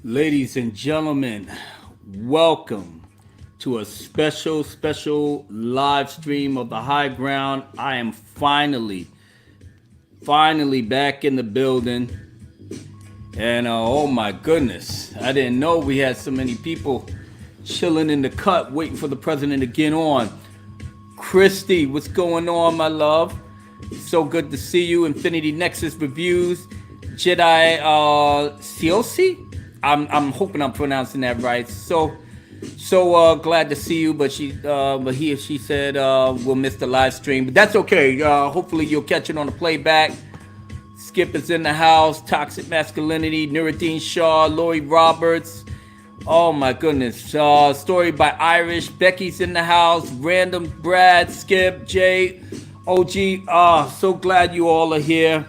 Ladies and gentlemen, welcome to a special live stream of the High Ground. I am finally back in the building. And oh my goodness, I didn't know we had so many people chilling in the cut, waiting for the president to get on. Christy, what's going on, my love? So good to see you. Infinity Nexus Reviews. Jedi Ciosi? I'm hoping I'm pronouncing that right. So glad to see you, but he or she said we'll miss the live stream, but that's okay. Hopefully you'll catch it on the playback. Skip is in the house. Toxic Masculinity. Nuruddin Shaw. Lori Roberts. Oh my goodness. Story by Irish. Becky's in the house. Random Brad. Skip. Jay. OG. So glad you all are here.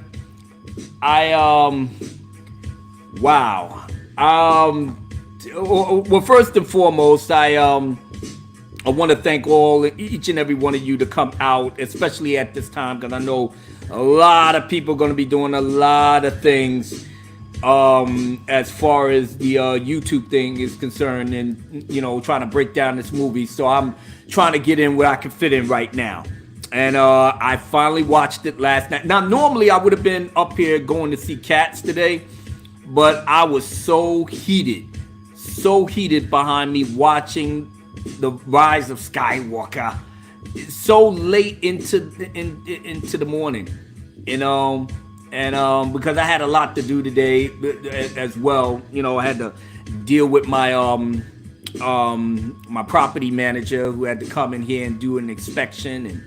Wow. Well, first and foremost, I want to thank each and every one of you to come out, especially at this time, because I know a lot of people are going to be doing a lot of things as far as the YouTube thing is concerned, and trying to break down this movie. So I'm trying to get in where I can fit in right now. And I finally watched it last night. Now, normally I would have been up here going to see Cats today, but I was so heated behind me watching the Rise of Skywalker so late into the morning, and because I had a lot to do today as well. I had to deal with my my property manager who had to come in here and do an inspection, and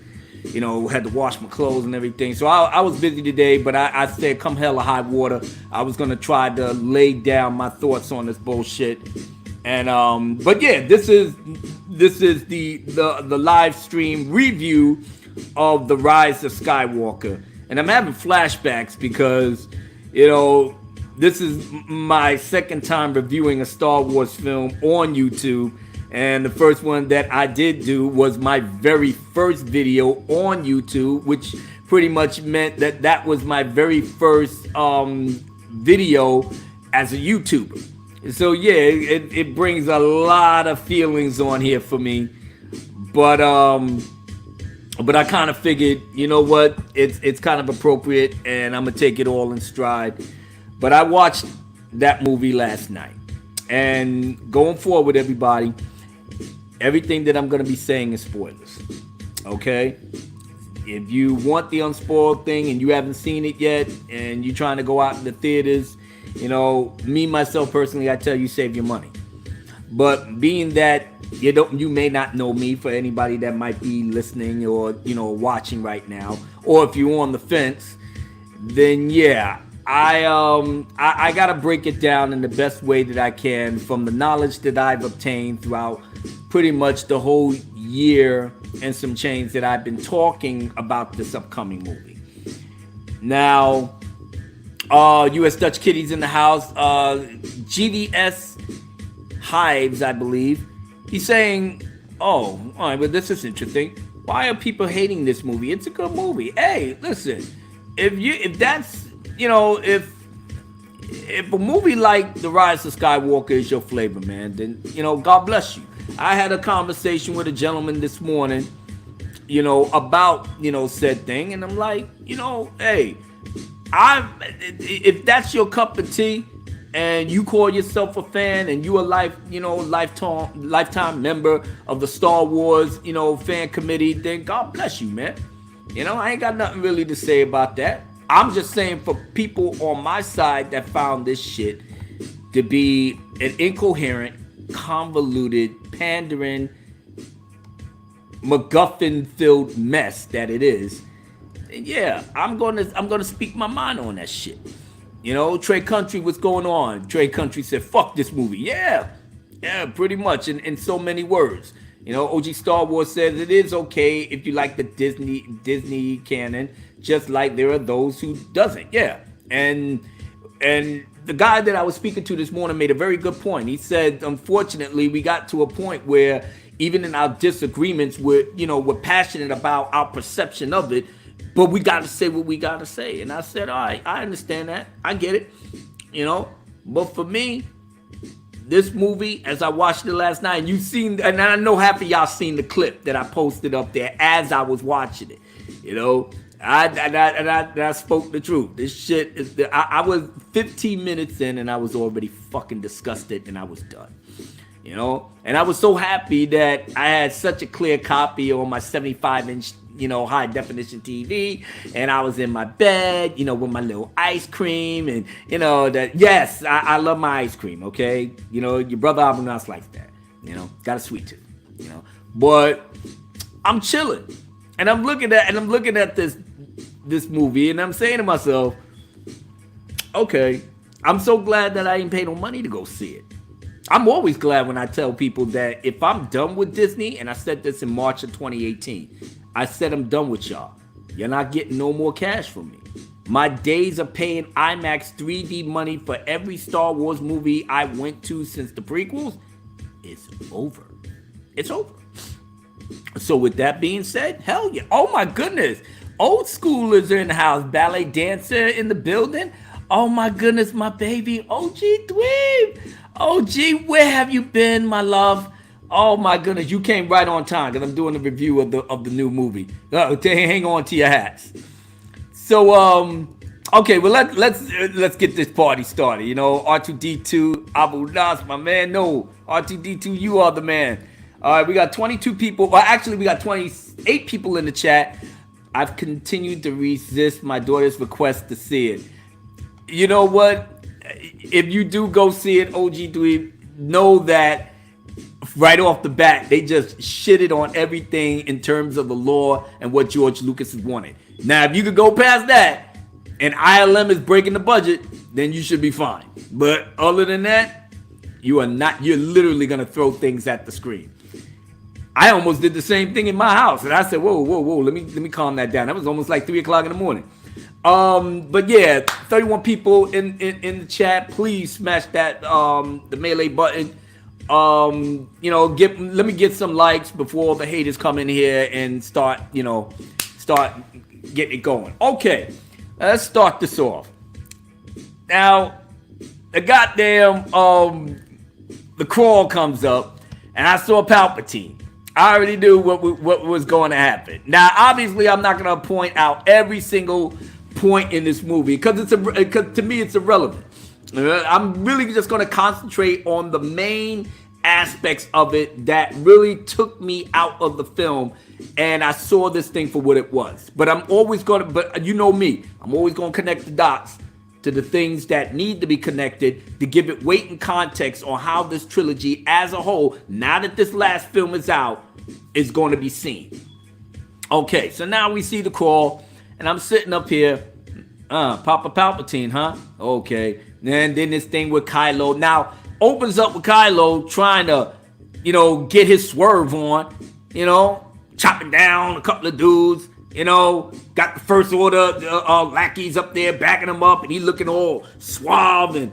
had to wash my clothes and everything. So I was busy today, but I said come hell or high water, I was gonna try to lay down my thoughts on this bullshit. And but yeah, this is the live stream review of the Rise of Skywalker. And I'm having flashbacks because this is my second time reviewing a Star Wars film on YouTube. And the first one that I did do was my very first video on YouTube, which pretty much meant that was my very first video as a YouTuber. So yeah, it brings a lot of feelings on here for me. But I kind of figured, you know what, it's kind of appropriate, and I'm gonna take it all in stride. But I watched that movie last night, and going forward, everybody, everything that I'm going to be saying is spoilers. Okay? If you want the unspoiled thing and you haven't seen it yet and you're trying to go out in the theaters, me, myself, personally, I tell you, save your money. But being that you may not know me, for anybody that might be listening or, watching right now, or if you're on the fence, then yeah, I got to break it down in the best way that I can from the knowledge that I've obtained throughout pretty much the whole year and some change that I've been talking about this upcoming movie. Now, U.S. Dutch Kitty's in the house. GVS Hives, I believe. He's saying, oh, all right, but this is interesting. Why are people hating this movie? It's a good movie. Hey, listen, if a movie like The Rise of Skywalker is your flavor, man, then, God bless you. I had a conversation with a gentleman this morning, about, said thing. And I'm like, hey, if that's your cup of tea and you call yourself a fan and you a lifetime member of the Star Wars, fan committee, then God bless you, man. I ain't got nothing really to say about that. I'm just saying, for people on my side that found this shit to be an incoherent, convoluted, pandering, MacGuffin-filled mess that it is, yeah, I'm gonna speak my mind on that shit. Trey Country, what's going on? Trey Country said, "Fuck this movie." Yeah, pretty much in so many words. OG Star Wars says it is okay if you like the Disney canon, just like there are those who doesn't. Yeah, and the guy that I was speaking to this morning made a very good point. He said, unfortunately, we got to a point where even in our disagreements, we're passionate about our perception of it, but we got to say what we got to say. And I said, all right, I understand that. I get it. But for me, this movie, as I watched it last night, and you've seen, and I know half of y'all seen the clip that I posted up there as I was watching it. You know, I spoke the truth. This shit is, I was 15 minutes in and I was already fucking disgusted and I was done. You know, and I was so happy that I had such a clear copy on my 75-inch, you know, high definition TV, and I was in my bed, you know, with my little ice cream, and you know that, yes, I love my ice cream, okay, you know, your brother Abunas likes that, you know, got a sweet tooth, you know, but I'm chilling, and I'm looking at this movie, and I'm saying to myself, okay, I'm so glad that I ain't paid no money to go see it. I'm always glad when I tell people that if I'm done with Disney, and I said this in March of 2018, I said I'm done with y'all. You're not getting no more cash from me. My days of paying IMAX 3D money for every Star Wars movie I went to since the prequels is over. It's over. So with that being said, hell yeah. Oh my goodness. Old schoolers are in the house. Ballet dancer in the building. Oh my goodness, my baby. OG Dweeb. OG, where have you been, my love? Oh my goodness, you came right on time because I'm doing a review of the new movie. Hang on to your hats. So okay, well let's get this party started. You know, R2D2, Abu Nas, my man. No, R2D2, you are the man. All right, we got 22 people. Well, actually, we got 28 people in the chat. I've continued to resist my daughter's request to see it. You know what? If you do go see it, OG Dweeb, know that right off the bat, they just shitted on everything in terms of the lore and what George Lucas has wanted. Now, if you could go past that and ILM is breaking the budget, then you should be fine. But other than that, you're literally going to throw things at the screen. I almost did the same thing in my house. And I said, whoa, let me calm that down. That was almost like 3 o'clock in the morning. But yeah, 31 people in the chat. Please smash that the melee button. You know, let me get some likes before the haters come in here and start getting it going. Okay, let's start this off. Now, the goddamn the crawl comes up, and I saw Palpatine. I already knew what was going to happen. Now, obviously, I'm not going to point out every single point in this movie because to me it's irrelevant. I'm really just going to concentrate on the main aspects of it that really took me out of the film, and I saw this thing for what it was. But you know me, I'm always going to connect the dots to the things that need to be connected to give it weight and context on how this trilogy as a whole, now that this last film is out, is going to be seen. Okay, so now we see the crawl, and I'm sitting up here, Papa Palpatine, huh? Okay, and then this thing with Kylo. Now, opens up with Kylo trying to, you know, get his swerve on, you know, chopping down a couple of dudes, you know, got the First Order lackeys up there backing him up, and he looking all suave and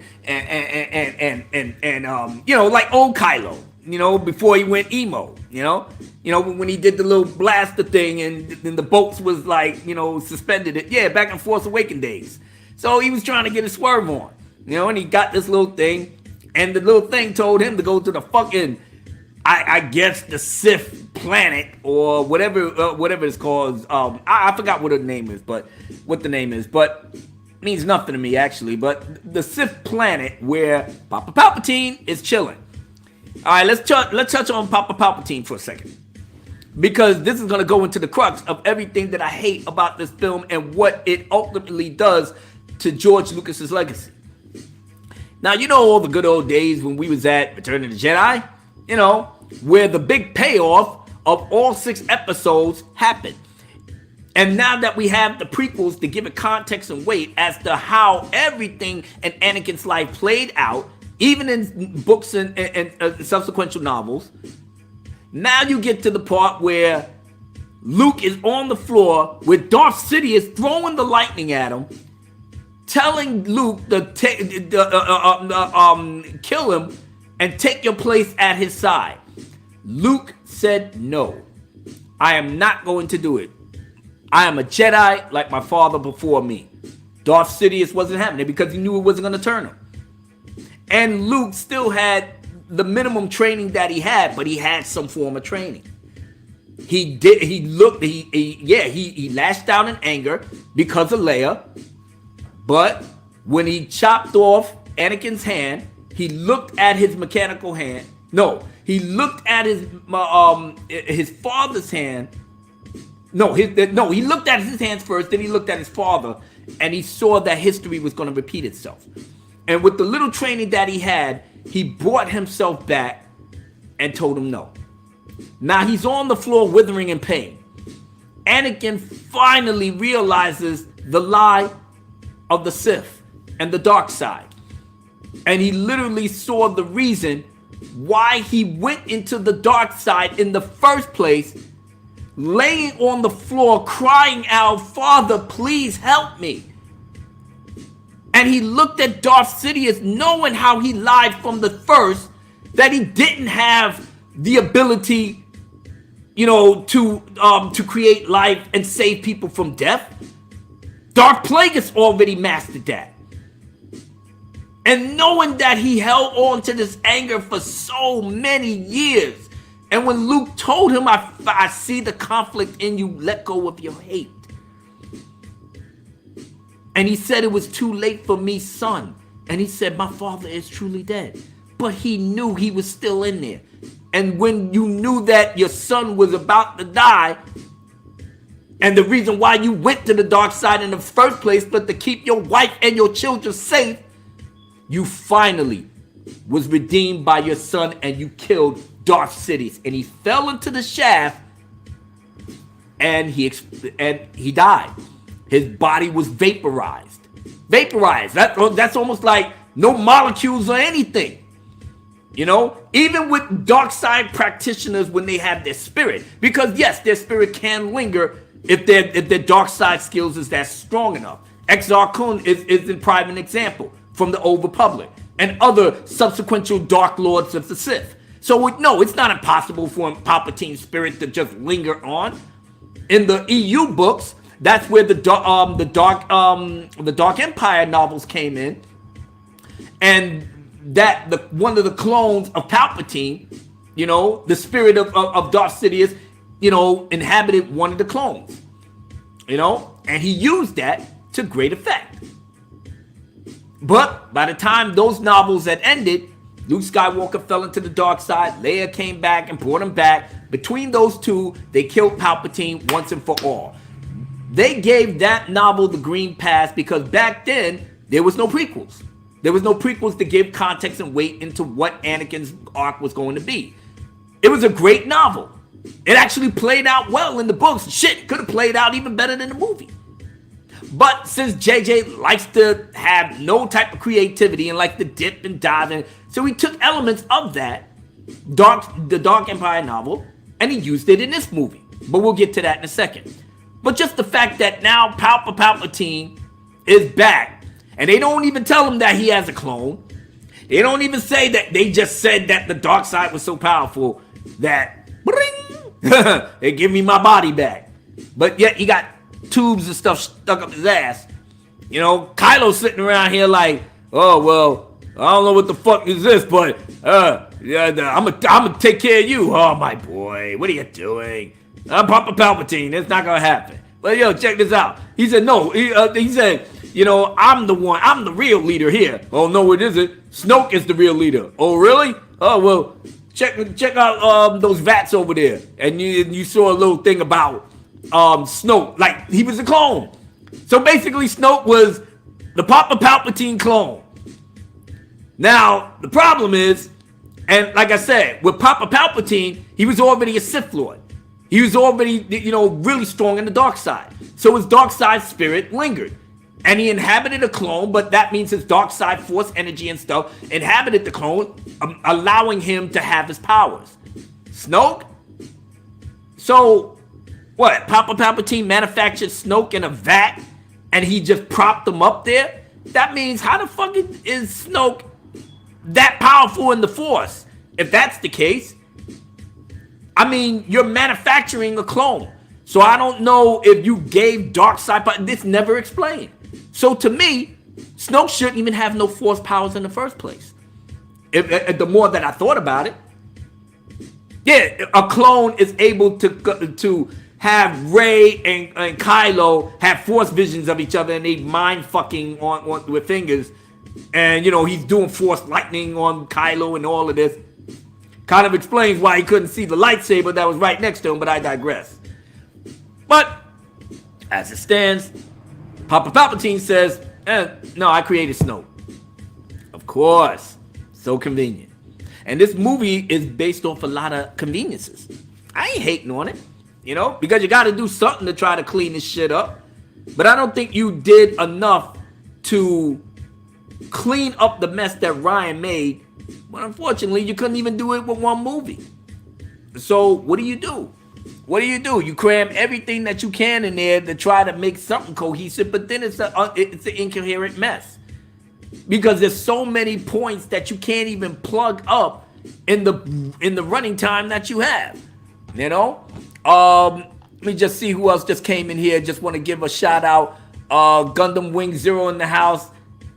you know, like old Kylo, you know, before he went emo, you know, when he did the little blaster thing and the bolts was like, you know, suspended it, yeah, back in Force Awakens days. So he was trying to get his swerve on, you know, and he got this little thing. And the little thing told him to go to the fucking, I guess, the Sith planet or whatever it's called. I forgot what the name is, but it means nothing to me actually. But the Sith planet where Papa Palpatine is chilling. All right, let's touch on Papa Palpatine for a second, because this is gonna go into the crux of everything that I hate about this film and what it ultimately does to George Lucas's legacy. Now, you know all the good old days when we was at Return of the Jedi, you know, where the big payoff of all 6 episodes happened. And now that we have the prequels to give it context and weight as to how everything in Anakin's life played out, even in books and subsequent novels, now you get to the part where Luke is on the floor with Darth Sidious throwing the lightning at him, telling Luke to kill him and take your place at his side. Luke said, no, I am not going to do it. I am a Jedi like my father before me. Darth Sidious wasn't having it because he knew it wasn't going to turn him. And Luke still had the minimum training that he had, but he had some form of training. He lashed out in anger because of Leia, but when he chopped off Anakin's hand, he looked at his mechanical hand. No, he looked at his father's hand. He looked at his hands first, then he looked at his father, and he saw that history was going to repeat itself. And with the little training that he had, he brought himself back and told him no. Now he's on the floor withering in pain. Anakin finally realizes the lie of the Sith and the dark side. And he literally saw the reason why he went into the dark side in the first place, laying on the floor crying out, "Father, please help me." And he looked at Darth Sidious, knowing how he lied from the first, that he didn't have the ability, to create life and save people from death. Darth Plagueis already mastered that. And knowing that he held on to this anger for so many years, and when Luke told him, I see the conflict in you, let go of your hate. And he said, it was too late for me, son. And he said, my father is truly dead. But he knew he was still in there. And when you knew that your son was about to die, and the reason why you went to the dark side in the first place, but to keep your wife and your children safe, you finally was redeemed by your son, and you killed Darth Sidious. And he fell into the shaft, and he died. His body was vaporized. That's almost like no molecules or anything. Even with dark side practitioners, when they have their spirit, because yes, their spirit can linger if their dark side skills is that strong enough. Exar Kun is a prime example from the Old Republic and other subsequent Dark Lords of the Sith. So no, it's not impossible for Palpatine's spirit to just linger on. In the EU books, that's where the Dark Empire novels came in, and that one of the clones of Palpatine, the spirit of Darth Sidious, inhabited one of the clones, and he used that to great effect. But by the time those novels had ended, Luke Skywalker fell into the dark side. Leia came back and brought him back. Between those two, they killed Palpatine once and for all. They gave that novel the green pass because back then, there was no prequels. There was no prequels to give context and weight into what Anakin's arc was going to be. It was a great novel. It actually played out well in the books. Shit, could have played out even better than the movie. But since JJ likes to have no type of creativity and likes to dip and dive in, so he took elements of that, the Dark Empire novel, and he used it in this movie. But we'll get to that in a second. But just the fact that now Palpatine is back, and they don't even tell him that he has a clone. They don't even say that. They just said that the dark side was so powerful that they give me my body back. But yet he got tubes and stuff stuck up his ass. Kylo's sitting around here like, oh, well, I don't know what the fuck is this, but I'm gonna take care of you. Oh, my boy, what are you doing? I'm Papa Palpatine. It's not gonna happen. But check this out. He said, no. He said, I'm the one. I'm the real leader here. Oh, no, it isn't. Snoke is the real leader. Oh, really? Oh, well, check out those vats over there. And you saw a little thing about Snoke. Like, he was a clone. So basically, Snoke was the Papa Palpatine clone. Now, the problem is, and like I said, with Papa Palpatine, he was already a Sith Lord. He was already, really strong in the dark side. So his dark side spirit lingered. And he inhabited a clone, but that means his dark side force energy and stuff inhabited the clone, allowing him to have his powers. Snoke? So, what? Papa Palpatine manufactured Snoke in a vat, and he just propped him up there? That means, how the fuck is Snoke that powerful in the force? If that's the case, I mean, you're manufacturing a clone. So I don't know if you gave dark side, but this never explained. So to me, Snoke shouldn't even have no force powers in the first place. The more that I thought about it, yeah, a clone is able to have Rey and Kylo have force visions of each other, and they mind fucking on with fingers, and he's doing force lightning on Kylo and all of this. Kind of explains why he couldn't see the lightsaber that was right next to him, but I digress. But as it stands, Papa Palpatine says, no, I created Snoke. Of course, so convenient. And this movie is based off a lot of conveniences. I ain't hating on it, because you got to do something to try to clean this shit up. But I don't think you did enough to clean up the mess that Ryan made. But unfortunately, you couldn't even do it with one movie. So what do? You cram everything that you can in there to try to make something cohesive, but then it's an incoherent mess. Because there's so many points that you can't even plug up in the running time that you have. Let me just see who else just came in here. Just want to give a shout out. Gundam Wing Zero in the house.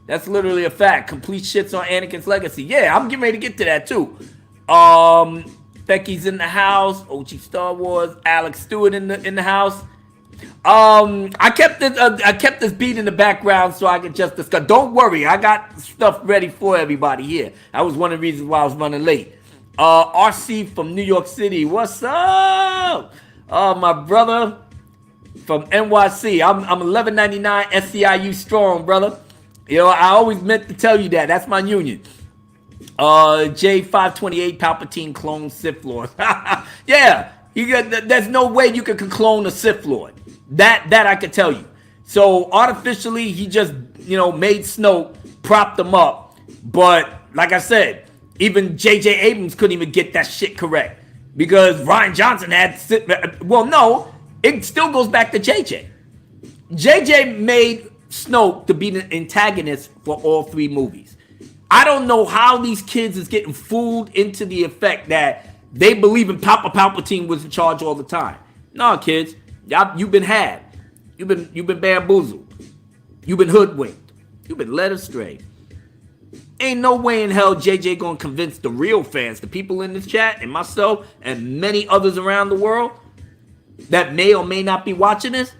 That's literally a fact. Complete shits on Anakin's legacy. Yeah, I'm getting ready to get to that too. Becky's in the house. OG Star Wars. Alex Stewart in the house. I kept this beat in the background so I could just discuss. Don't worry, I got stuff ready for everybody here. That was one of the reasons why I was running late. RC from New York City. What's up? My brother from NYC. I'm 1199 SCIU strong, brother. I always meant to tell you that. That's my union. J528 Palpatine clone Sith Lord. Yeah, there's no way you could clone a Sith Lord. That I could tell you. So artificially, he just made Snoke, propped him up. But like I said, even J.J. Abrams couldn't even get that shit correct because Rian Johnson had. Well, no, it still goes back to J.J. J.J. made Snoke to be the antagonist for all three movies. I don't know how these kids is getting fooled into the effect that they believe in Papa Palpatine was in charge all the time. No, kids, you've been had. You've been bamboozled. You've been hoodwinked. You've been led astray. Ain't no way in hell JJ gonna convince the real fans, the people in this chat, and myself, and many others around the world that may or may not be watching this.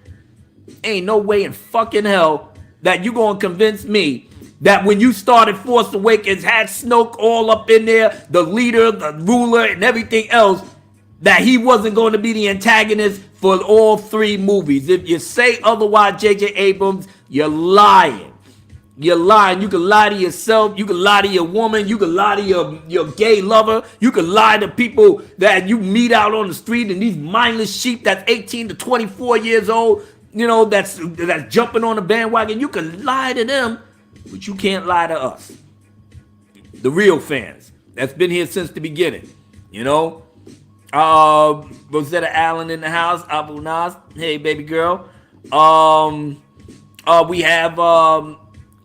Ain't no way in fucking hell that you gonna convince me that when you started Force Awakens, had Snoke all up in there, the leader, the ruler, and everything else, that he wasn't going to be the antagonist for all three movies. If you say otherwise, J.J. Abrams, you're lying. You're lying. You can lie to yourself. You can lie to your woman. You can lie to your gay lover. You can lie to people that you meet out on the street, and these mindless sheep that's 18 to 24 years old, that's jumping on the bandwagon. You can lie to them, but you can't lie to us, the real fans that's been here since the beginning. Rosetta Allen in the house. Abu Nas, hey baby girl. We have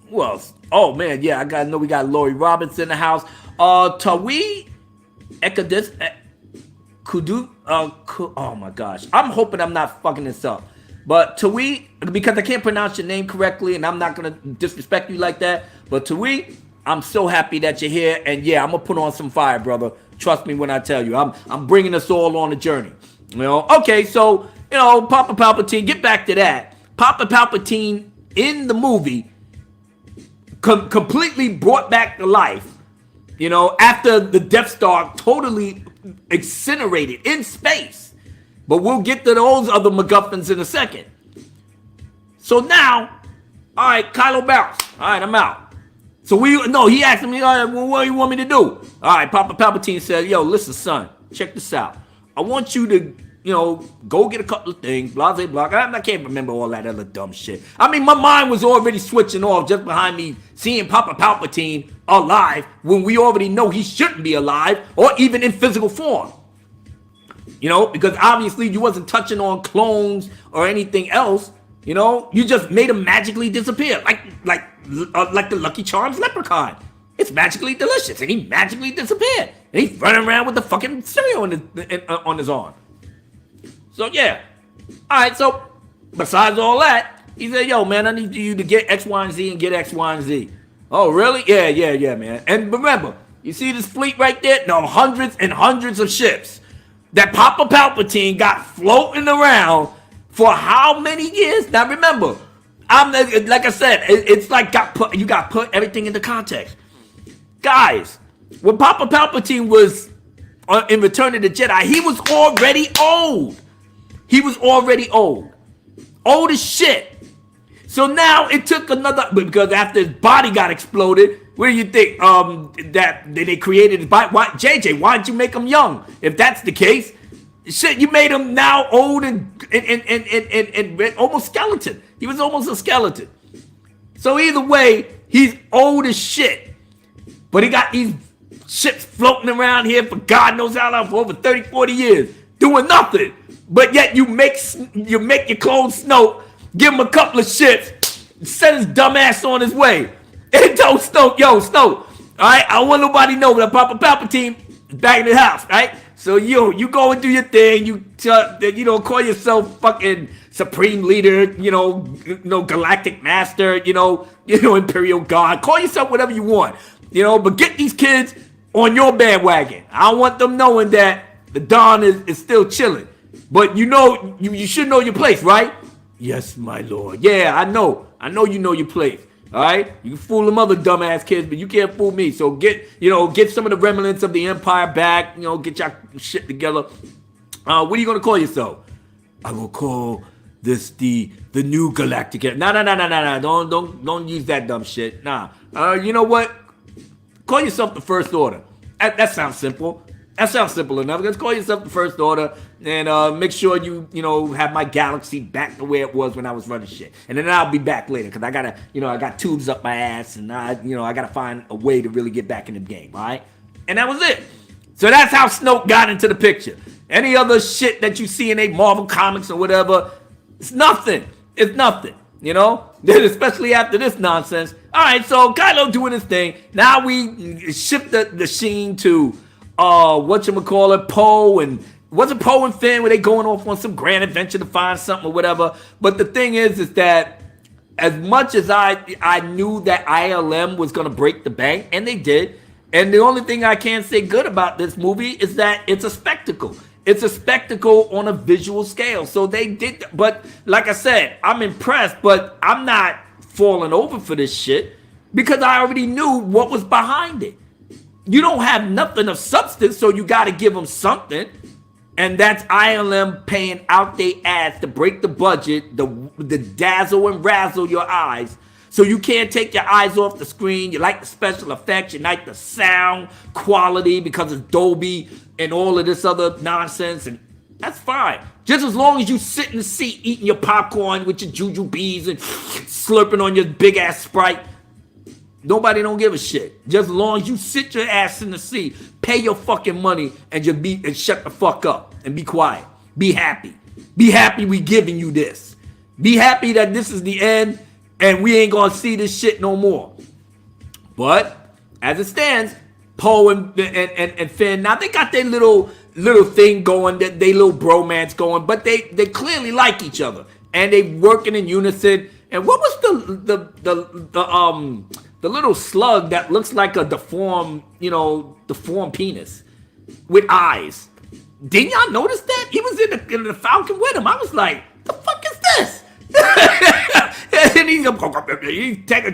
who else? Oh man, yeah, I know we got Lori Roberts in the house. Tawi Ekadis Kudu. Oh my gosh, I'm hoping I'm not fucking this up. But Tawi, because I can't pronounce your name correctly, and I'm not gonna disrespect you like that. But Tawi, I'm so happy that you're here, and yeah, I'm gonna put on some fire, brother. Trust me when I tell you, I'm bringing us all on a journey. Okay, so Papa Palpatine. Get back to that. Papa Palpatine in the movie completely brought back to life. After the Death Star totally incinerated in space. But we'll get to those other MacGuffins in a second. So now, all right, Kylo bounce. All right, I'm out. So he asked me, all right, well, what do you want me to do? All right, Papa Palpatine said, yo, listen, son, check this out. I want you to, go get a couple of things, blah, blah, blah. I can't remember all that other dumb shit. I mean, my mind was already switching off just behind me seeing Papa Palpatine alive when we already know he shouldn't be alive or even in physical form. Because obviously you wasn't touching on clones or anything else. You just made him magically disappear, like the Lucky Charms leprechaun. It's magically delicious, and he magically disappeared, and he's running around with the fucking cereal on his arm. So yeah, all right. So besides all that, he said, "Yo, man, I need you to get X, Y, and Z and get X, Y, and Z." Oh, really? Yeah, man. And remember, You see this fleet right there? No, hundreds and hundreds of ships that Papa Palpatine got floating around for how many years? Now remember, like I said, it's like you got put everything into context. Guys, when Papa Palpatine was in Return of the Jedi, he was already old. He was already old. Old as shit. So now it took another, because after his body got exploded, what do you think? That they created his body. JJ, why didn't you make him young? If that's the case, shit, you made him now old and almost skeleton. He was almost a skeleton. So either way, he's old as shit. But he got these ships floating around here for God knows how long, for over 30, 40 years, doing nothing. But yet you make your clone Snoke, give him a couple of ships, send his dumb ass on his way. And told Snoke, yo, Snoke, all right, I don't want nobody to know that Papa Palpatine is back in the house, right? So you go and do your thing. You call yourself fucking Supreme Leader, Galactic Master, Imperial God. Call yourself whatever you want, but get these kids on your bandwagon. I don't want them knowing that the Don is still chilling. But you should know your place, right? Yes, my lord. Yeah, I know you know your place. All right? You can fool them other dumbass kids, but you can't fool me. So get some of the remnants of the Empire back. Get your shit together. What are you gonna call yourself? I will call this the new Galactic. No. Don't use that dumb shit. Nah. You know what? Call yourself the First Order. That sounds simple. That sounds simple enough. Let's call yourself the First Order and make sure you have my galaxy back to where it was when I was running shit. And then I'll be back later because I got tubes up my ass and I gotta find a way to really get back in the game. All right, and that was it. So that's how Snoke got into the picture. Any other shit that you see in a Marvel comics or whatever, it's nothing. It's nothing. Then especially after this nonsense. All right, so Kylo doing his thing. Now we shift the scene to whatchamacallit, Poe and wasn't Poe and Finn where they going off on some grand adventure to find something or whatever. But the thing is that as much as I knew that ILM was gonna break the bank, and they did, and the only thing I can say good about this movie is that it's a spectacle. It's a spectacle on a visual scale. So they did, but like I said, I'm impressed, but I'm not falling over for this shit because I already knew what was behind it. You don't have nothing of substance, so you got to give them something. And that's ILM paying out their ass to break the budget, the dazzle and razzle your eyes. So you can't take your eyes off the screen. You like the special effects. You like the sound quality because it's Dolby and all of this other nonsense. And that's fine. Just as long as you sit in the seat eating your popcorn with your jujubes and slurping on your big-ass Sprite. Nobody don't give a shit. Just as long as you sit your ass in the seat, pay your fucking money, and shut the fuck up and be quiet. Be happy. Be happy we giving you this. Be happy that this is the end and we ain't gonna see this shit no more. But as it stands, Poe and Finn, now they got their little thing going, their little bromance going, but they clearly like each other and they working in unison. And what was the little slug that looks like a deformed penis with eyes? Didn't y'all notice that? He was in the Falcon with him. I was like, the fuck is this? And he's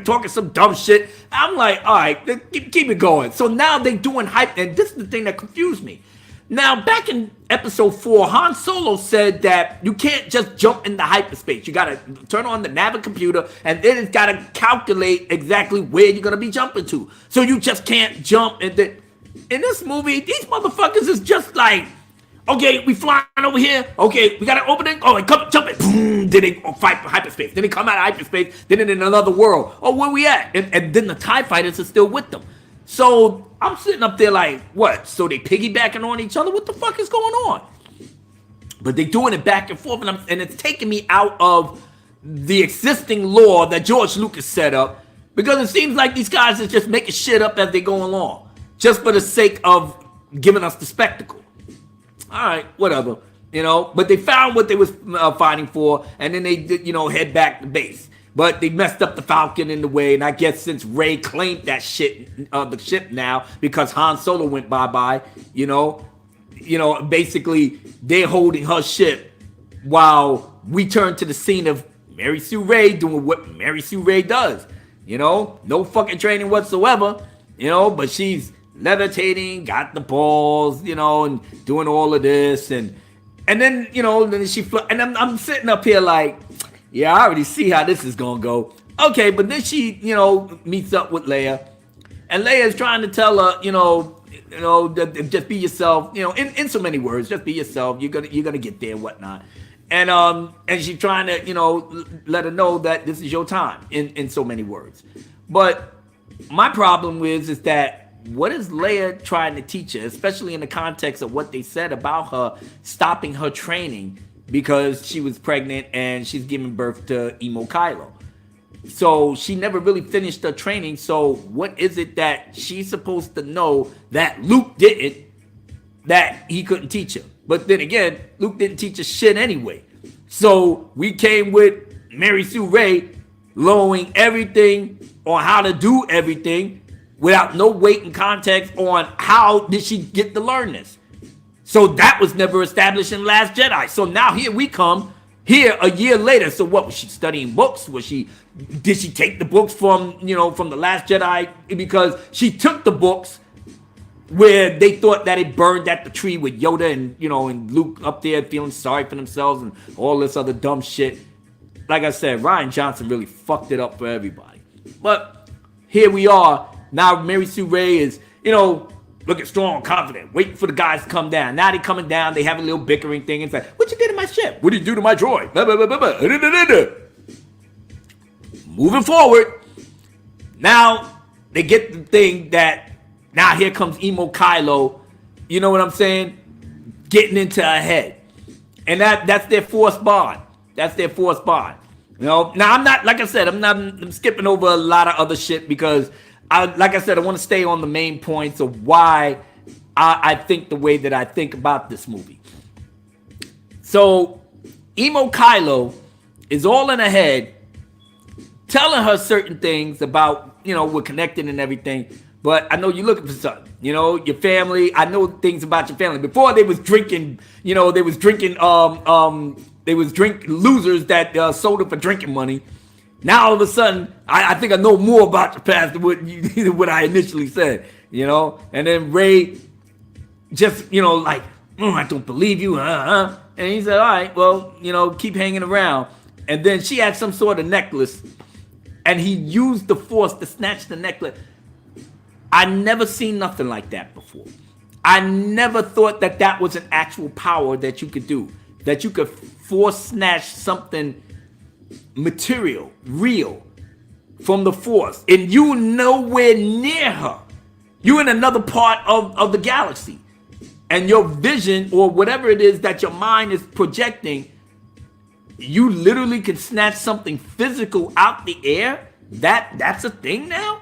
talking some dumb shit. I'm like, all right, keep it going. So now they doing hype, and this is the thing that confused me. Now, back in episode 4, Han Solo said that you can't just jump into hyperspace. You gotta turn on the Navi computer, and then it's gotta calculate exactly where you're gonna be jumping to. So you just can't jump. And then in this movie, these motherfuckers is just like, okay, we flying over here. Okay, we gotta open it. Oh, come jump it. Boom. Then they fight for hyperspace. Then they come out of hyperspace. Then in another world. Oh, where we at? And then the TIE fighters are still with them. So I'm sitting up there like, what? So they piggybacking on each other? What the fuck is going on? But they doing it back and forth, and it's taking me out of the existing lore that George Lucas set up, because it seems like these guys are just making shit up as they go along, just for the sake of giving us the spectacle. All right, whatever, But they found what they was fighting for, and then they, head back to base. But they messed up the Falcon in the way, and I guess since Rey claimed that shit, the ship now, because Han Solo went bye-bye, basically they're holding her ship while we turn to the scene of Mary Sue Ray doing what Mary Sue Ray does. No fucking training whatsoever, but she's levitating, got the balls, and doing all of this, and then, then she and I'm sitting up here like, yeah, I already see how this is gonna go. Okay, but then she, meets up with Leia, and Leia's trying to tell her, just be yourself, in so many words, just be yourself. You're gonna get there, and whatnot. And she's trying to, let her know that this is your time in so many words. But my problem is that what is Leia trying to teach her, especially in the context of what they said about her stopping her training because she was pregnant and she's giving birth to Emo Kylo. So she never really finished her training. So what is it that she's supposed to know that Luke didn't, that he couldn't teach her? But then again, Luke didn't teach us shit anyway. So we came with Mary Sue Ray lowering everything on how to do everything without no weight and context on how did she get to learn this. So that was never established in Last Jedi. So now here we come, here a year later. So what, was she studying books? Did she take the books from the Last Jedi? Because she took the books where they thought that it burned at the tree with Yoda and Luke up there feeling sorry for themselves and all this other dumb shit. Like I said, Rian Johnson really fucked it up for everybody. But here we are. Now Mary Sue Ray is, looking strong, confident, waiting for the guys to come down. Now they're coming down. They have a little bickering thing. It's like, what you did to my ship? What did you do to my droid? Blah, blah, blah, blah, blah. Moving forward, now they get the thing that now here comes Emo Kylo, you know what I'm saying? Getting into her head. And that's their force bond. That's their force bond. Now I'm not, like I said, I'm skipping over a lot of other shit because I want to stay on the main points of why I think the way that I think about this movie. So Emo Kylo is all in her head, telling her certain things about, we're connected and everything. But I know you're looking for something, your family. I know things about your family. Before they was drinking, losers that sold it for drinking money. Now all of a sudden, I think I know more about your past than what I initially said, And then Ray just, I don't believe you, And he said, all right, well, keep hanging around. And then she had some sort of necklace, and he used the force to snatch the necklace. I never seen nothing like that before. I never thought that was an actual power that you could do, that you could force snatch something material, real, from the force, and you nowhere near her. You in another part of the galaxy, and your vision or whatever it is that your mind is projecting, you literally can snatch something physical out the air. That's a thing now.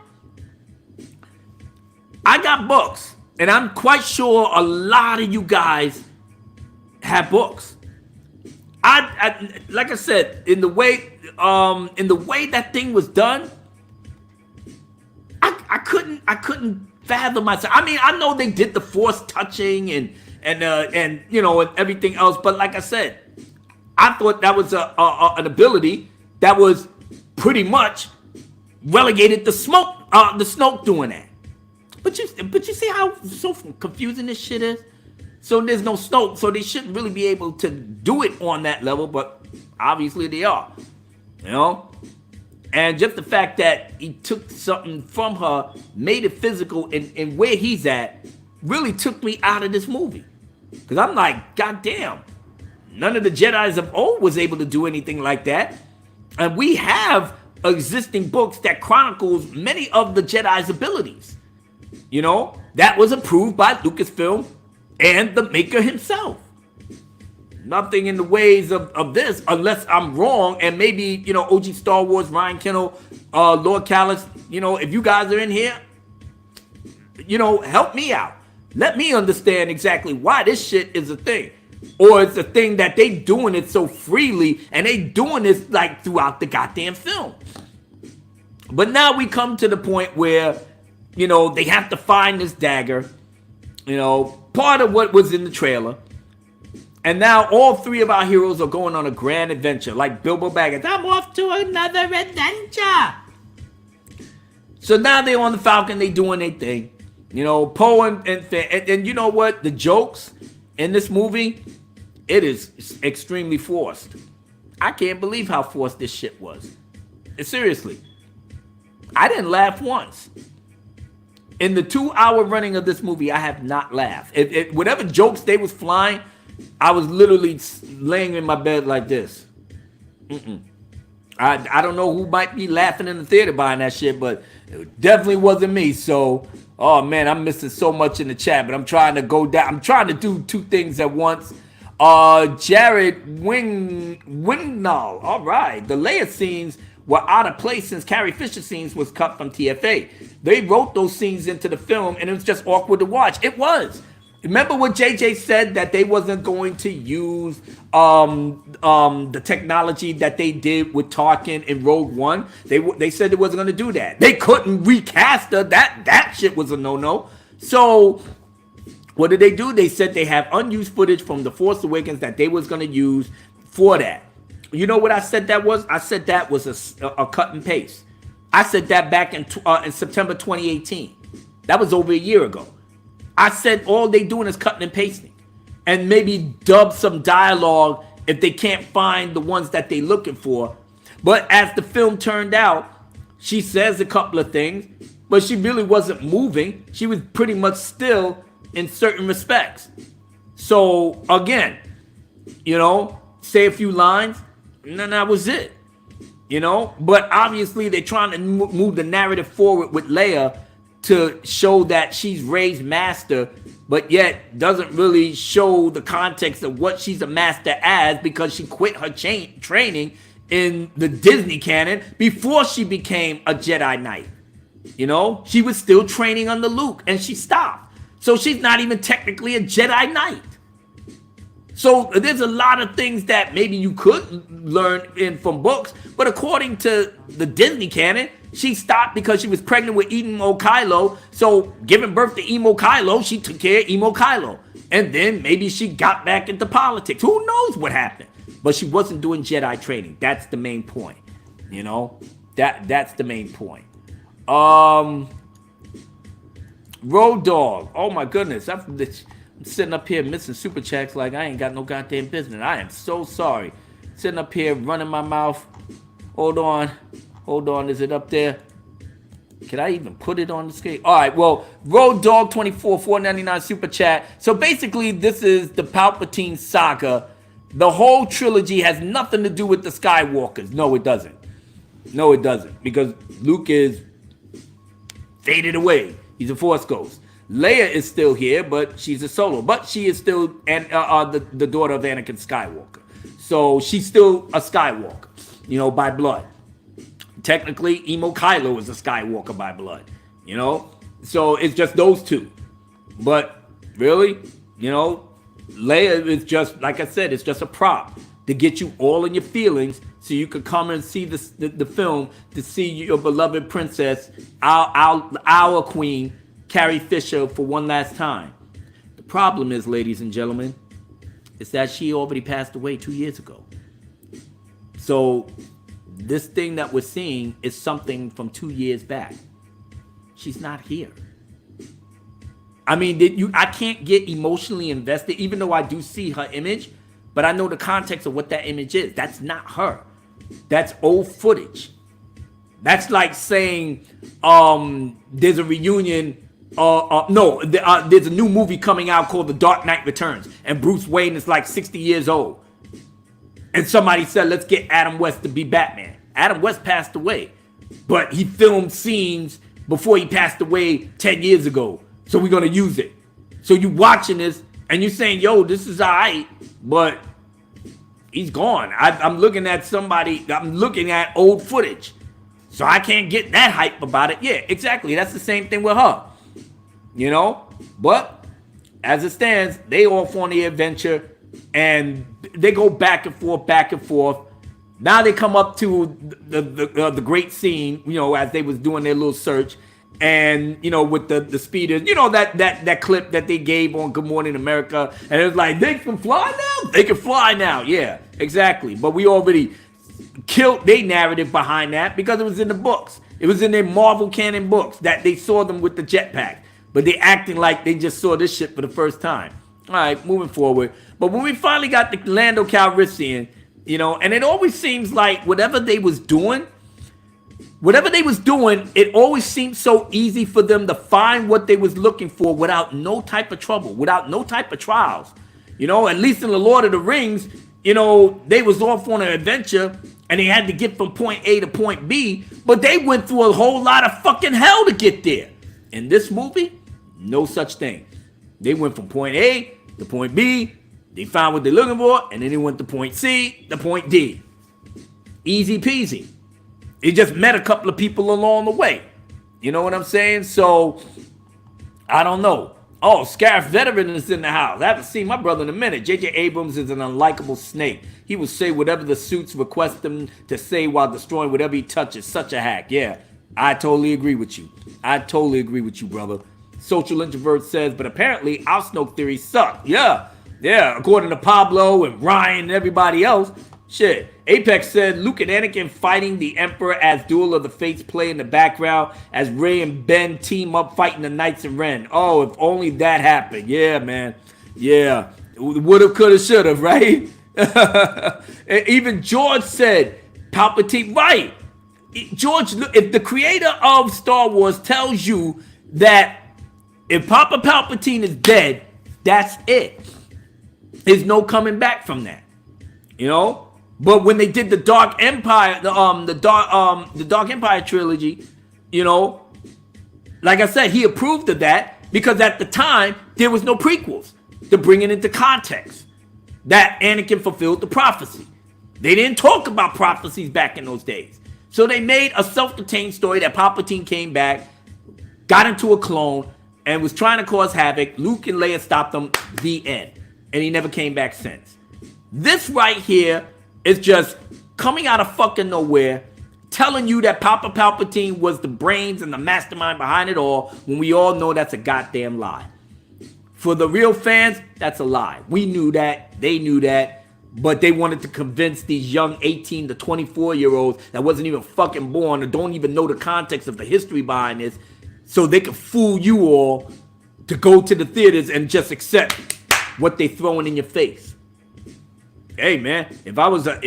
I got books, and I'm quite sure a lot of you guys have books. I like I said, in the way that thing was done, I couldn't fathom myself. I mean, I know they did the force touching and everything else, but like I said, I thought that was an ability that was pretty much relegated to Snoke doing that. But you see how so confusing this shit is? So there's no Snoke, so they shouldn't really be able to do it on that level, but obviously they are. And just the fact that he took something from her, made it physical, and where he's at, really took me out of this movie. Because I'm like, God damn, none of the Jedis of old was able to do anything like that. And we have existing books that chronicles many of the Jedi's abilities. That was approved by Lucasfilm and the maker himself. Nothing in the ways of this, unless I'm wrong, and maybe, OG Star Wars, Ryan Kennel, Lord Callis, if you guys are in here, help me out. Let me understand exactly why this shit is a thing. or it's a thing that they doing it so freely and they doing this like throughout the goddamn film. But now we come to the point where, you know, they have to find this dagger, you know, part of what was in the trailer. And now all three of our heroes are going on a grand adventure, like Bilbo Baggins. I'm off to another adventure. So now they're on the Falcon, they doing their thing. You know, Poe and you know what? The jokes in this movie, it is extremely forced. I can't believe how forced this shit was. Seriously. I didn't laugh once. In the 2-hour running of this movie, I have not laughed. Whatever jokes they was flying, I was literally laying in my bed like this. I don't know who might be laughing in the theater behind that shit, but it definitely wasn't me. So, oh man, I'm missing so much in the chat, but I'm trying to go down. I'm trying to do two things at once. Jared Wingnall. All right. The Leia scenes were out of place since Carrie Fisher scenes was cut from TFA. They wrote those scenes into the film and it was just awkward to watch. It was. Remember what JJ said, that they wasn't going to use the technology that they did with Tarkin in Rogue One? They said they wasn't going to do that. They couldn't recast her. That shit was a no-no. So what did they do? They said they have unused footage from The Force Awakens that they was going to use for that. You know what I said that was? I said that was a cut and paste. I said that back in September 2018. That was over a year ago. I said all they doing is cutting and pasting. And maybe dub some dialogue if they can't find the ones that they looking for. But as the film turned out, she says a couple of things, but she really wasn't moving. She was pretty much still in certain respects. So again, you know, say a few lines, and then that was it. You know, but obviously they're trying to move the narrative forward with Leia to show that she's raised master, but yet doesn't really show the context of what she's a master as, because she quit her training in the Disney canon before she became a Jedi Knight. You know, she was still training under Luke and she stopped. So she's not even technically a Jedi Knight. So there's a lot of things that maybe you could learn from books, but according to the Disney canon, she stopped because she was pregnant with Emo Kylo. So giving birth to Emo Kylo, she took care of Emo Kylo. And then maybe she got back into politics. Who knows what happened? But she wasn't doing Jedi training. That's the main point. You know, that's the main point. Road Dog. Oh my goodness. I'm sitting up here missing super chats like I ain't got no goddamn business. I am so sorry. Sitting up here running my mouth. Hold on, is it up there? Can I even put it on the screen? All right, well, Road Dog 24, $4.99 super chat. So basically, this is the Palpatine saga. The whole trilogy has nothing to do with the Skywalkers. No, it doesn't. No, it doesn't. Because Luke is faded away. He's a Force ghost. Leia is still here, but she's a solo. But she is still the daughter of Anakin Skywalker. So she's still a Skywalker, you know, by blood. Technically, Emo Kylo is a Skywalker by blood, you know? So it's just those two. But really, you know, Leia is just, like I said, it's just a prop to get you all in your feelings so you could come and see the film to see your beloved princess, our queen, Carrie Fisher, for one last time. The problem is, ladies and gentlemen, is that she already passed away 2 years ago. So this thing that we're seeing is something from 2 years back. She's not here. I mean, I can't get emotionally invested, even though I do see her image, but I know the context of what that image is. That's not her. That's old footage. That's like saying there's a reunion. There's a new movie coming out called The Dark Knight Returns, and Bruce Wayne is like 60 years old. And somebody said, let's get Adam West to be Batman. Adam West passed away, but he filmed scenes before he passed away 10 years ago. So we're going to use it. So you watching this and you're saying, yo, this is all right, but he's gone. I'm looking at old footage. So I can't get that hype about it. Yeah, exactly. That's the same thing with her. You know? But as it stands, they off on the adventure. and they go back and forth, back and forth. Now they come up to the great scene, as they was doing their little search, and with the speeders, that clip that they gave on Good Morning America, and it was like, they can fly now. They can fly now. Yeah, exactly. But we already killed their narrative behind that because it was in the books. It was in their Marvel canon books that they saw them with the jetpack, but they acting like they just saw this shit for the first time. All right, moving forward. But when we finally got the Lando Calrissian, and it always seems like whatever they was doing, it always seemed so easy for them to find what they was looking for without no type of trouble, without no type of trials. At least in the Lord of the Rings, they was off on an adventure and they had to get from point A to point B, but they went through a whole lot of fucking hell to get there. In this movie, no such thing. They went from point A to point B, they found what they're looking for, and then they went to point C to point D. Easy peasy. They just met a couple of people along the way. You know what I'm saying? So, I don't know. Oh, Scarif Veteran is in the house. I haven't seen my brother in a minute. J.J. Abrams is an unlikable snake. He will say whatever the suits request him to say while destroying whatever he touches. Such a hack. Yeah, I totally agree with you. Brother. Social Introvert says, but apparently our Snoke theories suck. Yeah, according to Pablo and Ryan and everybody else. Shit. Apex said Luke and Anakin fighting the Emperor as Duel of the Fates play in the background as Rey and Ben team up fighting the Knights of Ren. Oh, if only that happened. Yeah, man. Yeah. Woulda, coulda, shoulda, right? Even George said Palpatine. Right. George, if the creator of Star Wars tells you that if Papa Palpatine is dead, that's it. There's no coming back from that. But when they did the Dark Empire, the Dark Empire trilogy, like I said, he approved of that because at the time there was no prequels to bring it into context that Anakin fulfilled the prophecy. They didn't talk about prophecies back in those days, so they made a self-contained story that Palpatine came back, got into a clone, and was trying to cause havoc. Luke and Leia stopped him. The end, and he never came back since. This right here. It's just coming out of fucking nowhere, telling you that Papa Palpatine was the brains and the mastermind behind it all, when we all know that's a goddamn lie. For the real fans, that's a lie. We knew that. They knew that. But they wanted to convince these young 18 to 24-year-olds that wasn't even fucking born or don't even know the context of the history behind this, so they could fool you all to go to the theaters and just accept what they throwing in your face. Hey man, if I was an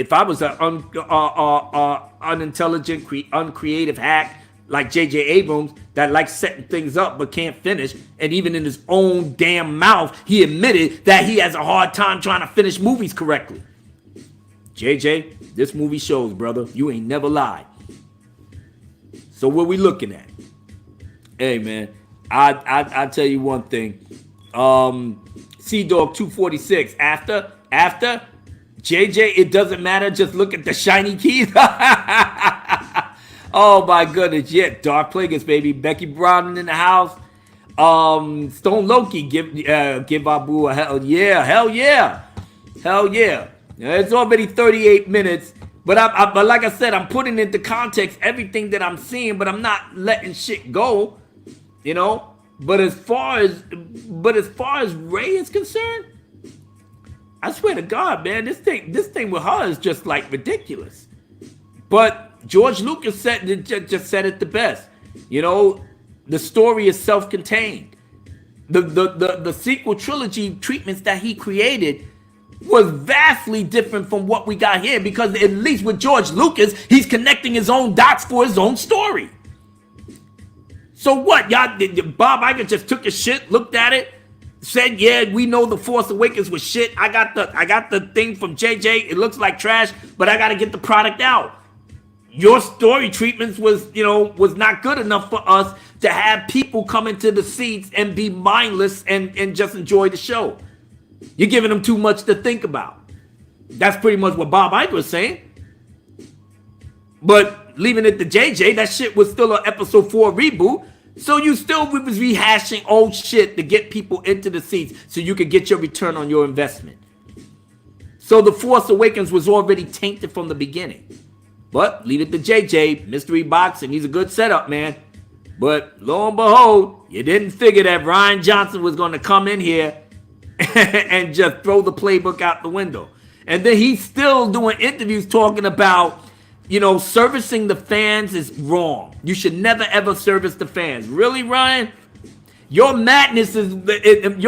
unintelligent, uncreative hack like J.J. Abrams that likes setting things up but can't finish, and even in his own damn mouth, he admitted that he has a hard time trying to finish movies correctly. J.J., this movie shows, brother, you ain't never lied. So what we looking at? Hey man, I tell you one thing. Sea Dog 246 after. JJ, it doesn't matter. Just look at the shiny keys. Oh my goodness, yeah. Dark Plagueis, baby. Becky Brown in the house. Stone Loki, give Abu a hell yeah. It's already 38 minutes, but but like I said, I'm putting into context everything that I'm seeing, but I'm not letting shit go, But as far as Rey is concerned, I swear to God, man, this thing with her is just like ridiculous. But George Lucas just said it the best. The story is self-contained. The sequel trilogy treatments that he created was vastly different from what we got here, because at least with George Lucas, he's connecting his own dots for his own story. So what, y'all? Bob Iger just took his shit, looked at it, said, yeah, we know The Force Awakens was shit. I got the thing from JJ. It looks like trash, but I got to get the product out. Your story treatments was not good enough for us to have people come into the seats and be mindless and just enjoy the show. You're giving them too much to think about. That's pretty much what Bob Iger was saying. But leaving it to JJ, that shit was still an episode 4 reboot. So you still was rehashing old shit to get people into the seats so you could get your return on your investment. So The Force Awakens was already tainted from the beginning. But leave it to JJ, mystery boxing. He's a good setup, man. But lo and behold, you didn't figure that Rian Johnson was going to come in here and just throw the playbook out the window. And then he's still doing interviews talking about, servicing the fans is wrong. You should never ever service the fans. Really, Ryan? Your madness and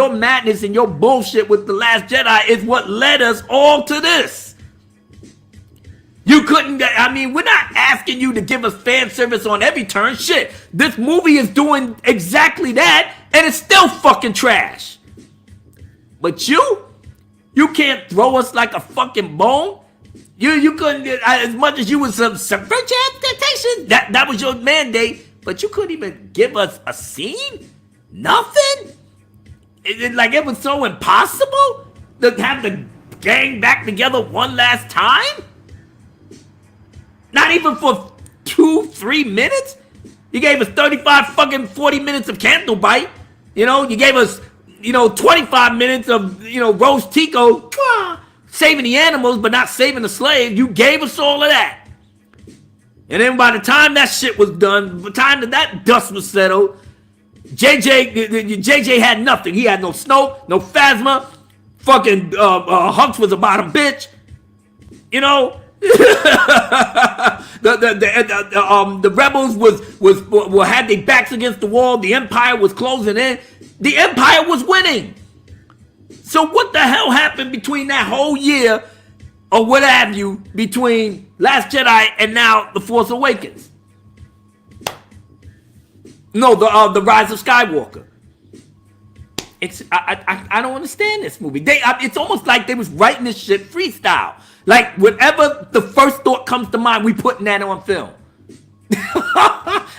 your bullshit with The Last Jedi is what led us all to this. You couldn't, we're not asking you to give us fan service on every turn. Shit, this movie is doing exactly that, and it's still fucking trash. But you can't throw us like a fucking bone. You couldn't, as much as you was subvert your expectations, that was your mandate, but you couldn't even give us a scene? Nothing? It was so impossible to have the gang back together one last time? Not even for 2-3 minutes? You gave us 40 minutes of Candlebite. You gave us, 25 minutes of, Rose Tico saving the animals but not saving the slave. You gave us all of that. And then by the time that shit was done, by the time that dust was settled, JJ had nothing. He had no Snoke, no Phasma. Fucking Hux was a bottom bitch. The rebels had their backs against the wall. The Empire was closing in. The Empire was winning. So what the hell happened between that whole year, or what have you, between Last Jedi and now The Force Awakens? No, the Rise of Skywalker. I don't understand this movie. It's almost like they was writing this shit freestyle. Like, whatever the first thought comes to mind, we putting that on film.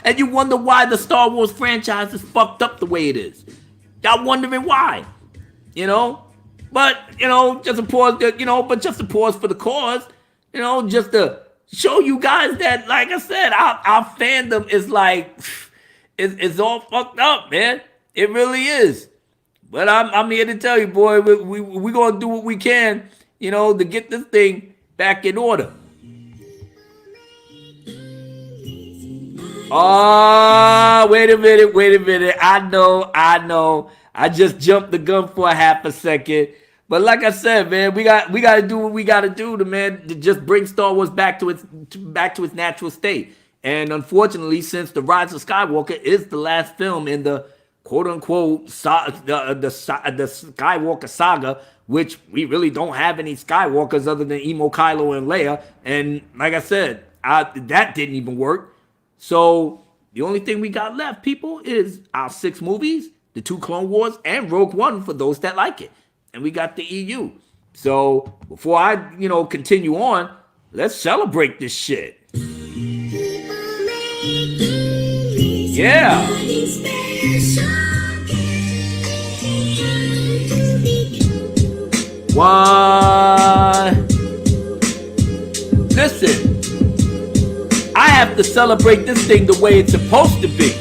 And you wonder why the Star Wars franchise is fucked up the way it is. Y'all wondering why. But, just a pause, just a pause for the cause. Just to show you guys that, like I said, our fandom is like, it's all fucked up, man. It really is. But I'm here to tell you, boy, we gonna do what we can, to get this thing back in order. Oh, wait a minute. I know. I just jumped the gun for a half a second. But like I said, man, we got to do what we got to do to just bring Star Wars back to its natural state. And unfortunately, since The Rise of Skywalker is the last film in the quote-unquote the Skywalker Saga, which we really don't have any Skywalkers other than Emo, Kylo, and Leia. And like I said, that didn't even work. So the only thing we got left, people, is our 6 movies, the 2 Clone Wars, and Rogue One for those that like it. And we got the EU. So before I, continue on, let's celebrate this shit. Yeah. What? Listen, I have to celebrate this thing the way it's supposed to be.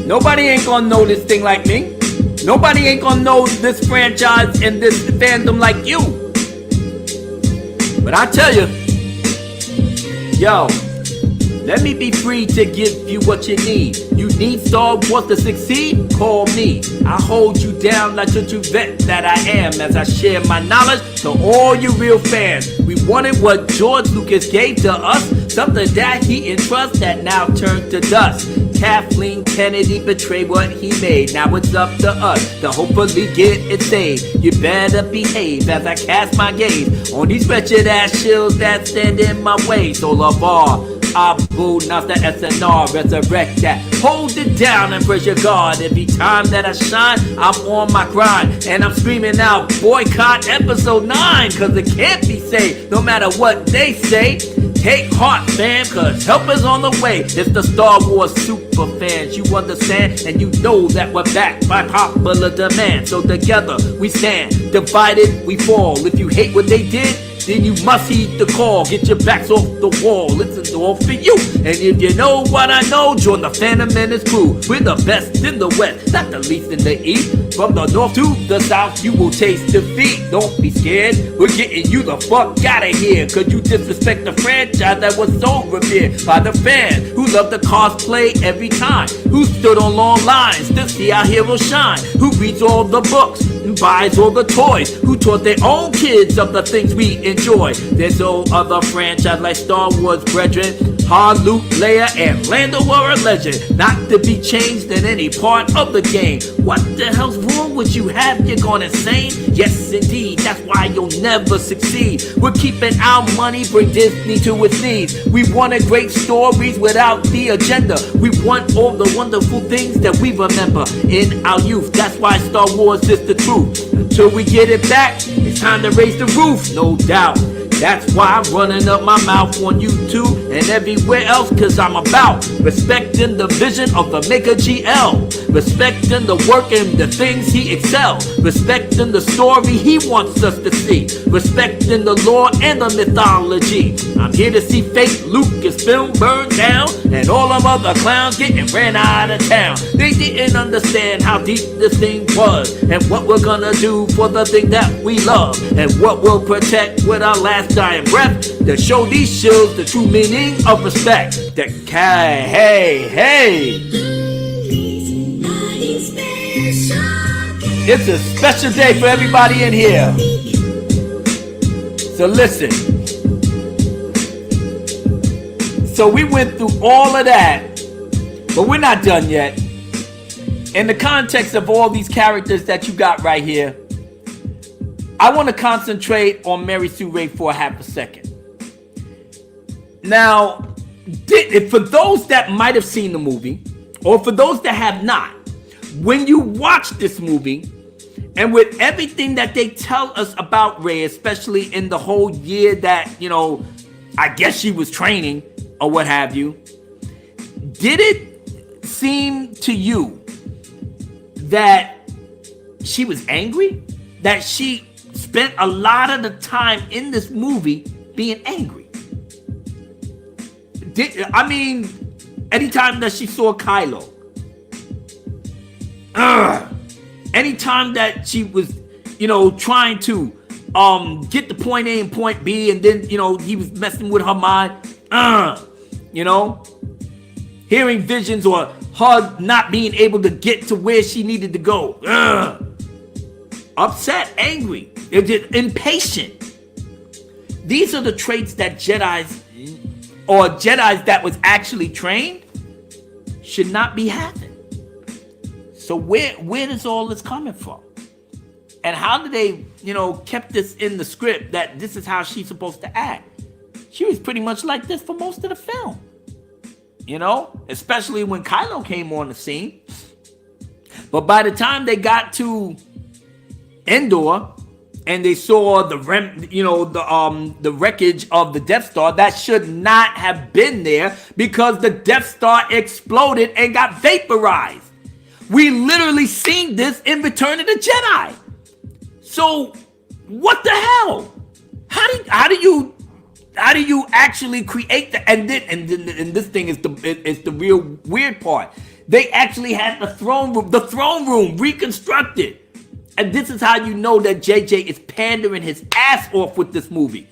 Nobody ain't gonna know this thing like me. Nobody ain't gonna know this franchise and this fandom like you. But I tell you, yo, let me be free to give you what you need. You need Star Wars to succeed? Call me. I hold you down like the true vet that I am as I share my knowledge to all you real fans. We wanted what George Lucas gave to us, something that he entrusts that now turned to dust. Kathleen Kennedy betrayed what he made. Now it's up to us to hopefully get it saved. You better behave as I cast my gaze on these wretched ass shills that stand in my way. So Lavar, Abu Nasta SNR, resurrect that. Hold it down and praise your God. Every time that I shine, I'm on my grind. And I'm screaming out, boycott episode 9, cause it can't be saved, no matter what they say. Take heart, fam, cause help is on the way. It's the Star Wars super fans, you understand? And you know that we're back by popular demand. So together we stand, divided we fall. If you hate what they did, then you must heed the call. Get your backs off the wall, it's all for you. And if you know what I know, join the Phantom and his crew. We're the best in the West, not the least in the East. From the north to the south, you will taste defeat. Don't be scared, we're getting you the fuck out of here. Cause you disrespect the franchise that was so revered by the fans who love the cosplay every time. Who stood on long lines to see our heroes shine. Who reads all the books and buys all the toys. Who taught their own kids of the things we enjoy. There's no other franchise like Star Wars, brethren. Han, Luke, Leia, and Lando were a legend, not to be changed in any part of the game. What the hell's wrong with you? Have you gone insane? Yes, indeed, that's why you'll never succeed. We're keeping our money, bring Disney to its knees. We wanted great stories without the agenda. We want all the wonderful things that we remember in our youth. That's why Star Wars is the truth. Until we get it back, it's time to raise the roof, no doubt. That's why I'm running up my mouth on YouTube and everywhere else, cause I'm about respecting the vision of the maker GL, respecting the work and the things he excels, respecting the story he wants us to see, respecting the lore and the mythology. I'm here to see fake Lucasfilm burn down and all them other clowns getting ran out of town. They didn't understand how deep this thing was and what we're gonna do for the thing that we love and what we'll protect with our last dying breath to show these shills the true meaning of respect. That hey, it's a special day for everybody in here. So listen. So we went through all of that, but we're not done yet. In the context of all these characters that you got right here, I want to concentrate on Mary Sue Ray for a half a second. Now, for those that might have seen the movie, or for those that have not, when you watch this movie, and with everything that they tell us about Ray, especially in the whole year that, I guess she was training, or what have you, did it seem to you that she was angry? That she spent a lot of the time in this movie being angry? Anytime that she saw Kylo, anytime that she was, trying to get to point A and point B, and then, he was messing with her mind, hearing visions or her not being able to get to where she needed to go, upset, angry, impatient. These are the traits that Jedis or Jedis that was actually trained should not be having. So where does all this coming from? And how did they, kept this in the script that this is how she's supposed to act? She was pretty much like this for most of the film. Especially when Kylo came on the scene. But by the time they got to Endor and they saw the wreckage of the Death Star, that should not have been there because the Death Star exploded and got vaporized. We literally seen this in Return of the Jedi. So what the hell? How do you actually create that? And this thing is the real weird part. They actually had the throne room reconstructed. And this is how you know that JJ is pandering his ass off with this movie.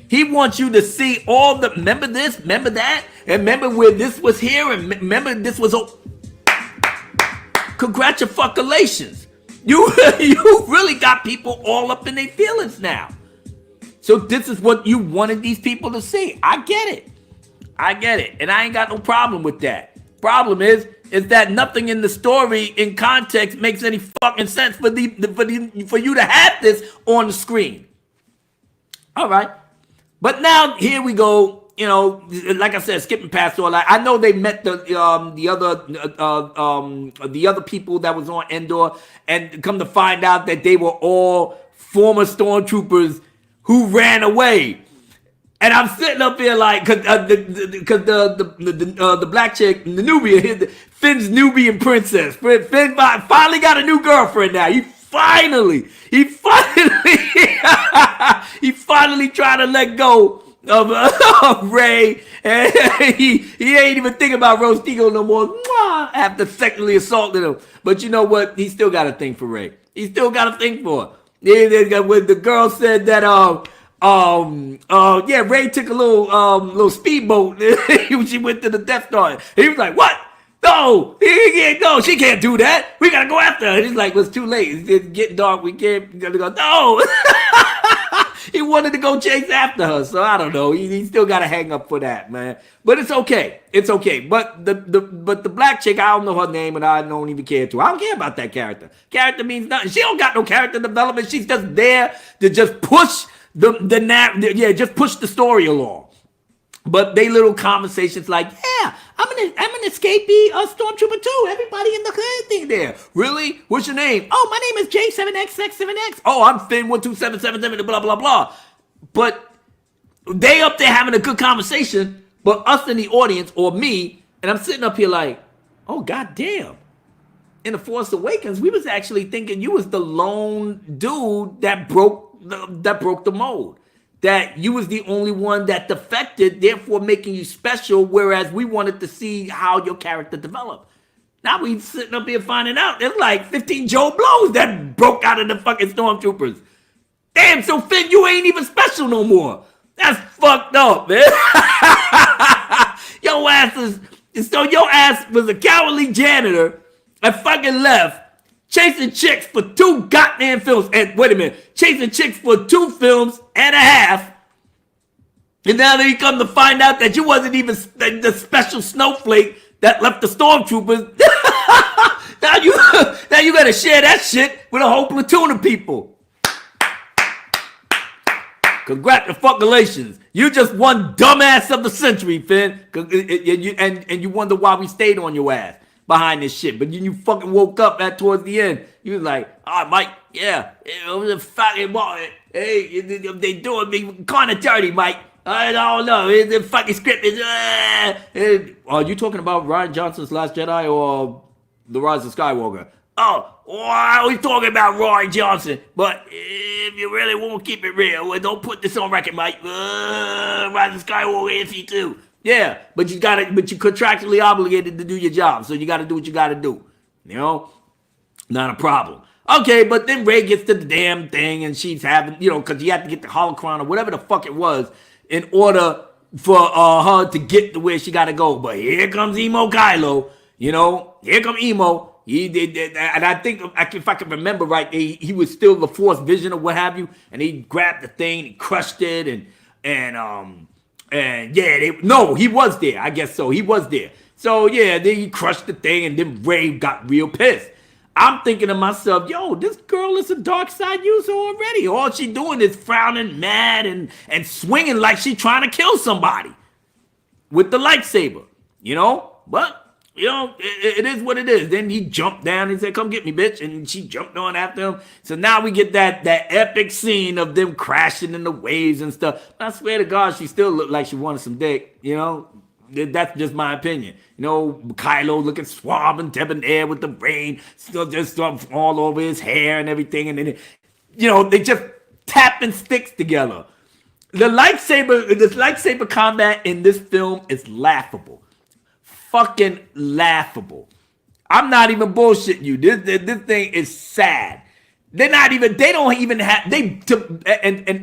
He wants you to see all the, remember this, remember that, and remember where this was here, and remember this was, congratulations. You really got people all up in their feelings now. So this is what you wanted these people to see. I get it. And I ain't got no problem with that. Problem is that nothing in the story in context makes any fucking sense for you to have this on the screen. All right. But now here we go. Like I said, skipping past all that. I know they met the other people that was on Endor, and come to find out that they were all former stormtroopers who ran away. And I'm sitting up here like, cause the black chick, the Nubian, Finn's Nubian princess. Finn finally got a new girlfriend now. He finally he finally tried to let go of Ray, and he ain't even thinking about Rostigo no more. Mwah, after sexually assaulting him, but you know what? He still got a thing for Ray. He still got a thing for her. When the girl said that yeah, Ray took a little speedboat when she went to the Death Star. He was like, what? No, she can't do that. We gotta go after her. And he's like, well, it's too late. It's getting dark. We can't. We gotta go. No. He wanted to go chase after her, so I don't know. He still got to hang up for that, man. But it's okay. It's okay. But the black chick, I don't know her name, and I don't even care to. I don't care about that character. Character means nothing. She don't got no character development. She's just there to just push just push the story along. But they little conversations like, yeah, I'm an escapee, a stormtrooper too. Everybody in the hood thing there. Really? What's your name? Oh, my name is J7XX7X. Oh, I'm Finn12777, blah, blah, blah. But they up there having a good conversation, but us in the audience, or me, and I'm sitting up here like, oh, goddamn. In The Force Awakens, we was actually thinking you was the lone dude that broke the mold. That you was the only one that defected, therefore making you special, whereas we wanted to see how your character developed. Now we sitting up here finding out there's like 15 Joe Blows that broke out of the fucking stormtroopers. Damn, so Finn, you ain't even special no more. That's fucked up, man. Your ass was a cowardly janitor and fucking left. Chasing chicks for 2 goddamn films. And wait a minute. Chasing chicks for 2 films and a half. And now you come to find out that you wasn't even the special snowflake that left the stormtroopers. now you gotta share that shit with a whole platoon of people. Congratulations. You just won dumbass of the century, Finn. And you wonder why we stayed on your ass behind this shit. But you fucking woke up towards the end. You was like, oh, Mike, yeah, it was a fucking, hey, they doing me kind of dirty, Mike. I don't know. The fucking script is, are you talking about Rian Johnson's Last Jedi or The Rise of Skywalker? Oh, well, we talking about Rian Johnson. But if you really want to keep it real, well, don't put this on record, Mike. Rise of Skywalker, if you do. Yeah, but you're contractually obligated to do your job, so you got to do what you got to do. You know, not a problem. Okay, but then Rey gets to the damn thing, and she's having, because you have to get the holocron or whatever the fuck it was in order for her to get to where she got to go. But here comes Emo Kylo. Here comes Emo. He did, and I think if I can remember right, he was still the Force Vision or what have you, and he grabbed the thing, he crushed it, and yeah, he was there. I guess so. He was there. So yeah, then he crushed the thing, and then Rey got real pissed. I'm thinking to myself, yo, this girl is a dark side user already. All she doing is frowning, mad, and swinging like she trying to kill somebody with the lightsaber. But it is what it is. Then he jumped down and said, come get me, bitch. And she jumped on after him. So now we get that epic scene of them crashing in the waves and stuff. I swear to God, she still looked like she wanted some dick, That's just my opinion. Kylo looking suave and debonair with the rain, still just all over his hair and everything. And then, they just tapping sticks together. This lightsaber combat in this film is laughable. Fucking laughable. I'm not even bullshitting you. This thing is sad. And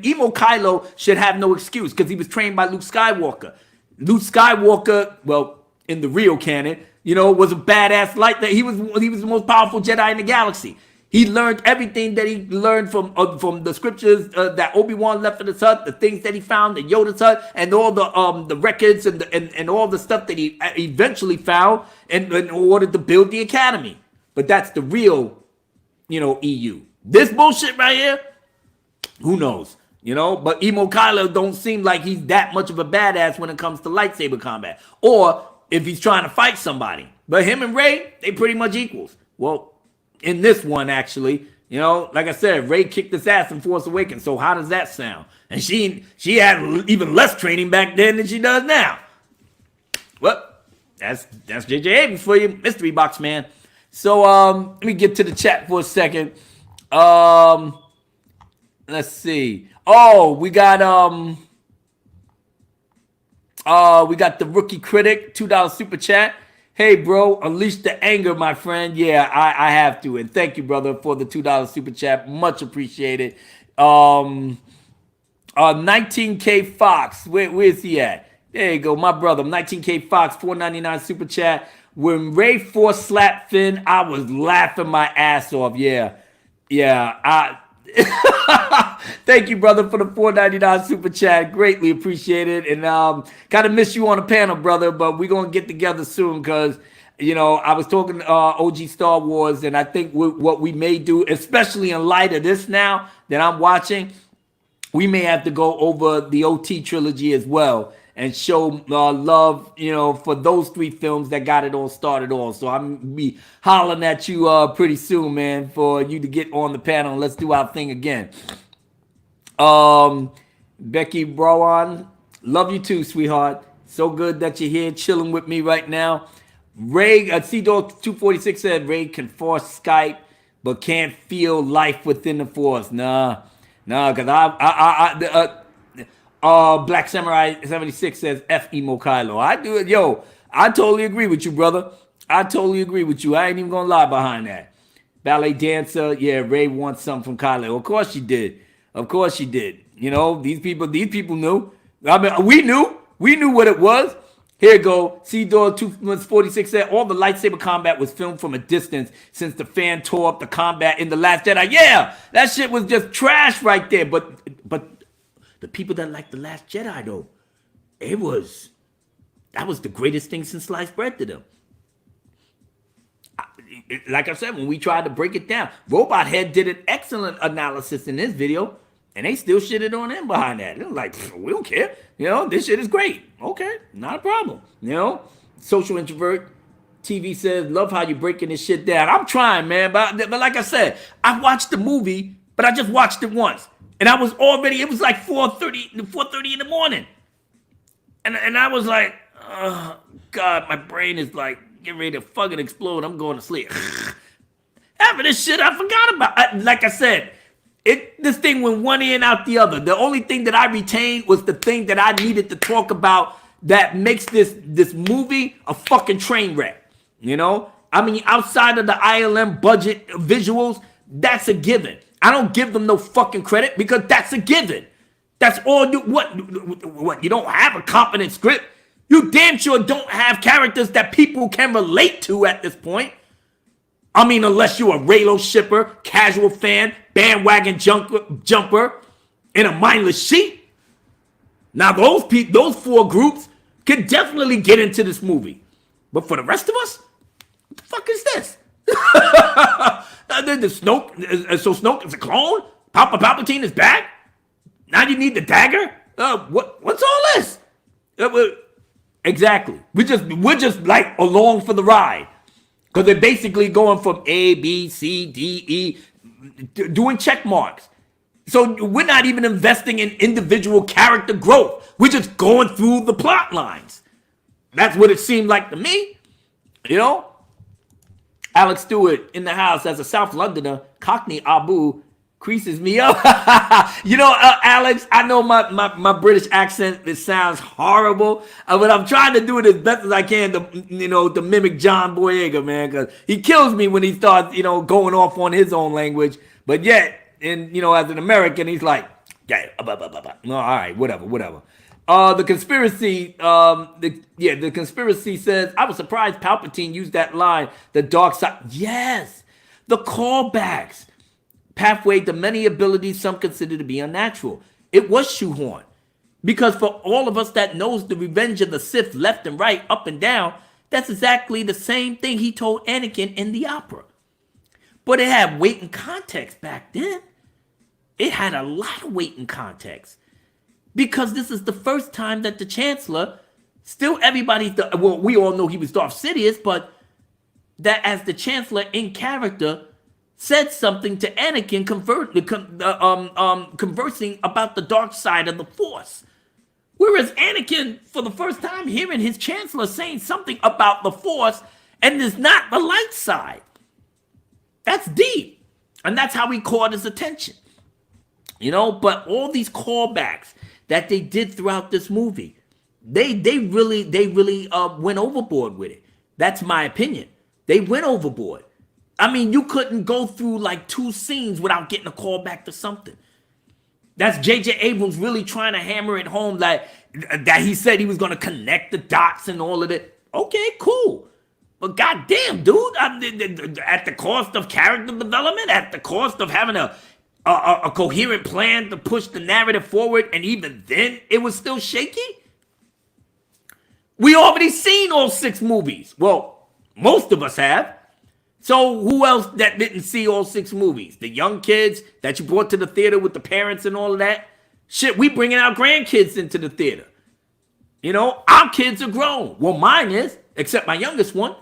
Emo Kylo should have no excuse because he was trained by Luke Skywalker. Luke Skywalker, well, in the real canon, was a badass like that. He was the most powerful Jedi in the galaxy. He learned everything that he learned from the scriptures that Obi-Wan left in his hut, the things that he found in Yoda's hut, and all the records and all the stuff that he eventually found in order to build the academy. But that's the real, EU. This bullshit right here, who knows? But Emo Kylo don't seem like he's that much of a badass when it comes to lightsaber combat. Or if he's trying to fight somebody. But him and Rey, they pretty much equals. Well, in this one, actually, like I said, Rey kicked his ass in Force Awakens. So how does that sound? And she had even less training back then than she does now. Well, that's J.J. Abrams for you, mystery box man. So let me get to the chat for a second. Let's see. Oh, we got We got the rookie critic, $2 super chat. Hey, bro, unleash the anger, my friend. Yeah, I have to. And thank you, brother, for the $2 super chat. Much appreciated. 19K Fox, where's he at? There you go, my brother, 19K Fox, $4.99 super chat. When Ray Force slapped Finn, I was laughing my ass off. Yeah, thank you, brother, for the $4.99 super chat. Greatly appreciated. And kind of miss you on the panel, brother, but we're going to get together soon because, I was talking OG Star Wars, and I think what we may do, especially in light of this now that I'm watching, we may have to go over the OT trilogy as well and show love, for those 3 films that got it all started on. So I'm gonna be hollering at you pretty soon, man, for you to get on the panel and let's do our thing again. Becky Browan, love you too, sweetheart. So good that you're here chilling with me right now. Ray, C-Dog246 said Ray can force Skype, but can't feel life within the Force. Nah, because Black Samurai 76 says F Emo Kylo. I do it. Yo, I totally agree with you, brother. I totally agree with you. I ain't even gonna lie behind that. Ballet dancer, yeah, Ray wants something from Kylo. Of course she did. Of course she did. These people knew. I mean, we knew what it was. Here you go. C-Dog 246 said all the lightsaber combat was filmed from a distance since the fan tore up the combat in The Last Jedi. Yeah, that shit was just trash right there. But the people that like The Last Jedi, though, that was the greatest thing since sliced bread to them. Like I said, when we tried to break it down, Robot Head did an excellent analysis in this video, and they still shitted on him behind that. They're like, we don't care. This shit is great. Okay, not a problem. Social Introvert TV says, love how you're breaking this shit down. I'm trying, man, but like I said, I watched the movie, but I just watched it once. And I was it was like 4:30 in the morning. And I was like, oh, God, my brain is like getting ready to fucking explode. I'm going to sleep. After this shit, I forgot about it. Like I said, this thing went one ear and out the other. The only thing that I retained was the thing that I needed to talk about that makes this movie a fucking train wreck. I mean, outside of the ILM budget visuals, that's a given. I don't give them no fucking credit because that's a given. That's all you, what, you don't have a competent script? You damn sure don't have characters that people can relate to at this point. I mean, unless you're a Raylo shipper, casual fan, bandwagon jumper, and a mindless sheep. Now, those 4 groups could definitely get into this movie. But for the rest of us, what the fuck is this? The Snoke, so Snoke is a clone? Palpatine is back? Now you need the dagger? What's all this? Exactly. We're just like along for the ride. Because they're basically going from A, B, C, D, E, doing check marks. So we're not even investing in individual character growth. We're just going through the plot lines. That's what it seemed like to me. Alex Stewart in the house as a South Londoner, Cockney Abu creases me up. Alex, I know my British accent, it sounds horrible, but I'm trying to do it as best as I can to mimic John Boyega, man, because he kills me when he starts, going off on his own language. But yet, as an American, he's like, yeah, all right, whatever. The conspiracy, the conspiracy says, I was surprised Palpatine used that line, the dark side. Yes, the callbacks. Pathway to many abilities some consider to be unnatural. It was shoehorned. Because for all of us that knows the Revenge of the Sith left and right, up and down, that's exactly the same thing he told Anakin in the opera. But it had weight and context back then. It had a lot of weight and context. Because this is the first time that the Chancellor, still we all know he was Darth Sidious, but that as the Chancellor in character said something to Anakin conversing about the dark side of the Force. Whereas Anakin, for the first time, hearing his Chancellor saying something about the Force, and it's not the light side. That's deep. And that's how he caught his attention. But all these callbacks that they did throughout this movie, They really went overboard with it. That's my opinion. They went overboard. I mean, you couldn't go through like 2 scenes without getting a call back to something. That's J.J. Abrams really trying to hammer it home, like that he said he was going to connect the dots and all of it. Okay, cool. But goddamn, dude, at the cost of character development, at the cost of having a coherent plan to push the narrative forward, and even then, it was still shaky. We already seen all 6 movies. Well, most of us have. So who else that didn't see all 6 movies? The young kids that you brought to the theater with the parents and all of that? Shit, we bringing our grandkids into the theater. You know, our kids are grown. Well, mine is, except my youngest one.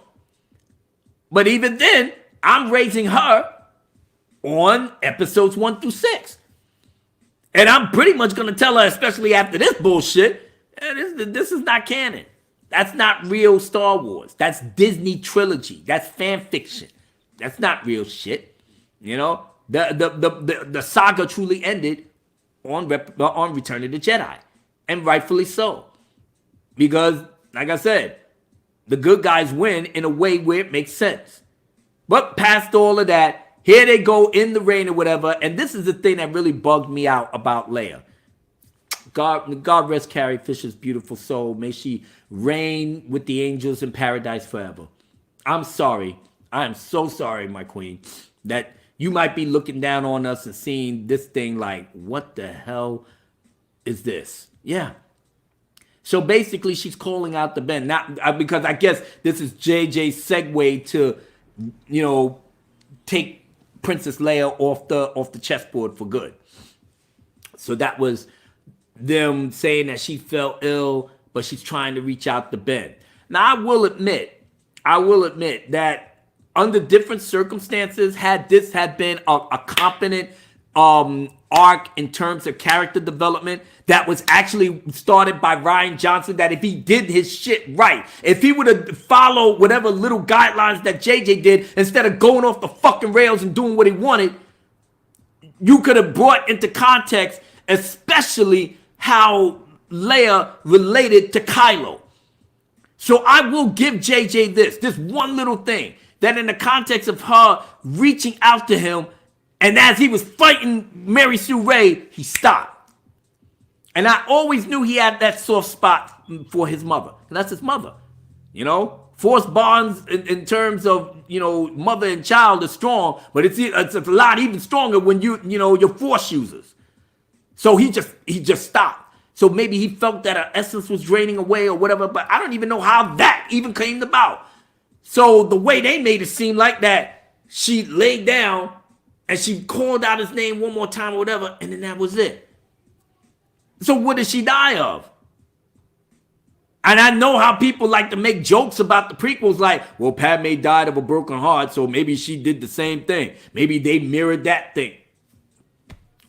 But even then, I'm raising her on episodes 1 through 6. And I'm pretty much going to tell her, especially after this bullshit, this is not canon. That's not real Star Wars. That's Disney trilogy. That's fan fiction. That's not real shit. You know, the saga truly ended on Return of the Jedi, and rightfully so, because, like I said, the good guys win in a way where it makes sense. But past all of that, here they go in the rain or whatever, and this is the thing that really bugged me out about Leia. God rest Carrie Fisher's beautiful soul. May she reign with the angels in paradise forever. I'm sorry. I am so sorry, my queen, that you might be looking down on us and seeing this thing like, what the hell is this? Yeah. So basically, she's calling out the Ben. Not because I guess this is JJ's segue to, you know, take Princess Leia off the chessboard for good. So that was them saying that she felt ill, but she's trying to reach out to Ben. Now, I will admit that under different circumstances, had this had been a competent arc in terms of character development that was actually started by Rian Johnson, that if he did his shit right, if he would have followed whatever little guidelines that JJ did, instead of going off the fucking rails and doing what he wanted, you could have brought into context, especially how Leia related to Kylo. So I will give JJ this one little thing, that in the context of her reaching out to him, and as he was fighting Mary Sue Ray, he stopped. And I always knew he had that soft spot for his mother. And that's his mother. You know, force bonds in terms of, you know, mother and child is strong, but it's a lot even stronger when you're force users. So he just stopped. So maybe he felt that her essence was draining away or whatever, but I don't even know how that even came about. So the way they made it seem like that, she laid down and she called out his name one more time or whatever, and then that was it. So what did she die of? And I know how people like to make jokes about the prequels, like, well, Padme died of a broken heart, so maybe she did the same thing. Maybe they mirrored that thing.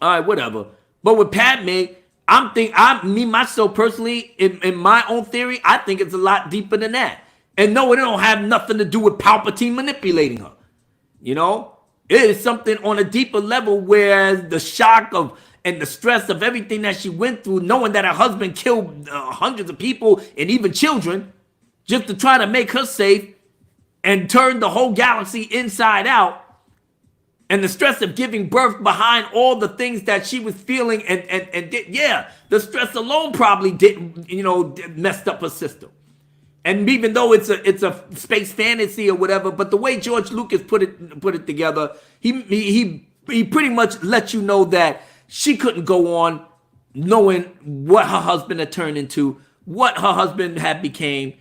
All right, whatever. But with Padme, myself personally, in my own theory, I think it's a lot deeper than that. And no, it don't have nothing to do with Palpatine manipulating her. You know, it is something on a deeper level, where the shock of and the stress of everything that she went through, knowing that her husband killed hundreds of people and even children, just to try to make her safe and turn the whole galaxy inside out. And the stress of giving birth behind all the things that she was feeling and the stress alone probably messed up her system. And even though it's a space fantasy or whatever, but the way George Lucas put it together, he pretty much let you know that she couldn't go on knowing what her husband had turned into, what her husband had became,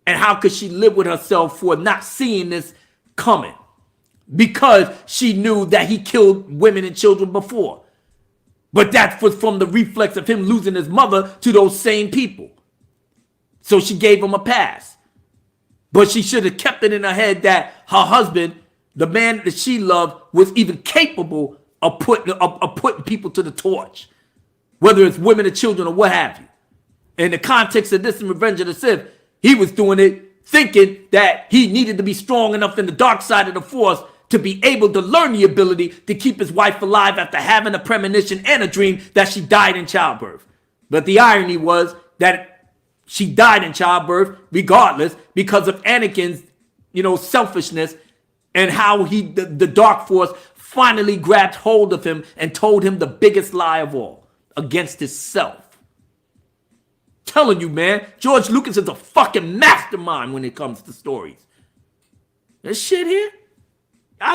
and how could she live with herself for not seeing this coming. Because she knew that he killed women and children before. But that was from the reflex of him losing his mother to those same people. So she gave him a pass. But she should have kept it in her head that her husband, the man that she loved, was even capable of putting people to the torch. Whether it's women or children or what have you. In the context of this in Revenge of the Sith, he was doing it thinking that he needed to be strong enough in the dark side of the Force to be able to learn the ability to keep his wife alive after having a premonition and a dream that she died in childbirth. But the irony was that she died in childbirth regardless because of Anakin's, selfishness and how the Dark Force finally grabbed hold of him and told him the biggest lie of all against himself. Telling you, man, George Lucas is a fucking mastermind when it comes to stories. This shit here,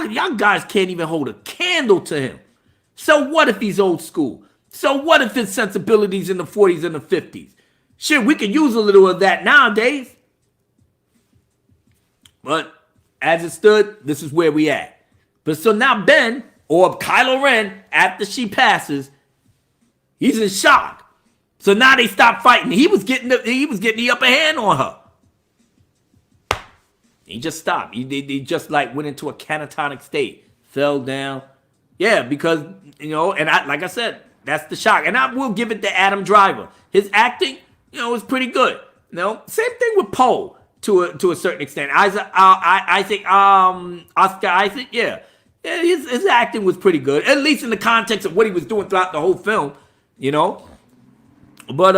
y'all guys can't even hold a candle to him. So what if he's old school? So what if his sensibilities in the 40s and the 50s? Shit, we could use a little of that nowadays. But as it stood, this is where we at. But so now Ben, or Kylo Ren, after she passes, he's in shock. So now they stop fighting. He was getting the upper hand on her. He just stopped. He just like went into a catatonic state, fell down. Yeah, because and like I said, that's the shock. And I will give it to Adam Driver. His acting, was pretty good. Same thing with Poe to a certain extent. Oscar Isaac, yeah, his acting was pretty good, at least in the context of what he was doing throughout the whole film. But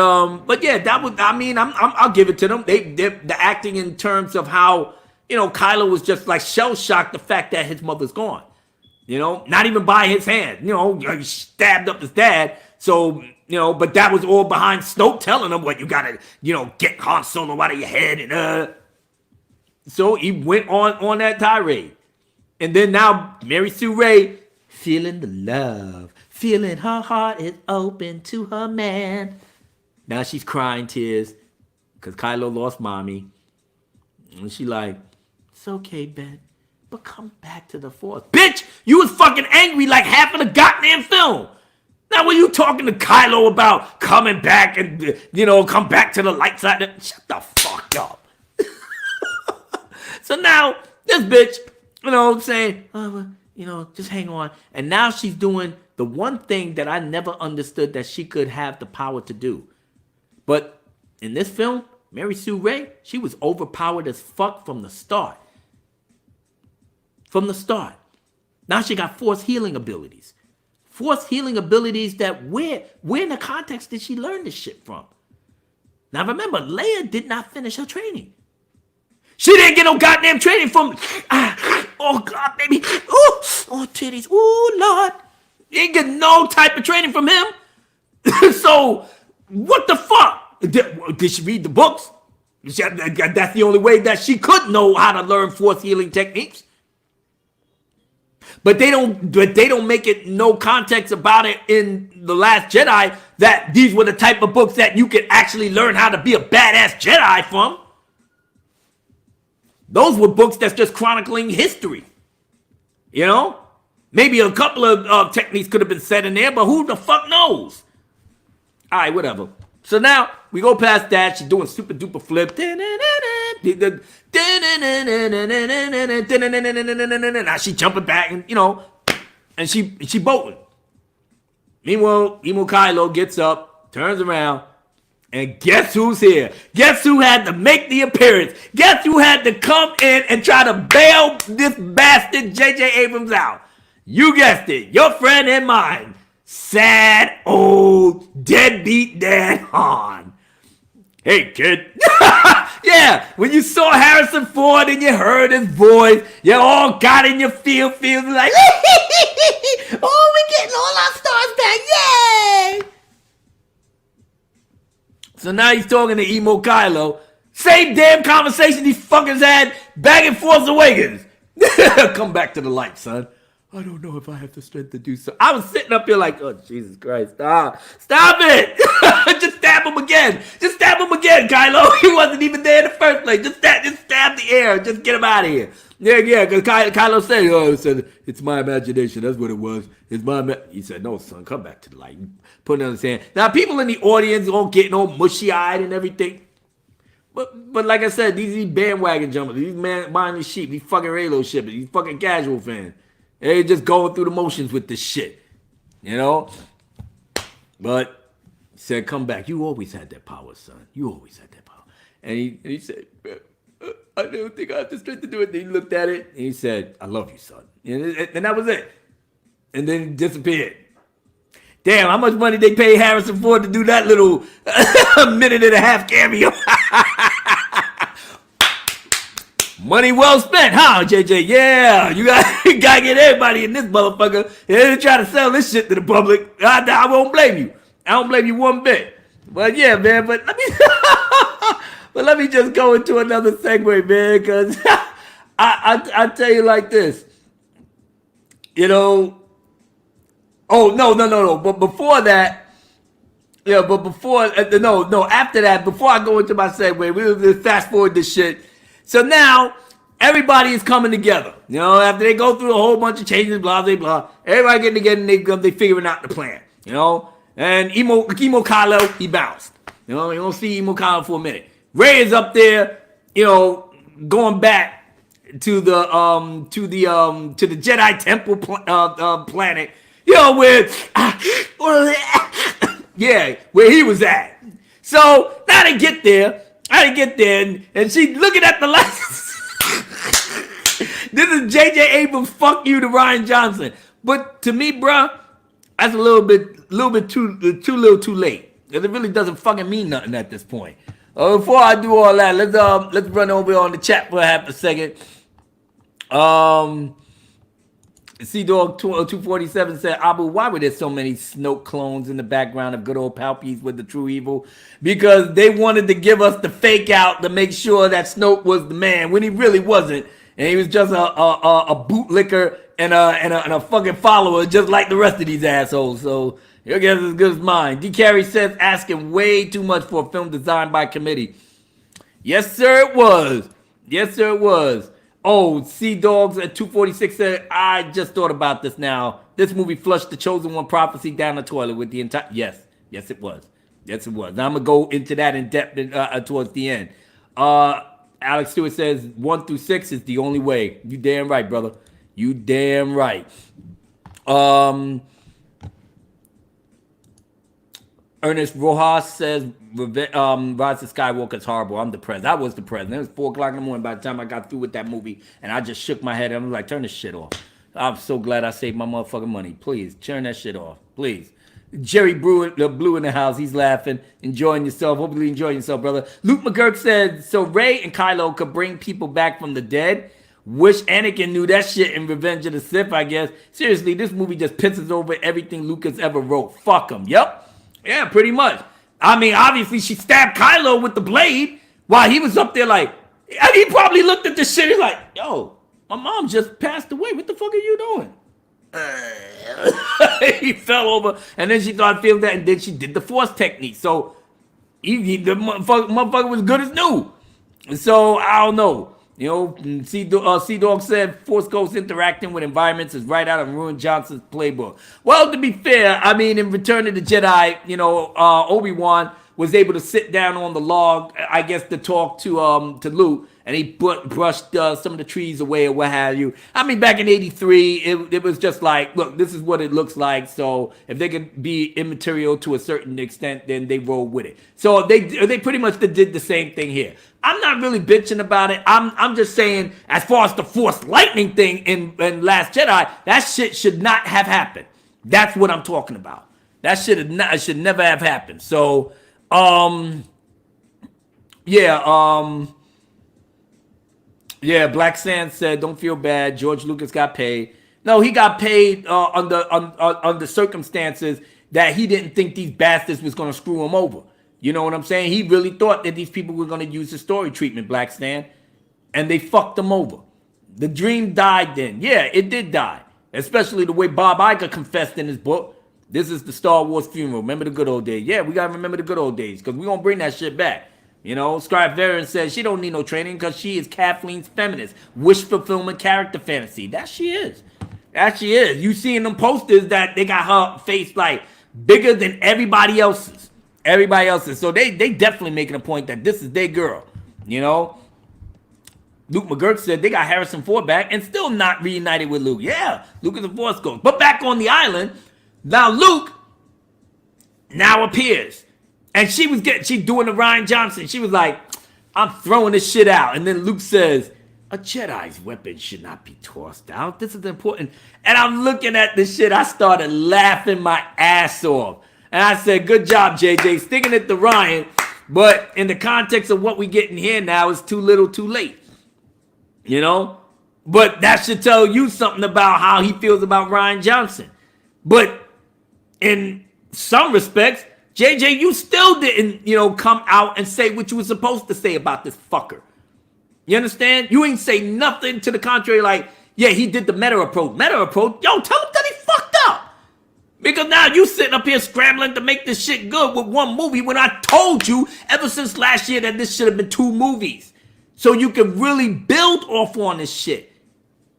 yeah, that was. I mean, I'll give it to them. The acting in terms of how Kylo was just like shell shocked the fact that his mother's gone. Not even by his hand. He stabbed up his dad. So but that was all behind Snoke telling him what you gotta get Han Solo out of your head and So he went on that tirade, and then now Mary Sue Ray feeling the love, feeling her heart is open to her man. Now she's crying tears because Kylo lost mommy. And she like, it's okay, Ben, but come back to the Force. Bitch, you was fucking angry like half of the goddamn film. Now when you talking to Kylo about coming back and, come back to the light side, shut the fuck up. So now this bitch, saying, just hang on. And now she's doing the one thing that I never understood that she could have the power to do. But in this film, Mary Sue Ray, she was overpowered as fuck from the start. From the start. Now she got Force healing abilities. Force healing abilities that where in the context did she learn this shit from? Now remember, Leia did not finish her training. She didn't get no goddamn training from, oh God, baby, oh titties, oh Lord. You didn't get no type of training from him. So, what the fuck? Did she read the books? That's the only way that she could know how to learn Force healing techniques. But they don't make it no context about it in The Last Jedi that these were the type of books that you could actually learn how to be a badass Jedi from. Those were books that's just chronicling history. Maybe a couple of techniques could have been said in there, but who the fuck knows? All right, whatever. So now we go past that. She's doing super duper flip. Now she jumping back and she bolting. Meanwhile, Kylo gets up, turns around, and guess who's here? Guess who had to make the appearance? Guess who had to come in and try to bail this bastard J.J. Abrams out? You guessed it, your friend and mine. Sad old deadbeat dad Han. Hey, kid. Yeah, when you saw Harrison Ford and you heard his voice, you all got in your feels like, oh, we're getting all our stars back, yay! So now he's talking to Emo Kylo. Same damn conversation these fuckers had back in Force Awakens. Come back to the light, son. I don't know if I have the strength to do so. I was sitting up here like, oh, Jesus Christ, stop it. Just stab him again. Just stab him again, Kylo. He wasn't even there in the first place. Just stab the air. Just get him out of here. Yeah, because Kylo said, it's my imagination. That's what it was. He said, no, son, come back to the light. Put it on his hand. Now, people in the audience all getting all mushy-eyed and everything. But like I said, these bandwagon jumpers, these mindless sheep, these fucking Raylo shippers, these fucking casual fans. They just going through the motions with this shit, But he said, come back. You always had that power, son. You always had that power. And he said, I don't think I have the strength to do it. Then he looked at it and he said, I love you, son. And that was it. And then he disappeared. Damn, how much money they pay Harrison Ford to do that little minute and a half cameo? Money well spent, huh, JJ? Yeah, you gotta get everybody in this motherfucker. They try to sell this shit to the public. I won't blame you. I don't blame you one bit. But yeah, man. But let me just go into another segue, man, because I tell you like this. You know. Oh no. But before that. Yeah, but before after that, before I go into my segue, we'll fast forward this shit. So now everybody is coming together. You know, after they go through a whole bunch of changes, blah blah blah. Everybody getting together and they figuring out the plan. You know, and Emo Kylo, he bounced. You know, you don't see Emo Kylo for a minute. Rey is up there. You know, going back to the Jedi Temple planet. You know, where where he was at. So now they get there. And she looking at the lights. This is J.J. Abrams. Fuck you to Rian Johnson. But to me, bruh, that's a little bit too late. Because it really doesn't fucking mean nothing at this point. Before I do all that, let's run over on the chat for half a second. C-Dog 247 said, Abu, why were there so many Snoke clones in the background of good old Palpatine with the true evil? Because they wanted to give us the fake out to make sure that Snoke was the man when he really wasn't. And he was just a bootlicker and a fucking follower just like the rest of these assholes. So your guess is as good as mine. D. Carey says, asking way too much for a film designed by committee. Yes, sir, it was. Oh, Dogs at 246 said, I just thought about this now. This movie flushed the Chosen One prophecy down the toilet with the entire... Yes, it was. I'm going to go into that in depth towards the end. Alex Stewart says 1 through 6 is the only way. You damn right, brother. You damn right. Ernest Rojas says, Rise of Skywalker is horrible. I'm depressed. I was depressed. It was 4 o'clock in the morning by the time I got through with that movie, and I just shook my head. And I was like, turn this shit off. I'm so glad I saved my motherfucking money. Please, turn that shit off. Please. Jerry Blue in the house. He's laughing, enjoying yourself. Hopefully enjoying yourself, brother. Luke McGurk said, so Rey and Kylo could bring people back from the dead. Wish Anakin knew that shit in Revenge of the Sith, I guess. Seriously, this movie just pisses over everything Lucas ever wrote. Fuck him. Yep. Yeah, pretty much. I mean, obviously, she stabbed Kylo with the blade while he was up there like, and he probably looked at this shit. He's like, yo, my mom just passed away. What the fuck are you doing? He fell over, and then she started feeling that, and then she did the Force technique. So, the motherfucker was good as new. So, I don't know. You know, C-Dog said Force Ghost interacting with environments is right out of Rian Johnson's playbook. Well, to be fair, I mean, in Return of the Jedi, you know, Obi-Wan was able to sit down on the log, I guess, to talk to Luke, and he brushed some of the trees away or what have you. I mean, back in 83, it was just like, look, this is what it looks like. So if they can be immaterial to a certain extent, then they roll with it. So they pretty much did the same thing here. I'm not really bitching about it. I'm just saying, as far as the Force lightning thing in Last Jedi, that shit should not have happened. That's what I'm talking about. That should never have happened. So, Black Sand said, don't feel bad. George Lucas got paid. No, he got paid under circumstances that he didn't think these bastards was going to screw him over. You know what I'm saying? He really thought that these people were going to use the story treatment, Black Stan, and they fucked him over. The dream died then. Yeah, it did die. Especially the way Bob Iger confessed in his book. This is the Star Wars funeral. Remember the good old days. Yeah, we got to remember the good old days because we're going to bring that shit back. You know, Scribe Varen says she don't need no training because she is Kathleen's feminist. Wish fulfillment character fantasy. That she is. You see in them posters that they got her face like bigger than everybody else's. So they definitely making a point that this is their girl. You know? Luke McGurk said they got Harrison Ford back and still not reunited with Luke. Yeah, Luke is a Force ghost. But back on the island, now Luke now appears. And she doing the Rian Johnson. She was like, I'm throwing this shit out. And then Luke says, A Jedi's weapon should not be tossed out. This is important. And I'm looking at this shit. I started laughing my ass off. And I said, good job, JJ, sticking it to Ryan. But in the context of what we getting here now, it's too little too late. You know? But that should tell you something about how he feels about Rian Johnson. But in some respects, JJ, you still didn't, come out and say what you were supposed to say about this fucker. You understand? You ain't say nothing to the contrary like, yeah, he did the meta approach. Meta approach? Yo, tell him that he fucked up. Because now you sitting up here scrambling to make this shit good with one movie when I told you ever since last year that this should have been 2 movies. So you can really build off on this shit.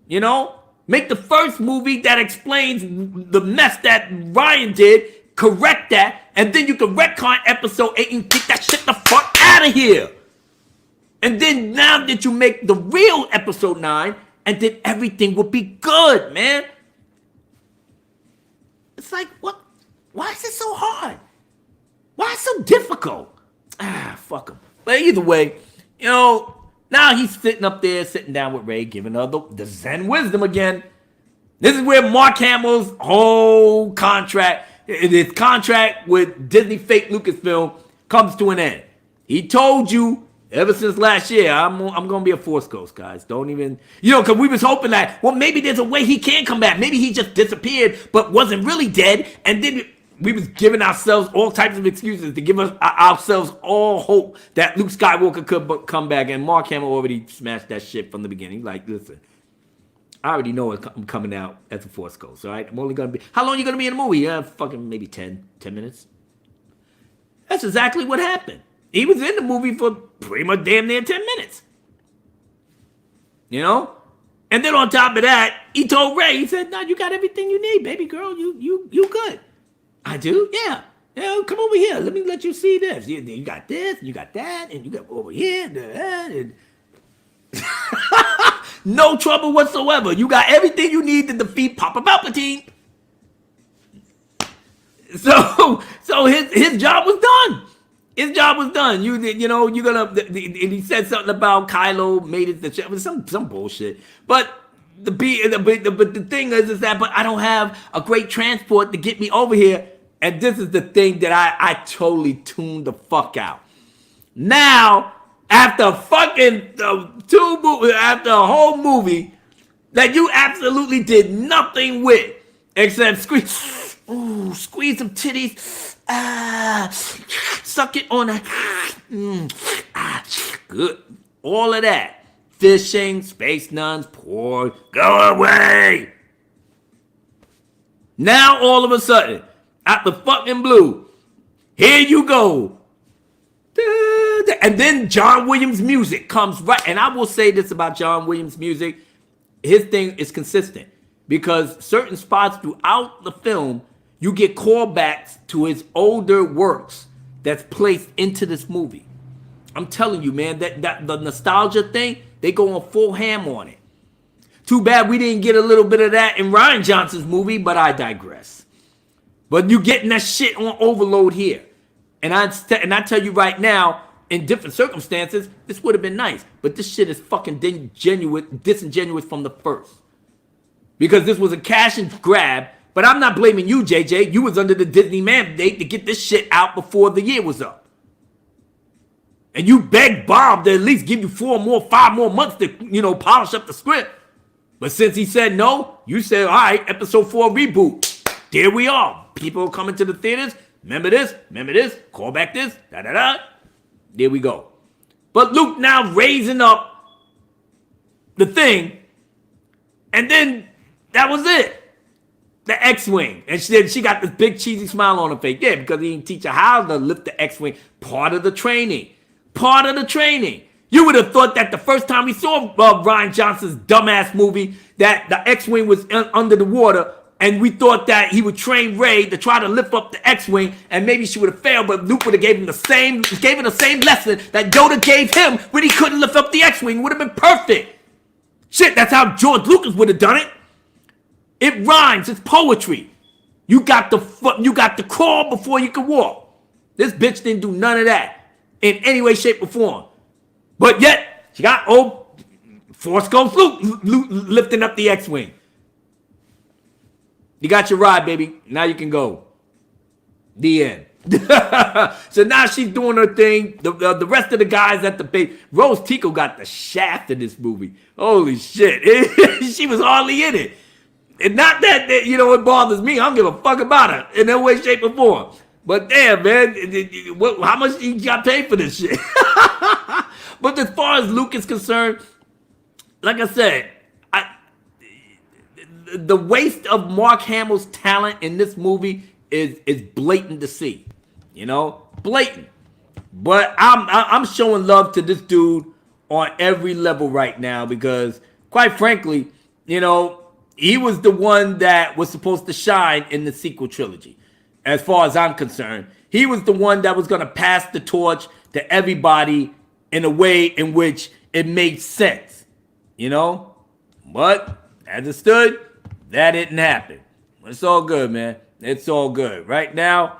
You know? Make the first movie that explains the mess that Ryan did, correct that, and then you can retcon episode 8 and get that shit the fuck out of here. And then now that you make the real episode 9, and then everything will be good, man. It's like, what? Why is it so hard? Why is it so difficult? Fuck him. But either way, now he's sitting up there, sitting down with Ray, giving her the Zen wisdom again. This is where Mark Hamill's whole contract, his contract with Disney fake Lucasfilm comes to an end. He told you, ever since last year, I'm going to be a Force Ghost, guys. Don't even, because we was hoping that, well, maybe there's a way he can come back. Maybe he just disappeared, but wasn't really dead. And then we was giving ourselves all types of excuses to give ourselves all hope that Luke Skywalker could come back. And Mark Hamill already smashed that shit from the beginning. Like, listen, I already know I'm coming out as a Force Ghost, all right? I'm only going to be, how long are you going to be in the movie? Fucking maybe 10 minutes. That's exactly what happened. He was in the movie for pretty much damn near 10 minutes. And then on top of that, he told Ray, he said, no, you got everything you need, baby girl. You good. I do? Yeah. Yeah, come over here. Let me let you see this. You got this, you got that, and you got over here, that, and no trouble whatsoever. You got everything you need to defeat Papa Palpatine. So his job was done. His job was done. You're gonna. And he said something about Kylo made it the some bullshit. But the thing is that but I don't have a great transport to get me over here. And this is the thing that I totally tuned the fuck out. Now after fucking after a whole movie that you absolutely did nothing with except squeeze some titties. Suck it on a good. All of that. Fishing, space nuns, porn. Go away. Now all of a sudden, out the fucking blue, here you go. And then John Williams' music comes right. And I will say this about John Williams' music. His thing is consistent. Because certain spots throughout the film, you get callbacks to his older works that's placed into this movie. I'm telling you, man, that the nostalgia thing, they go on full ham on it. Too bad we didn't get a little bit of that in Rian Johnson's movie, but I digress. But you getting that shit on overload here. And I tell you right now, in different circumstances, this would have been nice. But this shit is fucking disingenuous from the first. Because this was a cash and grab. But I'm not blaming you, JJ. You was under the Disney mandate to get this shit out before the year was up. And you begged Bob to at least give you 5 more months to, polish up the script. But since he said no, you said, all right, episode 4 reboot. There we are. People are coming to the theaters. Remember this, call back this, da-da-da. There we go. But Luke now raising up the thing. And then that was it. The X-Wing. And she got this big cheesy smile on her face. Yeah, because he didn't teach her how to lift the X-Wing. Part of the training. You would have thought that the first time we saw Rian Johnson's dumbass movie, that the X-Wing was under the water, and we thought that he would train Rey to try to lift up the X-Wing, and maybe she would have failed, but Luke would have gave her the same lesson that Yoda gave him when he couldn't lift up the X-Wing. It would have been perfect. Shit, that's how George Lucas would have done it. It rhymes. It's poetry. You got the crawl before you can walk. This bitch didn't do none of that in any way, shape, or form. But yet, she got Force Ghost Luke lifting up the X-Wing. You got your ride, baby. Now you can go. The end. So now she's doing her thing. The rest of the guys at the base. Rose Tico got the shaft in this movie. Holy shit. She was hardly in it. And not that, it bothers me. I don't give a fuck about her in no way, shape, or form. But damn, man, how much you got paid for this shit? But as far as Luke is concerned, like I said, the waste of Mark Hamill's talent in this movie is blatant to see. Blatant. But I'm showing love to this dude on every level right now because, quite frankly, he was the one that was supposed to shine in the sequel trilogy. As far as I'm concerned, he was the one that was going to pass the torch to everybody in a way in which it made sense. But as it stood, that didn't happen. It's all good, man. It's all good. Right now,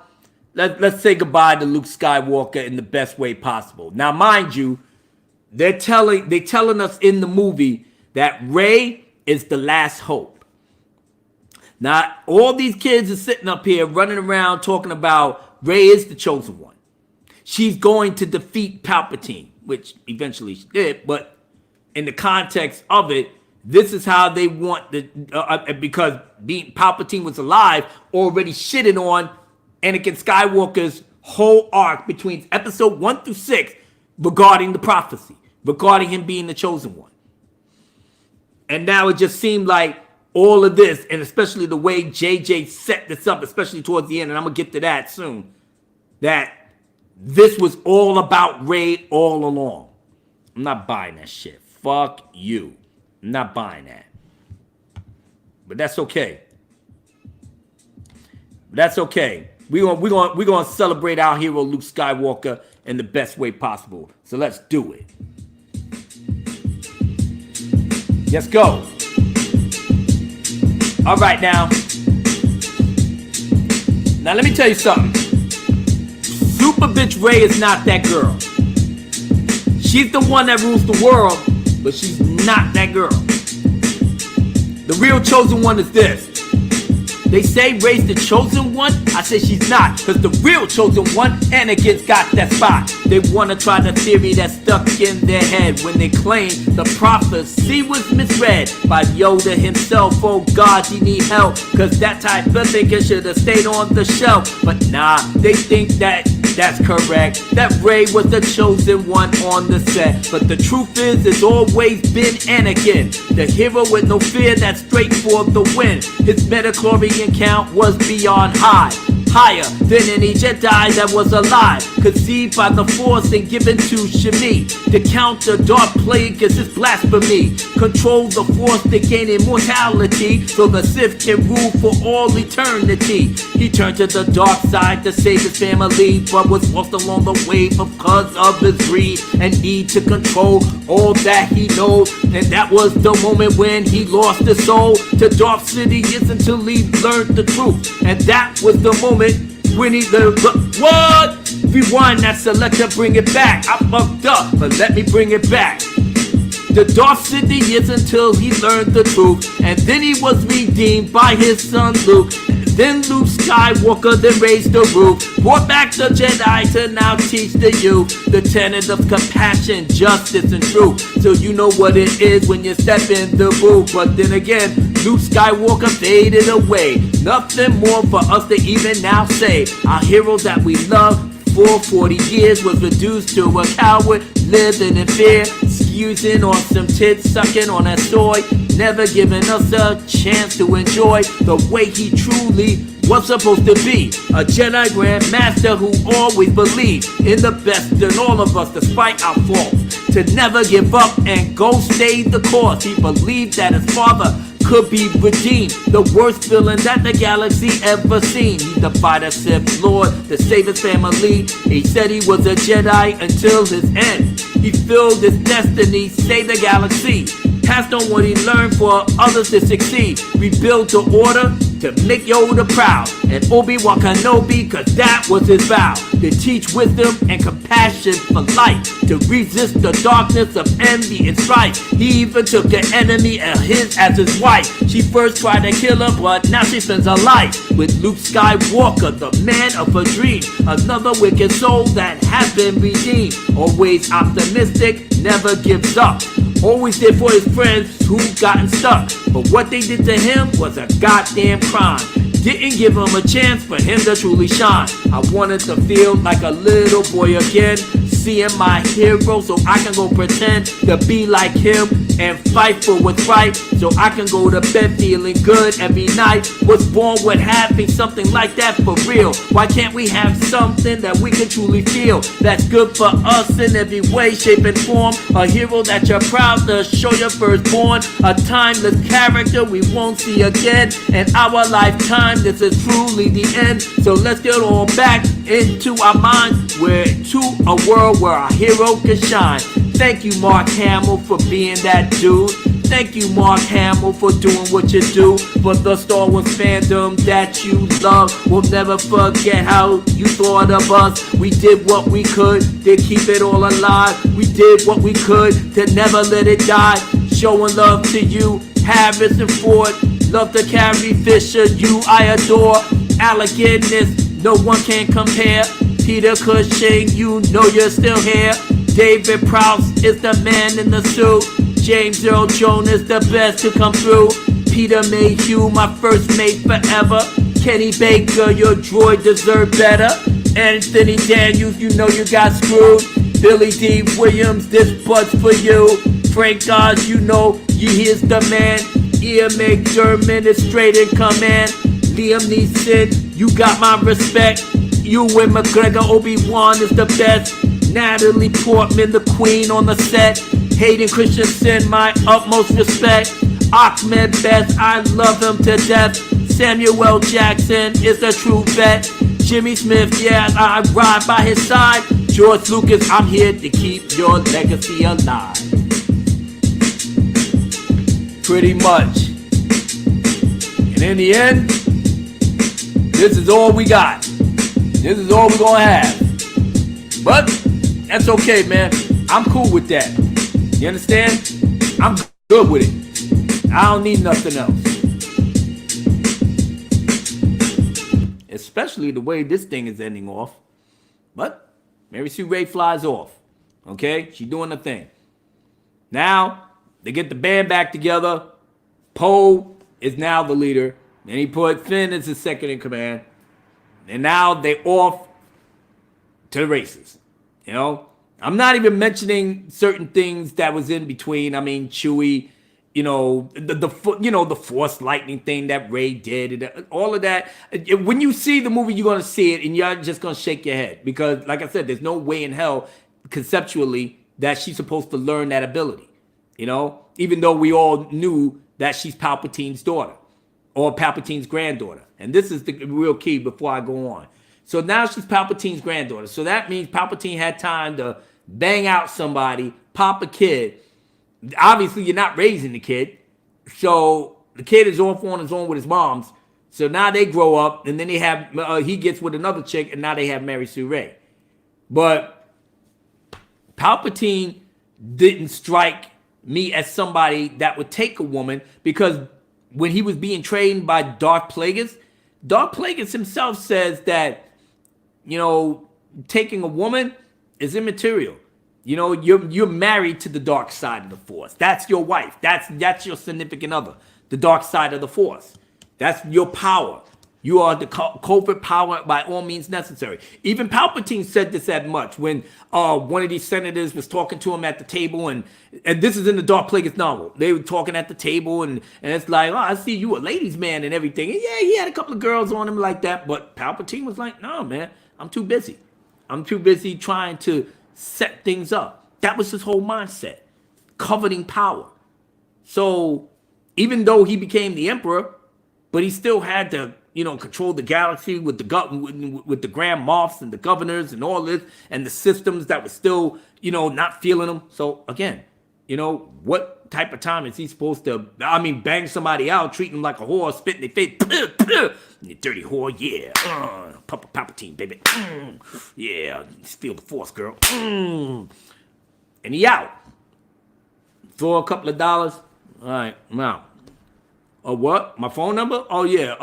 let's say goodbye to Luke Skywalker in the best way possible. Now, mind you, they're telling us in the movie that Rey is the last hope. Now, all these kids are sitting up here running around talking about Rey is the chosen one. She's going to defeat Palpatine, which eventually she did, but in the context of it, this is how they want because Palpatine was alive, already shitting on Anakin Skywalker's whole arc between episode 1 through 6 regarding the prophecy, regarding him being the chosen one. And now it just seemed like all of this, and especially the way JJ set this up, especially towards the end, and I'm going to get to that soon, that this was all about Rey all along. I'm not buying that shit. Fuck you. I'm not buying that. But that's okay. That's okay. We're gonna celebrate our hero Luke Skywalker in the best way possible. So let's do it. Let's go. All right now. Now let me tell you something. Super bitch Rey is not that girl. She's the one that rules the world, but she's not that girl. The real chosen one is this. They say Rey's the chosen one. I say she's not, because the real chosen one, Anakin's got that spot. They want to try the theory that's stuck in their head when they claim the prophecy was misread by Yoda himself. Oh God, you need help, because that type of thinking should have stayed on the shelf. But nah, they think that's correct, that Rey was the chosen one on the set. But the truth is, it's always been Anakin, the hero with no fear that's straight for the win. His midichlorian count was beyond high, higher than any Jedi that was alive, conceived by the Force and given to Shmi. To counter dark plagues is blasphemy. Control the Force to gain immortality, so the Sith can rule for all eternity. He turned to the dark side to save his family, but was lost along the way because of his greed and need to control all that he knows. And that was the moment when he lost his soul to Dark Sidious until he learned the truth. And that was the moment when he learned what? Rewind that selector, bring it back. I fucked up, but let me bring it back. The Darth Sidious until he learned the truth, and then he was redeemed by his son Luke. Then Luke Skywalker then raised the roof, brought back the Jedi to now teach the youth the tenet of compassion, justice, and truth. So you know what it is when you step in the booth. But then again, Luke Skywalker faded away. Nothing more for us to even now say. Our hero that we love for 40 years was reduced to a coward, living in fear, excusing on some tits, sucking on a toy, never giving us a chance to enjoy the way he truly was supposed to be. A Jedi Grand Master who always believed in the best in all of us despite our faults. To never give up and go stay the course. He believed that his father could be redeemed, the worst villain that the galaxy ever seen. He defied a Sith Lord to save his family. He said he was a Jedi until his end. He filled his destiny, saved the galaxy, passed on what he learned for others to succeed. Rebuild the order to make Yoda proud, and Obi-Wan Kenobi, cause that was his vow, to teach wisdom and compassion for life, to resist the darkness of envy and strife. He even took an enemy of his as his wife. She first tried to kill her, but now she spends her life with Luke Skywalker, the man of her dreams, another wicked soul that has been redeemed. Always optimistic, never gives up, always there for his friends who've gotten stuck. But what they did to him was a goddamn crime. Didn't give him a chance for him to truly shine. I wanted to feel like a little boy again, seeing my hero so I can go pretend to be like him and fight for what's right, so I can go to bed feeling good every night. Was born with having something like that for real. Why can't we have something that we can truly feel, that's good for us in every way, shape, and form? A hero that you're proud to show your firstborn, a timeless character we won't see again in our lifetime. This is truly the end, so let's get on back into our minds, to a world where our hero can shine. Thank you, Mark Hamill, for being that dude. Thank you, Mark Hamill, for doing what you do for the Star Wars fandom that you love. We'll never forget how you thought of us. We did what we could to keep it all alive. We did what we could to never let it die. Showing love to you, Harrison Ford. Love to Carrie Fisher, you I adore. Alec Guinness, no one can compare. Peter Cushing, you know you're still here. David Prowse is the man in the suit. James Earl Jones is the best to come through. Peter Mayhew, my first mate forever. Kenny Baker, your droid deserved better. Anthony Daniels, you know you got screwed. Billy D. Williams, this bud's for you. Frank Oz, you know he's the man. Ian McDermott is straight in command. Liam Neeson, you got my respect. Ewan McGregor, Obi-Wan is the best. Natalie Portman, the queen on the set. Hayden Christensen, my utmost respect. Ahmed Best, I love him to death. Samuel L. Jackson is a true vet. Jimmy Smith, yeah, I ride by his side. George Lucas, I'm here to keep your legacy alive. Pretty much. And in the end, this is all we got. This is all we're gonna have. But that's okay, man. I'm cool with that. You understand? I'm good with it. I don't need nothing else. Especially the way this thing is ending off. But Mary Sue Ray flies off. Okay? She's doing the thing. Now, they get the band back together. Poe is now the leader. And he put Finn as his second in command. And now they off to the races. You know? I'm not even mentioning certain things that was in between. I mean, Chewie, you know, the Force lightning thing that Rey did, and all of that. When you see the movie, you're gonna see it, and you're just gonna shake your head because, like I said, there's no way in hell conceptually that she's supposed to learn that ability. You know, even though we all knew that she's Palpatine's daughter or Palpatine's granddaughter, and this is the real key. Before I go on, so now she's Palpatine's granddaughter. So that means Palpatine had time to bang out somebody, pop a kid. Obviously, you're not raising the kid. So the kid is off on his own with his moms. So now they grow up, and then they have he gets with another chick, and now they have Mary Sue Ray. But Palpatine didn't strike me as somebody that would take a woman, because when he was being trained by Darth Plagueis himself says that, you know, taking a woman is immaterial. You know, you're married to the dark side of the Force. That's your wife. That's your significant other. The dark side of the Force. That's your power. You are the covert power by all means necessary. Even Palpatine said this as much when one of these senators was talking to him at the table, and this is in the Darth Plagueis novel. They were talking at the table, and it's like, oh, I see you a ladies' man and everything. And yeah, he had a couple of girls on him like that, but Palpatine was like, no, man, I'm too busy. I'm too busy trying to set things up. That was his whole mindset, coveting power. So even though he became the emperor, but he still had to, you know, control the galaxy with the Grand Moffs and the governors and all this and the systems that were still, you know, not feeling him. So again, You know, what type of time is he supposed to, bang somebody out, treat them like a whore, spit in their face, you dirty whore, yeah, Palpatine, baby, yeah, steal the Force, girl, and he out. Throw a couple of dollars, all right, I'm out. What? My phone number? Oh yeah,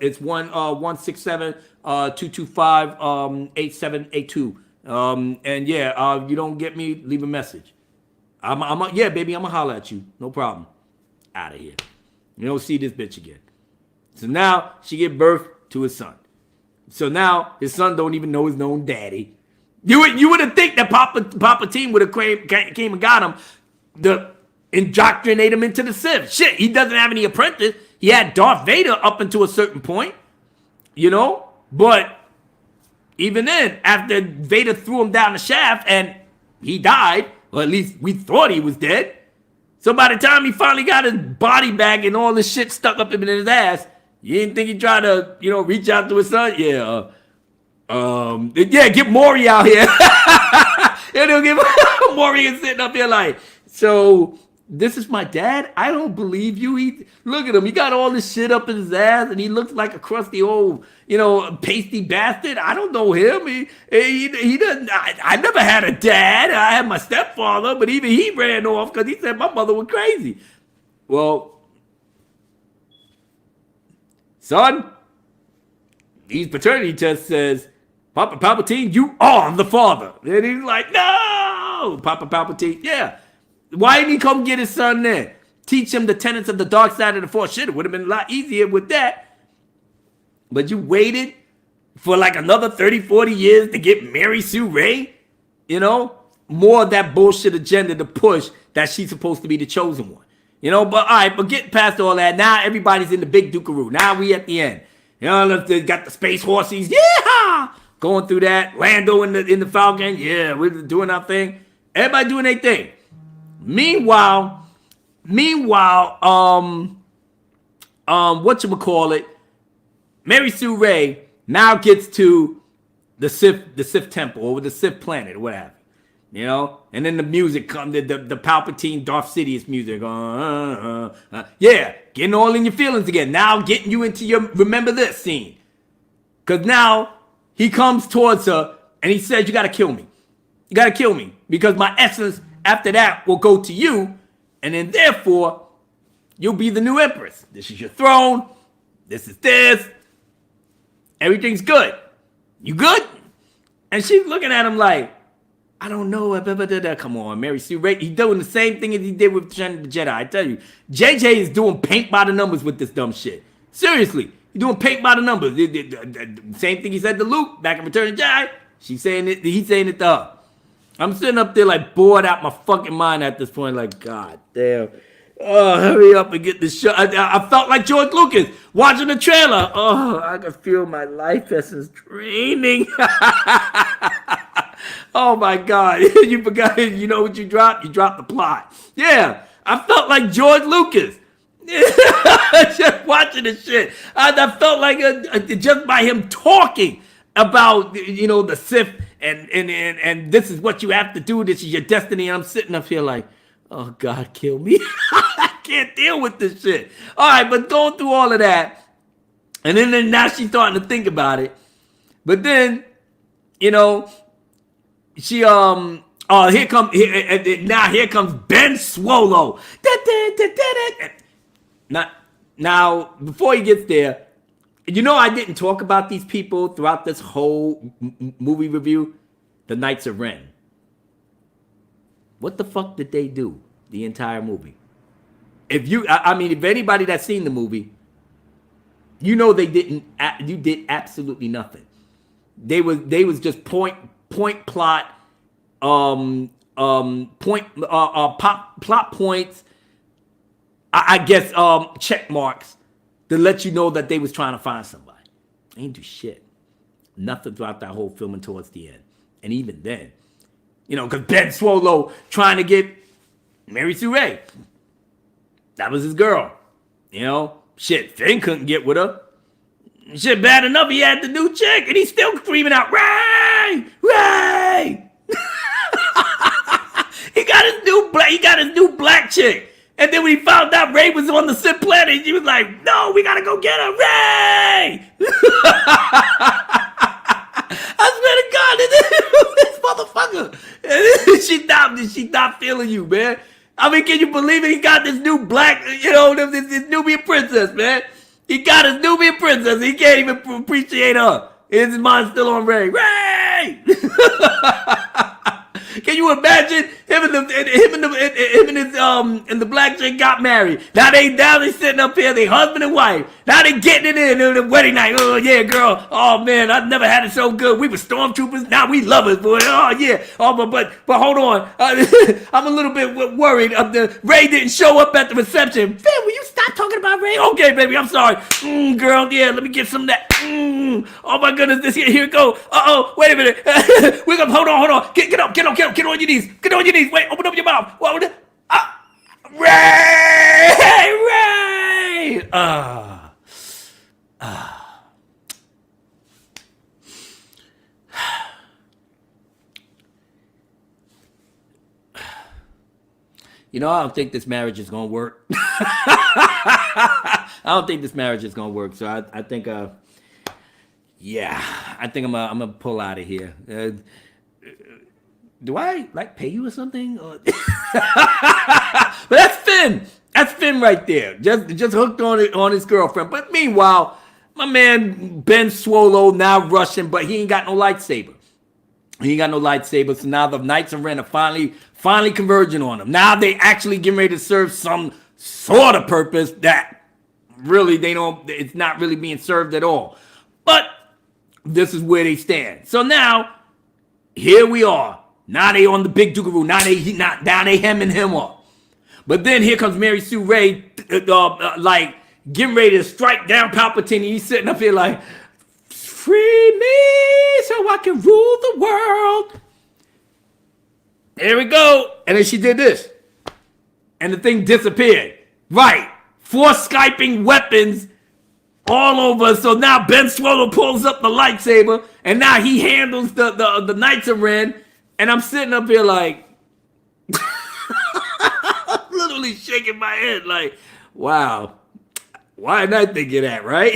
it's 1-647-225-8782. And yeah, you don't get me, leave a message. Yeah, baby, I'm gonna holler at you. No problem. Out of here. You don't see this bitch again. So now she give birth to his son. So now his son don't even know his own daddy. You would have think that Palpatine would have came and got him to indoctrinate him into the Sith. Shit, he doesn't have any apprentice. He had Darth Vader up until a certain point, you know. But even then, after Vader threw him down the shaft and he died. Or at least we thought he was dead. So by the time he finally got his body back and all this shit stuck up in his ass, you didn't think he'd try to, reach out to his son? Yeah. Get Maury out here. And they'll get Maury sitting up here like, so this is my dad? I don't believe you. Look at him. He got all this shit up in his ass and he looks like a crusty old, pasty bastard. I don't know him. He doesn't. I never had a dad. I had my stepfather, but even he ran off because he said my mother was crazy. Well, son, his paternity test says, Papa Palpatine, you are the father. And he's like, no, Papa Palpatine, yeah. Why didn't he come get his son then? Teach him the tenets of the dark side of the Force. Shit, it would have been a lot easier with that. But you waited for like another 30, 40 years to get Mary Sue Ray? More of that bullshit agenda to push that she's supposed to be the chosen one. But all right, but get past all that. Now everybody's in the big Dukaroo. Now we at the end. They got the space horses. Yeah! Going through that. Lando in the Falcon. Yeah, we're doing our thing. Everybody doing their thing. Meanwhile, whatchamacallit, Mary Sue Ray now gets to the Sith temple or the Sith planet or what have you, and then the music comes, the Palpatine Darth Sidious music, yeah, getting all in your feelings again. Now getting you into your remember this scene, because now he comes towards her and he says, "You gotta kill me, because my essence." After that, will go to you, and then therefore, you'll be the new empress. This is your throne. This is this. Everything's good. You good? And she's looking at him like, I don't know. Come on, Mary Sue Ray. He's doing the same thing as he did with the Jedi. I tell you, JJ is doing paint by the numbers with this dumb shit. Seriously, he's doing paint by the numbers. The same thing he said to Luke back in Return of the Jedi. He's saying it to her. I'm sitting up there like bored out my fucking mind at this point. Like, God damn. Oh, hurry up and get this show. I felt like George Lucas watching the trailer. Oh, I can feel my life essence draining. Oh my God. You forgot, you know what you dropped? You dropped the plot. Yeah, I felt like George Lucas. Just watching this shit. I felt like just by him talking about, the Sith and this is what you have to do. This is your destiny. And I'm sitting up here like, oh God, kill me. I can't deal with this shit. All right, but going through all of that, and then now she's starting to think about it. But then, she here comes Ben Swallow. Now, before he gets there, I didn't talk about these people throughout this whole movie review. The Knights of Ren. What the fuck did they do the entire movie? If anybody that's seen the movie, they didn't. You did absolutely nothing. They was just point plot, plot points. I guess check marks to let you know that they was trying to find somebody. They ain't do shit. Nothing throughout that whole film and towards the end. And even then, because Ben Swallow trying to get Mary Sue Ray. That was his girl. Shit, Finn couldn't get with her. Shit, bad enough he had the new chick and he's still screaming out, Ray! Ray! He got He got his new black chick. And then when he found out Ray was on the Sith planet, he was like, no, we gotta go get her, Ray! I swear to God, this motherfucker, she not feeling you, man. I mean, can you believe it? He got this new black, this Nubian princess, man. He got his Nubian princess. He can't even appreciate her. His mind's still on Ray. Ray! Can you imagine him and the black chick got married? Now they sitting up here, they husband and wife. Now they getting it in the wedding night. Oh yeah, girl. Oh man, I've never had it so good. We were stormtroopers. Now we lovers, boy. Oh yeah. Oh but hold on. I'm a little bit worried. Ray didn't show up at the reception. Fam, will you stop talking about Ray? Okay, baby, I'm sorry. Girl, yeah, let me get some of that. Oh my goodness, here it go. Wait a minute. We're gonna hold on. Get on your knees. Get on your knees. Wait, open up your mouth. Ray! I don't think this marriage is gonna work. I don't think this marriage is gonna work. So I think, I think I'm gonna pull out of here. Do I pay you or something? But that's Finn. That's Finn right there. Just hooked on his girlfriend. But meanwhile, my man Ben Swallow now rushing, but he ain't got no lightsaber. So now the Knights of Ren are finally converging on him. Now they actually getting ready to serve some sort of purpose that really it's not really being served at all. But this is where they stand. So now, here we are. Now they on the big Dugaroo. Now they hemming him up. But then here comes Mary Sue Ray, getting ready to strike down Palpatine. And he's sitting up here like, free me so I can rule the world. There we go. And then she did this. And the thing disappeared. Right. Force Skyping weapons all over. So now Ben Swallow pulls up the lightsaber. And now he handles the Knights of Ren. And I'm sitting up here like, literally shaking my head like, wow, why didn't I think of that, right?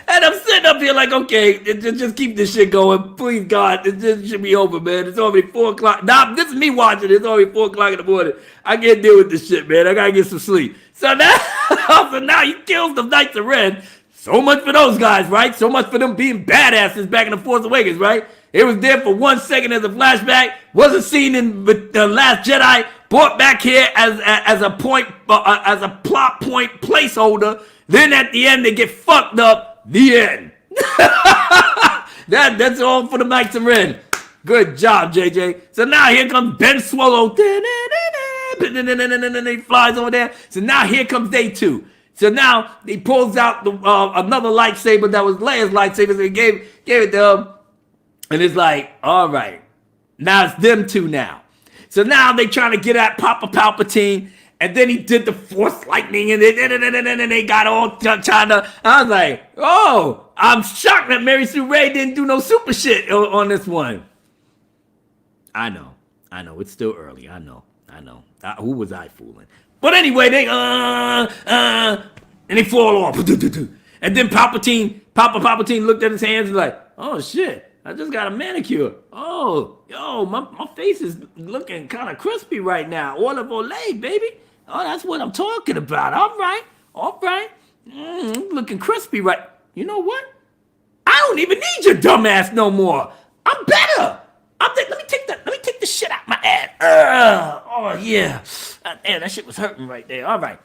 And I'm sitting up here like, okay, just keep this shit going. Please, God, it should be over, man. It's already 4 o'clock. Now, this is me watching. It's already 4 o'clock in the morning. I can't deal with this shit, man. I gotta get some sleep. So now he kills the Knights of Ren. So much for those guys, right? So much for them being badasses back in the Force Awakens, right? It was there for 1 second as a flashback. Wasn't seen in The Last Jedi. Brought back here as a plot point placeholder. Then at the end they get fucked up. The end. That's all for the Knights of Ren. Good job, JJ. So now here comes Ben Swallow. He flies over there. So now here comes day 2. So now he pulls out another lightsaber that was Leia's lightsaber. So he gave it to him. And it's like, all right, now it's them two now. So now they trying to get at Papa Palpatine. And then he did the Force lightning. And they got all trying to. I was like, oh, I'm shocked that Mary Sue Ray didn't do no super shit on this one. I know. It's still early. I know. Who was I fooling? But anyway, they and they fall off. And then Papa Palpatine looked at his hands and like, oh shit, I just got a manicure. Oh, yo, my face is looking kind of crispy right now. Olive Olay, baby. Oh, that's what I'm talking about. All right. Looking crispy right. You know what? I don't even need your dumb ass no more. I'm better. Let me take the shit out my ass. Oh yeah. Damn, that shit was hurting right there. All right.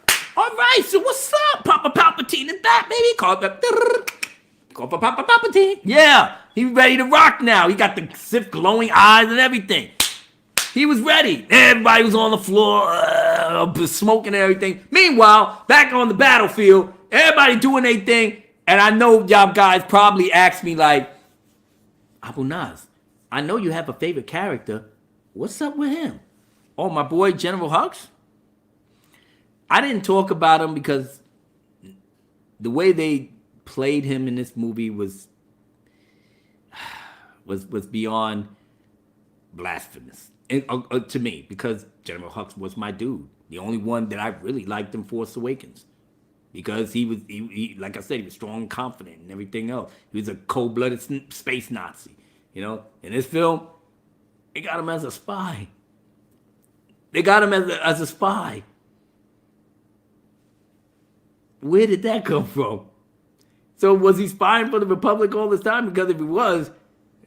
So what's up, Papa Palpatine is back, baby? Call for Papa Palpatine. Yeah, he's ready to rock now. He got the Sith glowing eyes and everything. He was ready. Everybody was on the floor, smoking and everything. Meanwhile, back on the battlefield, everybody doing their thing. And I know y'all guys probably asked me like, Abu Naz, I know you have a favorite character. What's up with him? Oh, my boy General Hux? I didn't talk about him because the way they played him in this movie was beyond blasphemous. to me, because General Hux was my dude. The only one that I really liked in Force Awakens. Because he like I said, he was strong and confident and everything else. He was a cold-blooded space Nazi. In this film, they got him as a spy. They got him as a spy. Where did that come from? So was he spying for the Republic all this time? Because if he was,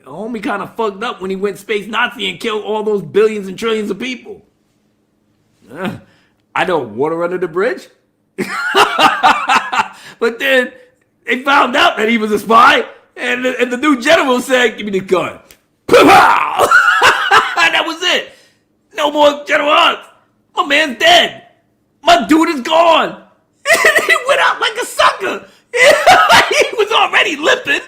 homie kind of fucked up when he went space Nazi and killed all those billions and trillions of people. I know, water under the bridge. But then they found out that he was a spy, and the new general said, "Give me the gun." Pow! And that was it. No more General Hux. My man's dead. My dude is gone. And he went out like a sucker. He was already limping.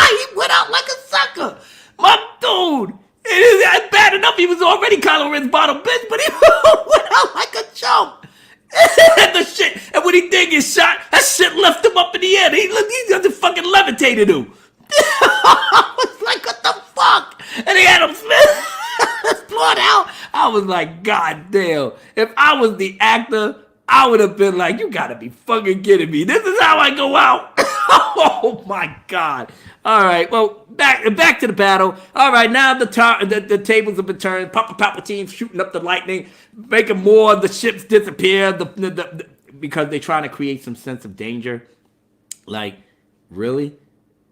He went out like a sucker. My dude. It is bad enough he was already Kylo Ren's bottom bitch, but he went out like a chump. And when he did get shot, that shit left him up in the air. He just fucking levitated him. I was like, what the fuck? And he had him explode out. I was like, God damn. If I was the actor, I would have been like, you gotta be fucking kidding me. This is how I go out. Oh my God. All right, well, back to the battle. All right, now the tables have been turned. Palpatine's shooting up the lightning, making more of the ships disappear because they're trying to create some sense of danger. Like, really?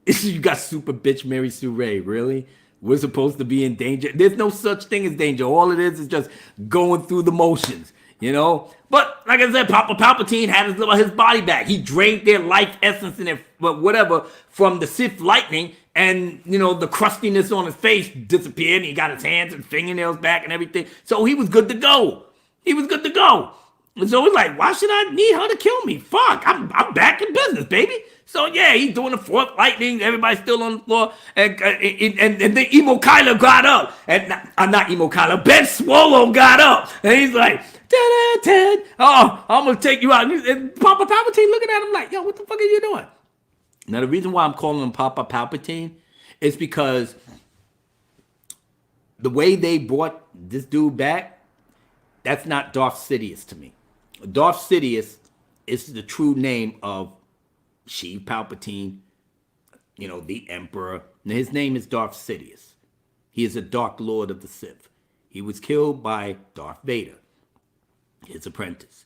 You got super bitch Mary Sue Ray, really? We're supposed to be in danger? There's no such thing as danger. All it is just going through the motions, But like I said, Palpatine had his body back. He drained their life essence and their whatever from the Sith lightning, and the crustiness on his face disappeared. And he got his hands and fingernails back and everything. So he was good to go. And so it's like, why should I need her to kill me? Fuck, I'm back in business, baby. So yeah, he's doing the fourth lightning. Everybody's still on the floor, and then Emo Kylo got up, and not Emo Kylo, Ben Swallow got up, and he's like, Ted, oh, I'm gonna take you out. And Papa Palpatine looking at him like, yo, what the fuck are you doing? Now the reason why I'm calling him Papa Palpatine is because the way they brought this dude back, that's not Darth Sidious to me. Darth Sidious is the true name of Sheev Palpatine, the Emperor. Now, his name is Darth Sidious. He is a Dark Lord of the Sith. He was killed by Darth Vader, his apprentice.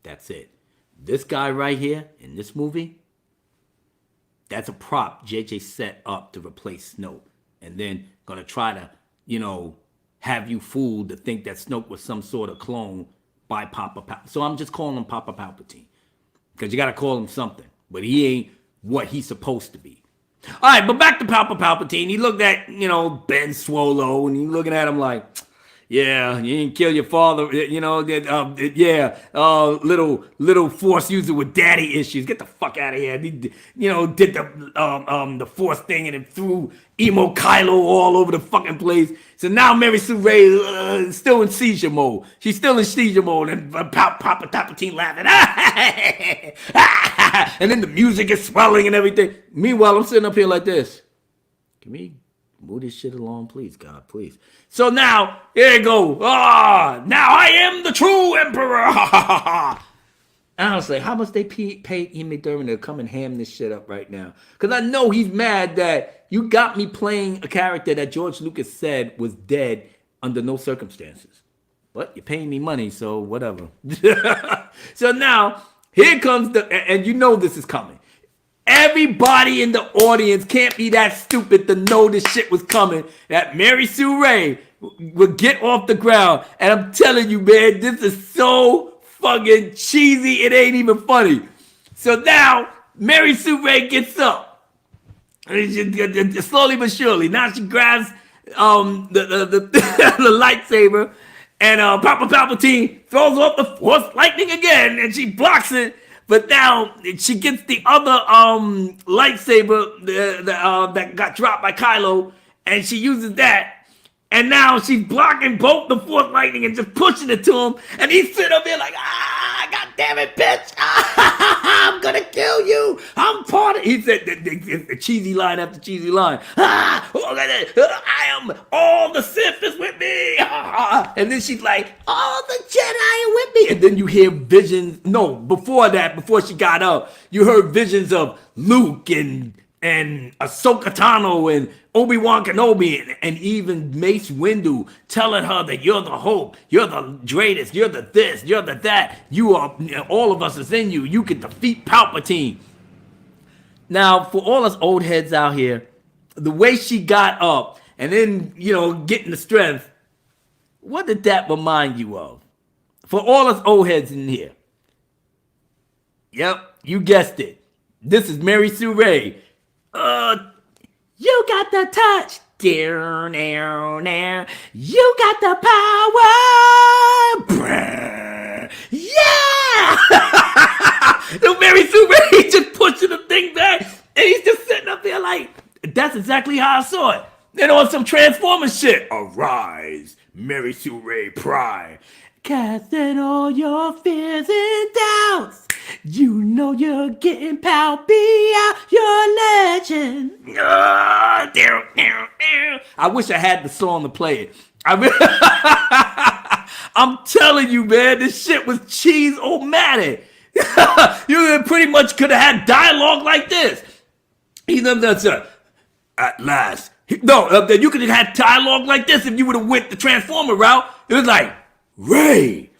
That's it. This guy right here in this movie, that's a prop JJ set up to replace Snoke. And then gonna try to, have you fooled to think that Snoke was some sort of clone by Papa Palpatine. So I'm just calling him Papa Palpatine. Because you gotta call him something. But he ain't what he's supposed to be. All right, but back to Papa Palpatine. He looked at, Ben Swallow, and he looking at him like, yeah, you didn't kill your father, little Force user with daddy issues. Get the fuck out of here. He, did the Force thing and it threw Emo Kylo all over the fucking place. So now Mary Sue Ray is still in seizure mode. She's still in seizure mode, and Papa Palpatine laughing. And then the music is swelling and everything. Meanwhile, I'm sitting up here like this. Can we move this shit along, please, God, please. So now, here you go. Now I am the true emperor. And I was like, how much they paid Amy Durden to come and ham this shit up right now? Because I know he's mad that you got me playing a character that George Lucas said was dead under no circumstances. But you're paying me money, so whatever. So now, here comes and this is coming. Everybody in the audience can't be that stupid to know this shit was coming, that Mary Sue Ray would get off the ground. And I'm telling you, man, this is so fucking cheesy, it ain't even funny. So now, Mary Sue Ray gets up. Slowly but surely. Now she grabs the lightsaber, and Papa Palpatine throws off the Force lightning again, and she blocks it. But now she gets the other lightsaber that got dropped by Kylo, and she uses that. And now she's blocking both the Force lightning and just pushing it to him. And he's sitting up there like, God damn it, bitch. I'm gonna kill you. I'm part of. He said the cheesy line after cheesy line. I am. All the Sith is with me. And then she's like, all the Jedi are with me. And then you hear visions. No, before that, before she got up, you heard visions of Luke and Ahsoka Tano and Obi-Wan Kenobi and even Mace Windu telling her that you're the hope, you're the greatest, you're the this, you're the that, you are, all of us is in you, you can defeat Palpatine. Now, for all us old heads out here, the way she got up and then, getting the strength, what did that remind you of? For all us old heads in here. Yep, you guessed it. This is Mary Sue Ray. You got the touch. You got the power. Yeah! So Mary Sue Ray just pushing the thing back, and he's just sitting up there like, that's exactly how I saw it. Then on some Transformers shit. Arise, Mary Sue Ray Prime. Casting all your fears and doubts. You know you're getting Palpy out, you're legend. I wish I had the song to play it. I'm telling you, man, this shit was cheese-o-matic. You pretty much could have had dialogue like this. At last. No, you could have had dialogue like this if you would have went the Transformer route. It was like, Ray,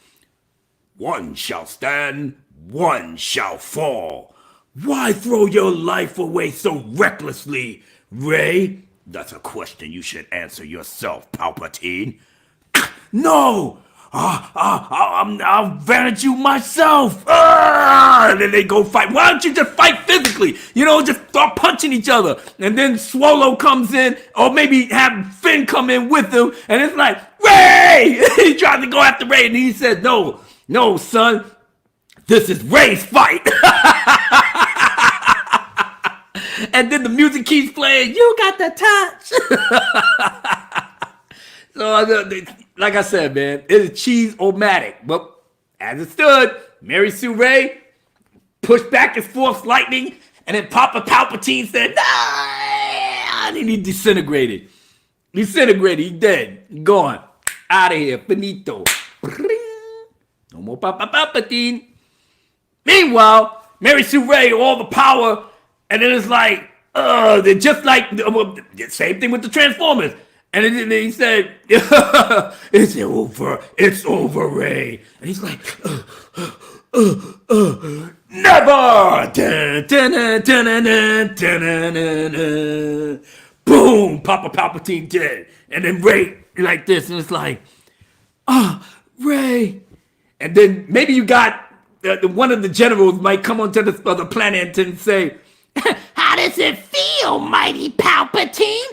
one shall stand, one shall fall. Why throw your life away so recklessly, Ray? That's a question you should answer yourself, Palpatine. No! I'll avenge you myself! And then they go fight. Why don't you just fight physically? Just start punching each other. And then Swallow comes in, or maybe have Finn come in with him, and it's like, Ray! He tried to go after Ray, and he said, no, son. This is Ray's fight. And then the music keeps playing. You got the touch. So, like I said, man, it is cheese-o-matic. But as it stood, Mary Sue Ray pushed back his Force lightning, and then Papa Palpatine said, nah! And he disintegrated. He's dead. Gone. Out of here. Finito. No more Papa Palpatine. Meanwhile, Mary Sue Ray, all the power, and then it's like, they're just like, same thing with the Transformers. And then he said, it's over, Ray. And he's like, never! Boom! Papa Palpatine dead. And then Ray, like this, and it's like, Ray. And then maybe you got, one of the generals might come onto the other planet and say, how does it feel, mighty Palpatine?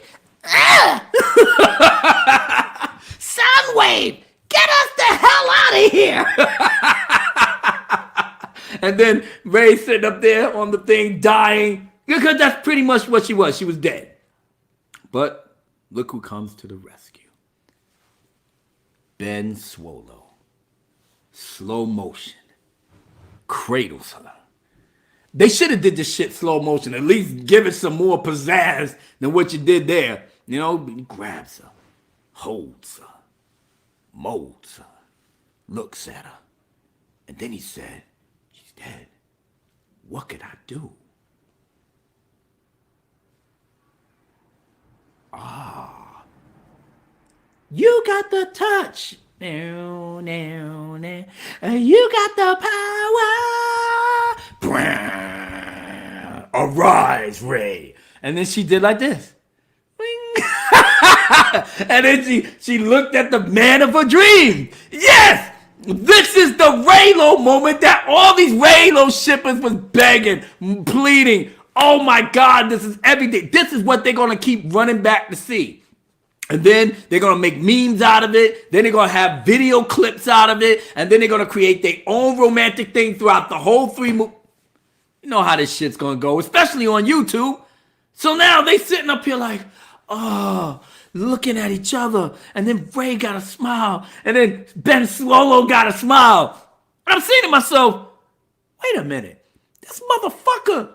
Soundwave, get us the hell out of here. And then Ray sitting up there on the thing dying, because that's pretty much what she was. She was dead. But look who comes to the rescue. Ben Swallow. Slow motion. Cradles her. They should have did this shit slow motion. At least give it some more pizzazz than what you did there. He grabs her, holds her, molds her, looks at her. And then he said, she's dead. What could I do? You got the touch. You got the power. Arise, Ray. And then she did like this. And then she looked at the man of her dream. Yes! This is the Raylo moment that all these Raylo shippers was begging, pleading. Oh my God, this is everything. This is what they're going to keep running back to see. And then they're going to make memes out of it. Then they're going to have video clips out of it. And then they're going to create their own romantic thing throughout the whole 3 movies. You know how this shit's going to go, especially on YouTube. So now they sitting up here like, looking at each other. And then Ray got a smile. And then Ben Swallow got a smile. And I'm saying to myself, wait a minute. This motherfucker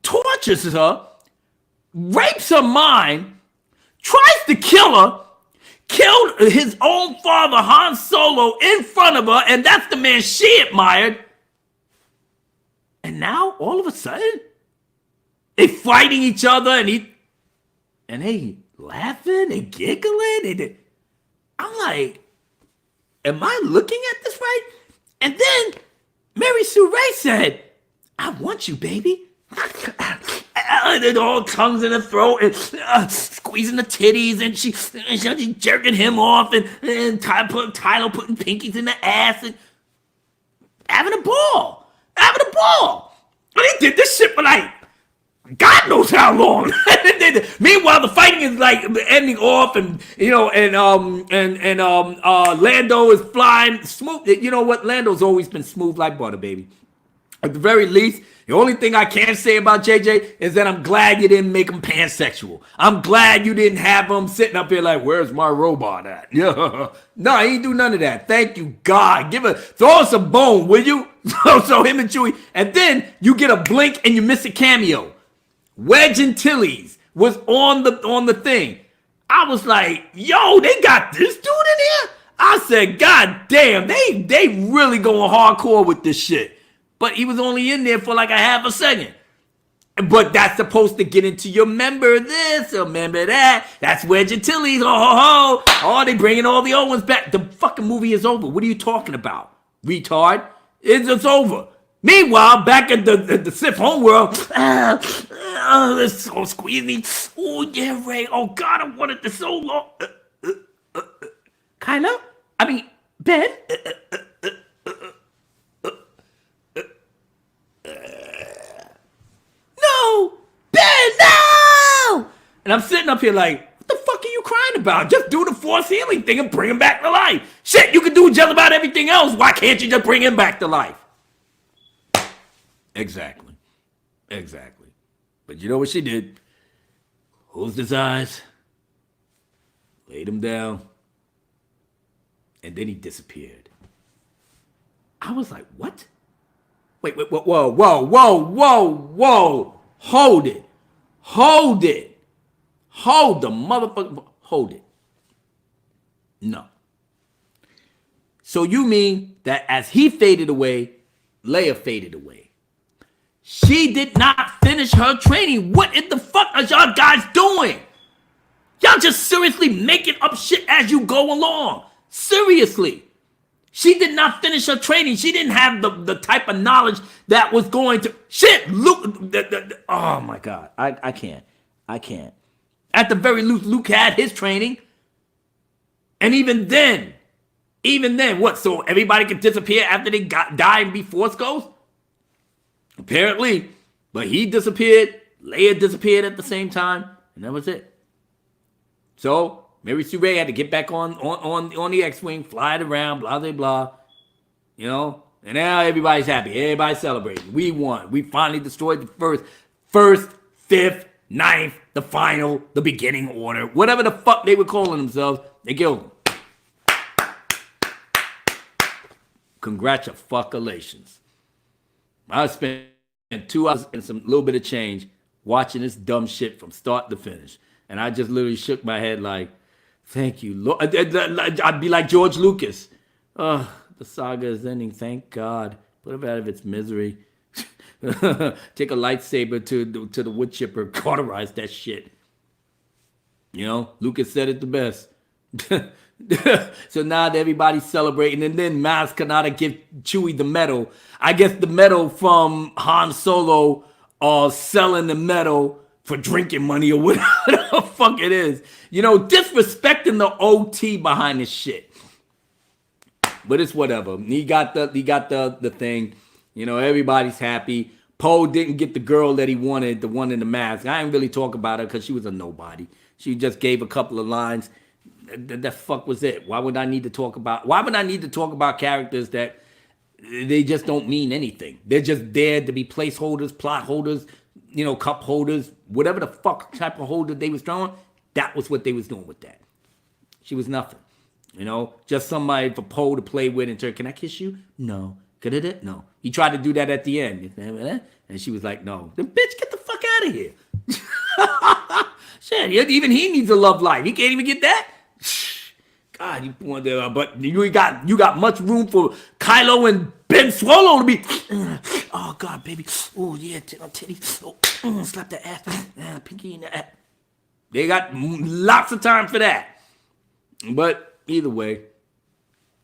tortures her, rapes her mind, tries to kill her, killed his own father, Han Solo, in front of her, and that's the man she admired. And now, all of a sudden, they fighting each other, and they laughing and giggling. I'm like, am I looking at this right? And then Mary Sue Ray said, I want you, baby. And all tongues in her throat and squeezing the titties, and she's jerking him off, and Tyler putting pinkies in the ass and having a ball. And he did this shit for like God knows how long. Meanwhile, the fighting is like ending off, and Lando is flying smooth. You know what? Lando's always been smooth like butter, baby. At the very least, the only thing I can say about JJ is that I'm glad you didn't make him pansexual. I'm glad you didn't have him sitting up here like, where's my robot at? Yeah. No, he ain't do none of that. Thank you, God. Throw us a bone, will you? So him and Chewie. And then you get a blink and you miss a cameo. Wedge Antilles was on the thing. I was like, yo, they got this dude in here? I said, God damn, they really going hardcore with this shit. But he was only in there for like a half a second. But that's supposed to get into your member this or member that. That's Wedge Antilles. Oh, they bringing all the old ones back. The fucking movie is over. What are you talking about, retard? It's over. Meanwhile, back at the Sith homeworld, it's so squeezy. Oh, yeah, Ray. Oh, God, I wanted this so long. Kylo? I mean, Ben? No! Ben, no! And I'm sitting up here like, what the fuck are you crying about? Just do the force healing thing and bring him back to life. Shit, you can do just about everything else. Why can't you just bring him back to life? Exactly. But you know what she did? Closed his eyes, laid him down, and then he disappeared. I was like, what? Wait, whoa. Hold it. Hold the motherfucker. Hold it. No. So you mean that as he faded away, Leia faded away. She did not finish her training. What in the fuck are y'all guys doing? Y'all just seriously making up shit as you go along. Seriously. She did not finish her training. She didn't have the type of knowledge that was going to... Shit, Luke... oh, my God. I can't. At the very least, Luke had his training. And even then, what? So everybody could disappear after they die and be Force Ghosts? Apparently. But he disappeared. Leia disappeared at the same time. And that was it. So... Mary Sue Ray had to get back on the X-Wing, fly it around, blah, blah, blah. You know? And now everybody's happy. Everybody's celebrating. We won. We finally destroyed the first, fifth, ninth, the final, the beginning order. Whatever the fuck they were calling themselves, they killed them. Congratulations. I spent 2 hours and some little bit of change watching this dumb shit from start to finish. And I just literally shook my head like, thank you, Lord. I'd be like George Lucas. The saga is ending. Thank God. Put it out of its misery. Take a lightsaber to the wood chipper. Cauterize that shit. You know, Lucas said it the best. So now that everybody's celebrating, and then Maz Kanata give Chewie the medal. I guess the medal from Han Solo selling the medal for drinking money or whatever the fuck it is. You know, disrespecting the OT behind this shit. But it's whatever. He got the thing. You know, everybody's happy. Poe didn't get the girl that he wanted, the one in the mask. I didn't really talk about her because she was a nobody. She just gave a couple of lines. That fuck was it. Why would I need to talk about characters that they just don't mean anything? They're just there to be placeholders, plot holders, you know, cup holders, whatever the fuck type of holder they was throwing, that was what they was doing with that. She was nothing. You know, just somebody for Poe to play with and say, can I kiss you? No. Could it? No. He tried to do that at the end. And she was like, no. Then bitch, get the fuck out of here. Shit, even he needs a love life. He can't even get that. God, you wonder, but you got much room for Kylo and Ben Swallow to be. Oh God, baby. Oh yeah, titties. Oh, slap the ass. Pinky in the ass. They got lots of time for that. But either way,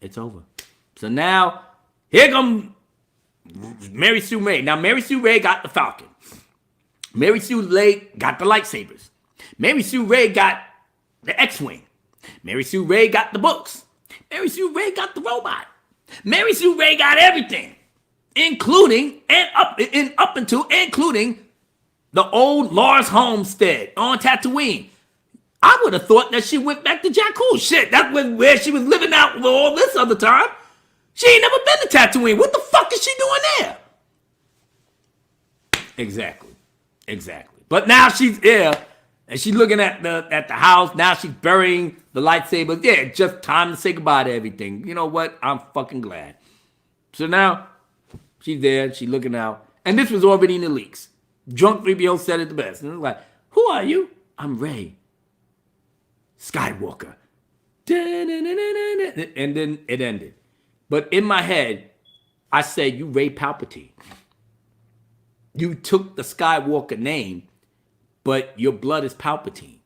it's over. So now, here comes Mary Sue Ray. Now, Mary Sue Ray got the Falcon. Mary Sue Ray got the lightsabers. Mary Sue Ray got the X-Wing. Mary Sue Ray got the books. Mary Sue Ray got the robot. Mary Sue Ray got everything, including including the old Lars homestead on Tatooine. I would have thought that she went back to Jakku. Shit, that was where she was living out all this other time. She ain't never been to Tatooine. What the fuck is she doing there? Exactly. But now she's here, and she's looking at the house. Now she's burying the lightsabers. Yeah, just time to say goodbye to everything. You know what? I'm fucking glad. So now she's there. She's looking out, and this was already in the leaks. Drunk 3PO said it the best. And it was like, who are you? I'm Rey Skywalker. And then it ended. But in my head, I said, you Rey Palpatine. You took the Skywalker name, but your blood is Palpatine.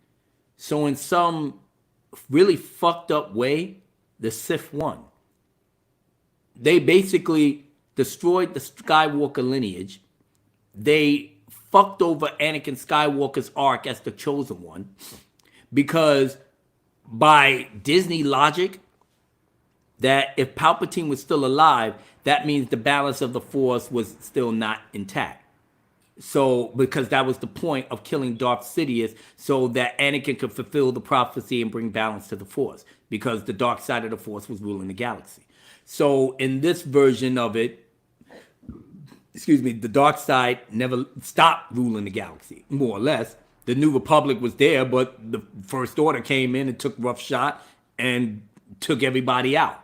So in some really fucked up way, the Sith won. They basically destroyed the Skywalker lineage. They fucked over Anakin Skywalker's arc as the chosen one, because by Disney logic, that if Palpatine was still alive, that means the balance of the Force was still not intact. So, because that was the point of killing Darth Sidious, so that Anakin could fulfill the prophecy and bring balance to the Force, because the dark side of the Force was ruling the galaxy. So, in this version of it, the dark side never stopped ruling the galaxy, more or less. The New Republic was there, but the First Order came in and took rough shot and took everybody out.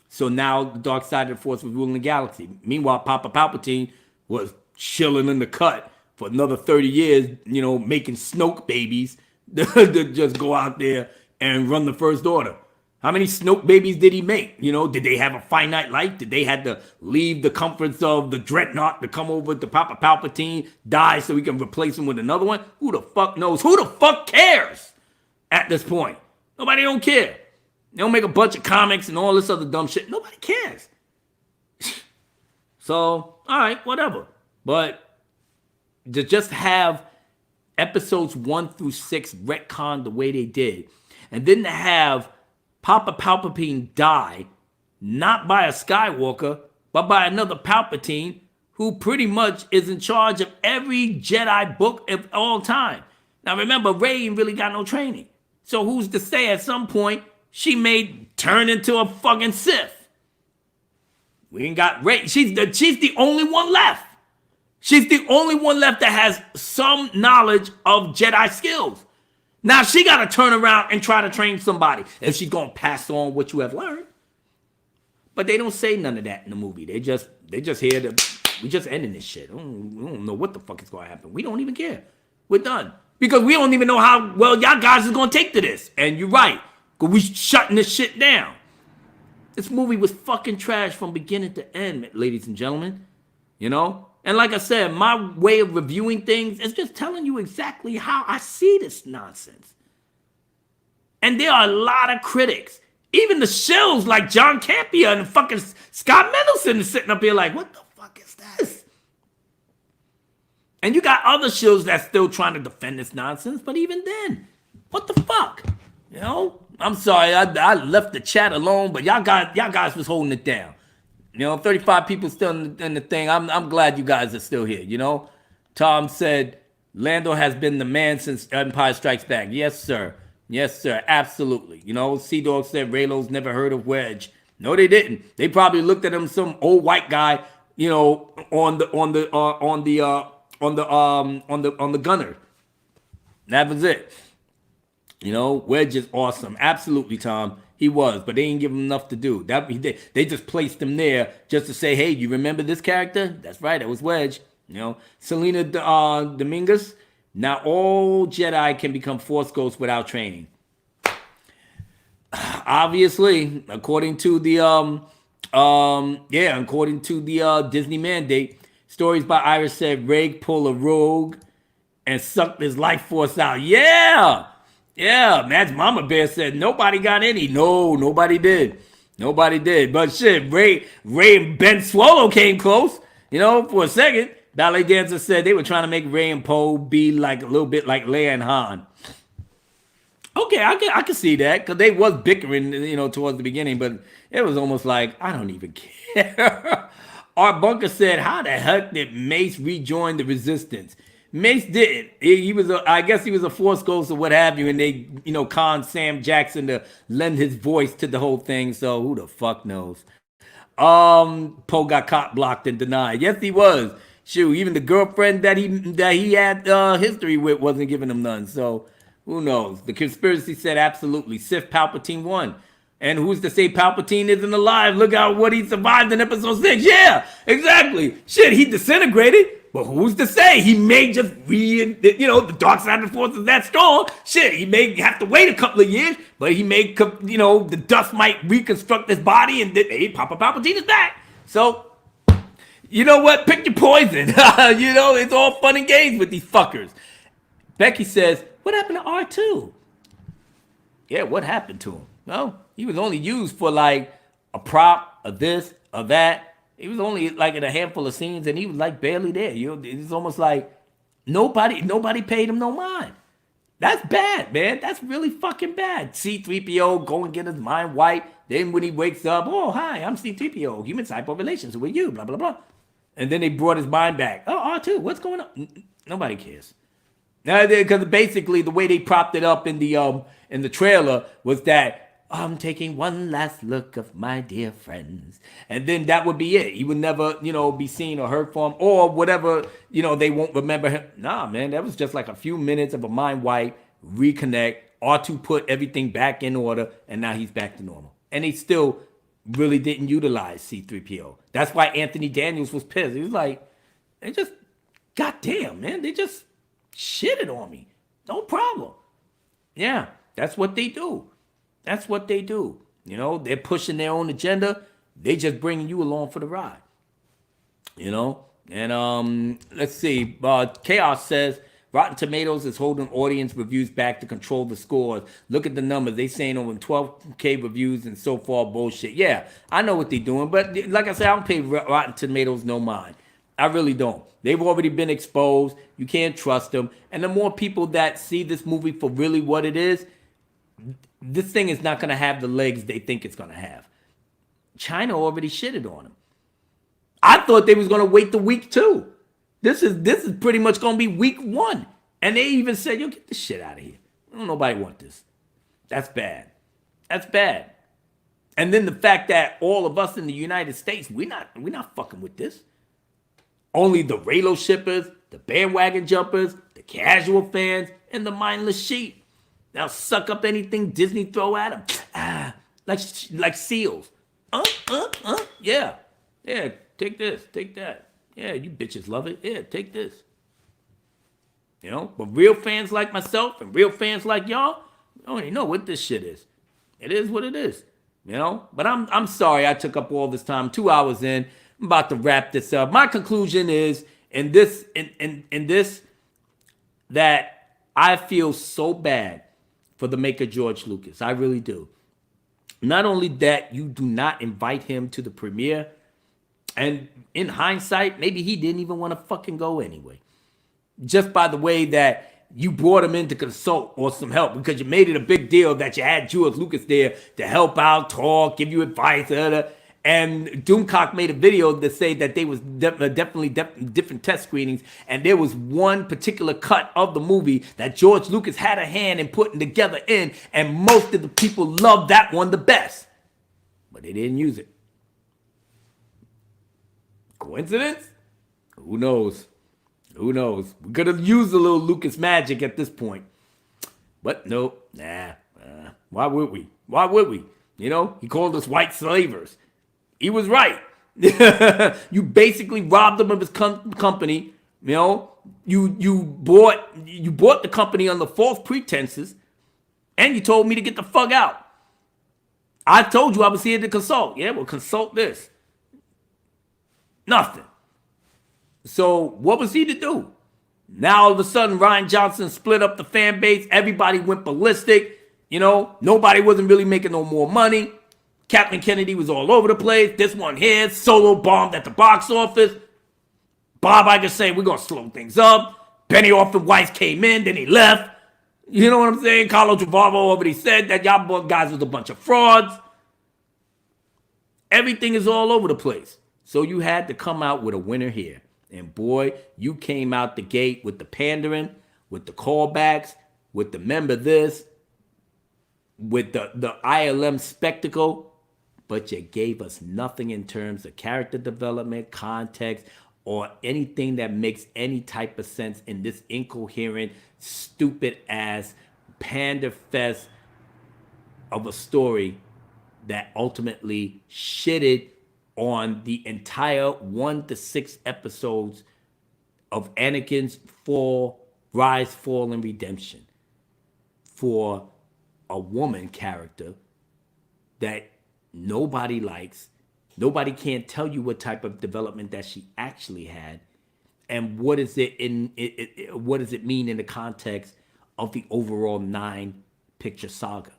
So now the dark side of the Force was ruling the galaxy. Meanwhile, Papa Palpatine was chilling in the cut for another 30 years, making Snoke babies to just go out there and run the First Order. How many Snoke babies did he make? Did they have a finite life? Did they have to leave the comforts of the Dreadnought to come over to Papa Palpatine, die so we can replace him with another one? Who the fuck knows? Who the fuck cares at this point? Nobody don't care. They don't make a bunch of comics and all this other dumb shit. Nobody cares. So, all right, whatever. But to just have episodes 1 through 6 retconned the way they did, and then to have Papa Palpatine die, not by a Skywalker, but by another Palpatine, who pretty much is in charge of every Jedi book of all time. Now remember, Rey ain't really got no training. So who's to say at some point she may turn into a fucking Sith? We ain't got Rey. She's the only one left. She's the only one left that has some knowledge of Jedi skills. Now she got to turn around and try to train somebody if she's going to pass on what you have learned. But they don't say none of that in the movie. They just here to, we just ending this shit. We don't know what the fuck is going to happen. We don't even care. We're done. Because we don't even know how well y'all guys is going to take to this. And you're right. Because we shutting this shit down. This movie was fucking trash from beginning to end, ladies and gentlemen. And like I said, my way of reviewing things is just telling you exactly how I see this nonsense. And there are a lot of critics. Even the shills like John Campea and fucking Scott Mendelson is sitting up here like, what the fuck is this? And you got other shills that's still trying to defend this nonsense. But even then, what the fuck? I'm sorry, I left the chat alone, but y'all guys was holding it down. 35 people still in the thing. I'm glad you guys are still here, Tom said, Lando has been the man since Empire Strikes Back. Yes, sir. Yes, sir. Absolutely. Sea-Dog said Raylo's never heard of Wedge. No, they didn't. They probably looked at him, some old white guy, on the gunner. That was it. Wedge is awesome. Absolutely, Tom. He was, but they didn't give him enough to do. They just placed him there just to say, hey, you remember this character? That's right, it was Wedge. Selena Dominguez. Not all Jedi can become Force ghosts without training. Obviously, according to the Disney mandate, stories by Iris said Rey pulled a rogue and sucked his life force out. Yeah. Matt's mama bear said nobody got any. No, nobody did. But shit, Ray and Ben Swallow came close. For a second. Ballet dancer said they were trying to make Ray and Poe be like a little bit like Leia and Han. Okay, I can see that because they was bickering, towards the beginning, but it was almost like I don't even care. Art Bunker said, "How the heck did Mace rejoin the Resistance?" Mace didn't. I guess he was a Force ghost or what have you, and they, conned Sam Jackson to lend his voice to the whole thing. So who the fuck knows? Poe got caught, blocked, and denied. Yes, he was. Shoot, even the girlfriend that he had history with wasn't giving him none. So who knows? The conspiracy said absolutely. Sith Palpatine won. And who's to say Palpatine isn't alive? Look at what he survived in episode 6. Yeah, exactly. Shit, he disintegrated. But who's to say? He may just the dark side of the Force is that strong. Shit, he may have to wait a couple of years, but he may, the dust might reconstruct his body and hey, Papa Palpatine is back. So, you know what? Pick your poison. It's all fun and games with these fuckers. Becky says, what happened to R2? Yeah, what happened to him? Well, he was only used for like a prop, of this, of that. He was only like in a handful of scenes, and he was like barely there. It's almost like nobody paid him no mind. That's bad, man. That's really fucking bad. C-3PO go and get his mind wiped. Then when he wakes up, oh hi, I'm C-3PO, human cyber relations with you, blah blah blah. And then they brought his mind back. Oh R2, what's going on? Nobody cares. Because basically the way they propped it up in the trailer was that I'm taking one last look of my dear friends. And then that would be it. He would never, be seen or heard from or whatever, they won't remember him. Nah, man, that was just like a few minutes of a mind wipe, reconnect. R2 put everything back in order, and now he's back to normal. And they still really didn't utilize C-3PO. That's why Anthony Daniels was pissed. He was like, goddamn, man, they just shitted on me. No problem. Yeah, that's what they do. That's what they do. They're pushing their own agenda. They just bringing you along for the ride. And let's see. Chaos says Rotten Tomatoes is holding audience reviews back to control the scores. Look at the numbers. They saying over 12K reviews and so far bullshit. Yeah, I know what they're doing. But like I said, I don't pay Rotten Tomatoes no mind. I really don't. They've already been exposed. You can't trust them. And the more people that see this movie for really what it is, this thing is not going to have the legs they think it's going to have. China already shitted on them. I thought they was going to wait the week 2. This is pretty much going to be week 1. And they even said, yo, get this shit out of here. Don't nobody want this. That's bad. That's bad. And then the fact that all of us in the United States, we're not fucking with this. Only the Raylo shippers, the bandwagon jumpers, the casual fans, and the mindless sheep. Now suck up anything Disney throw at them. Like seals. Yeah. Yeah, take this, take that. Yeah, you bitches love it. Yeah, take this. But real fans like myself and real fans like y'all, don't even know what this shit is. It is what it is. But I'm sorry I took up all this time. 2 hours in. I'm about to wrap this up. My conclusion is in this that I feel so bad for the maker George Lucas. I really do. Not only that, you do not invite him to the premiere. And in hindsight, maybe he didn't even want to fucking go anyway. Just by the way that you brought him in to consult or some help because you made it a big deal that you had George Lucas there to help out, talk, give you advice, And Doomcock made a video to say that they was definitely different test screenings, and there was one particular cut of the movie that George Lucas had a hand in putting together and most of the people loved that one the best, but they didn't use it. Coincidence? Who knows? Who knows? We could have used a little Lucas magic at this point, but nope, nah. Why would we? Why would we? You know, he called us white slavers. He was right. You basically robbed him of his company. You know, you bought the company under false pretenses, and you told me to get the fuck out. I told you I was here to consult. Yeah, well, consult this. Nothing. So what was he to do? Now all of a sudden, Ryan Johnson split up the fan base. Everybody went ballistic. You know, nobody wasn't really making no more money. Kathleen Kennedy was all over the place. This one here, solo bombed at the box office. Bob Iger saying, we're going to slow things up. Benny Orphan Weiss came in, then he left. You know what I'm saying? Carlo Trevorrow already said that y'all guys was a bunch of frauds. Everything is all over the place. So you had to come out with a winner here. And boy, you came out the gate with the pandering, with the callbacks, with the member this, with the ILM spectacle. But you gave us nothing in terms of character development, context, or anything that makes any type of sense in this incoherent, stupid-ass pander fest of a story that ultimately shitted on the entire 1 to 6 episodes of Anakin's rise, fall, and redemption for a woman character that nobody likes. Nobody can't tell you what type of development that she actually had, and what does it mean in the context of the overall 9-picture saga.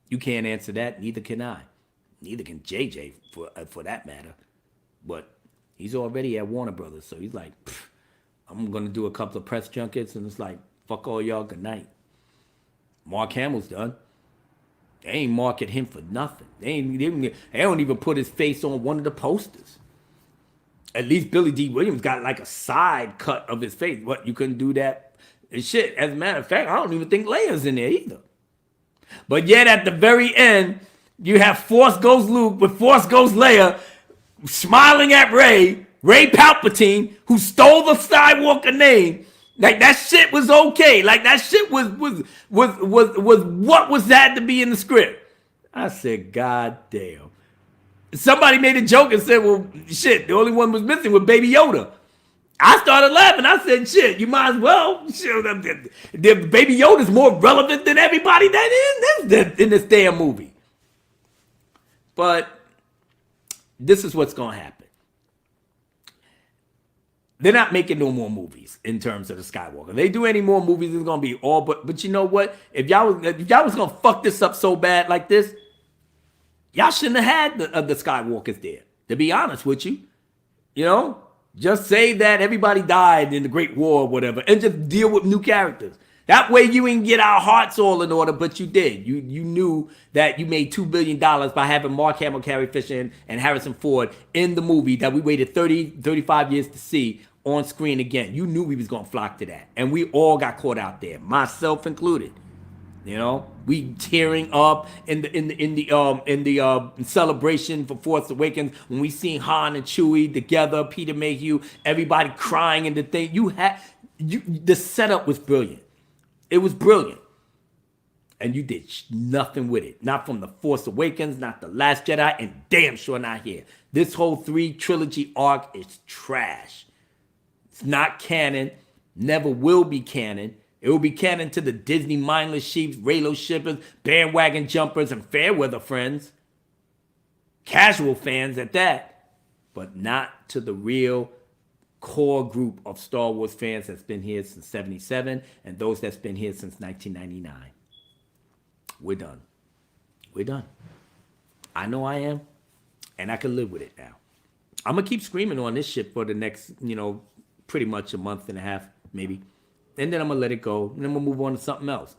You can't answer that. Neither can I. Neither can JJ, for that matter. But he's already at Warner Brothers, so he's like, I'm gonna do a couple of press junkets, and it's like, fuck all y'all, good night. Mark Hamill's done. They ain't market him for nothing. They don't even put his face on one of the posters. At least Billy D. Williams got like a side cut of his face. What, you couldn't do that? And shit, as a matter of fact, I don't even think Leia's in there either. But yet at the very end, you have Force Ghost Luke with Force Ghost Leia smiling at Rey Palpatine, who stole the Skywalker name. Like, that shit was okay. Like, that shit was what was that to be in the script? I said, God damn. Somebody made a joke and said, well, shit, the only one was missing was Baby Yoda. I started laughing. I said, shit, you might as well. Shit, the Baby Yoda's more relevant than everybody that is in this damn movie. But this is what's going to happen. They're not making no more movies in terms of the Skywalker. If they do any more movies, it's going to be all but you know what? If y'all was going to fuck this up so bad like this, y'all shouldn't have had the Skywalkers there, to be honest with you. You know? Just say that everybody died in the Great War or whatever, and just deal with new characters. That way you didn't get our hearts all in order, but you did. You knew that you made $2 billion by having Mark Hamill, Carrie Fisher, and Harrison Ford in the movie that we waited 35 years to see on screen again. You knew we was going to flock to that. And we all got caught out there, myself included. You know, we tearing up in the celebration for Force Awakens when we seen Han and Chewie together, Peter Mayhew, everybody crying in the thing. The setup was brilliant. It was brilliant. And you did nothing with it. Not from the Force Awakens, not the Last Jedi, and damn sure not here. This whole 3 trilogy arc is trash. It's not canon. Never will be canon. It will be canon to the Disney mindless sheep, Raylo shippers, bandwagon jumpers, and fair weather friends. Casual fans at that. But not to the real core group of Star Wars fans that's been here since 77 and those that's been here since 1999. We're done. We're done. I know I am, and I can live with it now. I'm going to keep screaming on this shit for the next, pretty much a month and a half, maybe. And then I'm going to let it go. And then I'm going to move on to something else.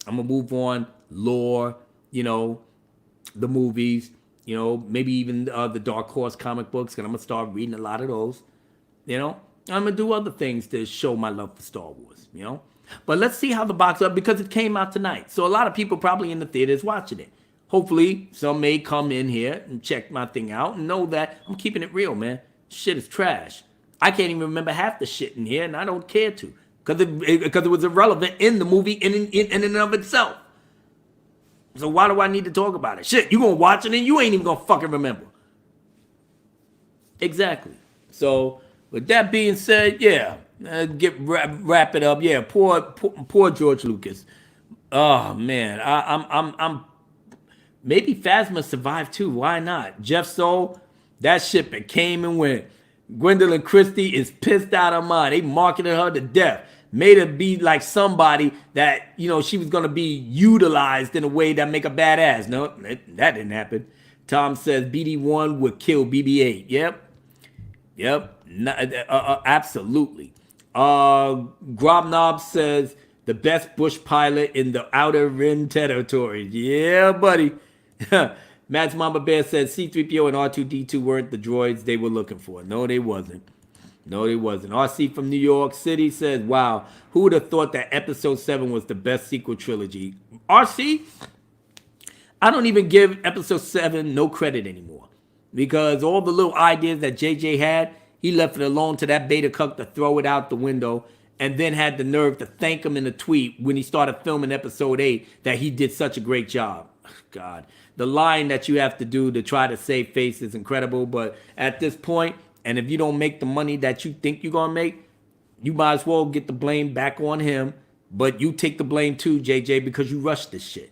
I'm going to move on lore, the movies, maybe even the Dark Horse comic books. And I'm going to start reading a lot of those. I'm going to do other things to show my love for Star Wars, But let's see how the box up, because it came out tonight. So a lot of people probably in the theaters watching it. Hopefully some may come in here and check my thing out and know that I'm keeping it real, man. Shit is trash. I can't even remember half the shit in here, and I don't care to. Because it was irrelevant in the movie in and of itself. So why do I need to talk about it? Shit, you gonna watch it and you ain't even gonna fucking remember. Exactly. So with that being said, yeah, wrap it up. Yeah, poor George Lucas. Oh man, I'm maybe Phasma survived too. Why not? Jeff Soul, that ship came and went. Gwendolyn Christie is pissed out of her mind. They marketed her to death. Made her be like somebody that, she was going to be utilized in a way that make her badass. No, that didn't happen. Tom says BD1 would kill BB8. Yep. Absolutely. Grobnob says the best Bush pilot in the Outer Rim territory. Yeah, buddy. Matt's Mama Bear says C-3PO and R2-D2 weren't the droids they were looking for. No, they wasn't. RC from New York City says, wow, who would have thought that Episode 7 was the best sequel trilogy? RC, I don't even give Episode 7 no credit anymore. Because all the little ideas that JJ had, he left it alone to that beta cuck to throw it out the window and then had the nerve to thank him in a tweet when he started filming Episode 8 that he did such a great job. God, the line that you have to do to try to save face is incredible, but at this point, and if you don't make the money that you think you're going to make, you might as well get the blame back on him, but you take the blame too, JJ, because you rushed this shit.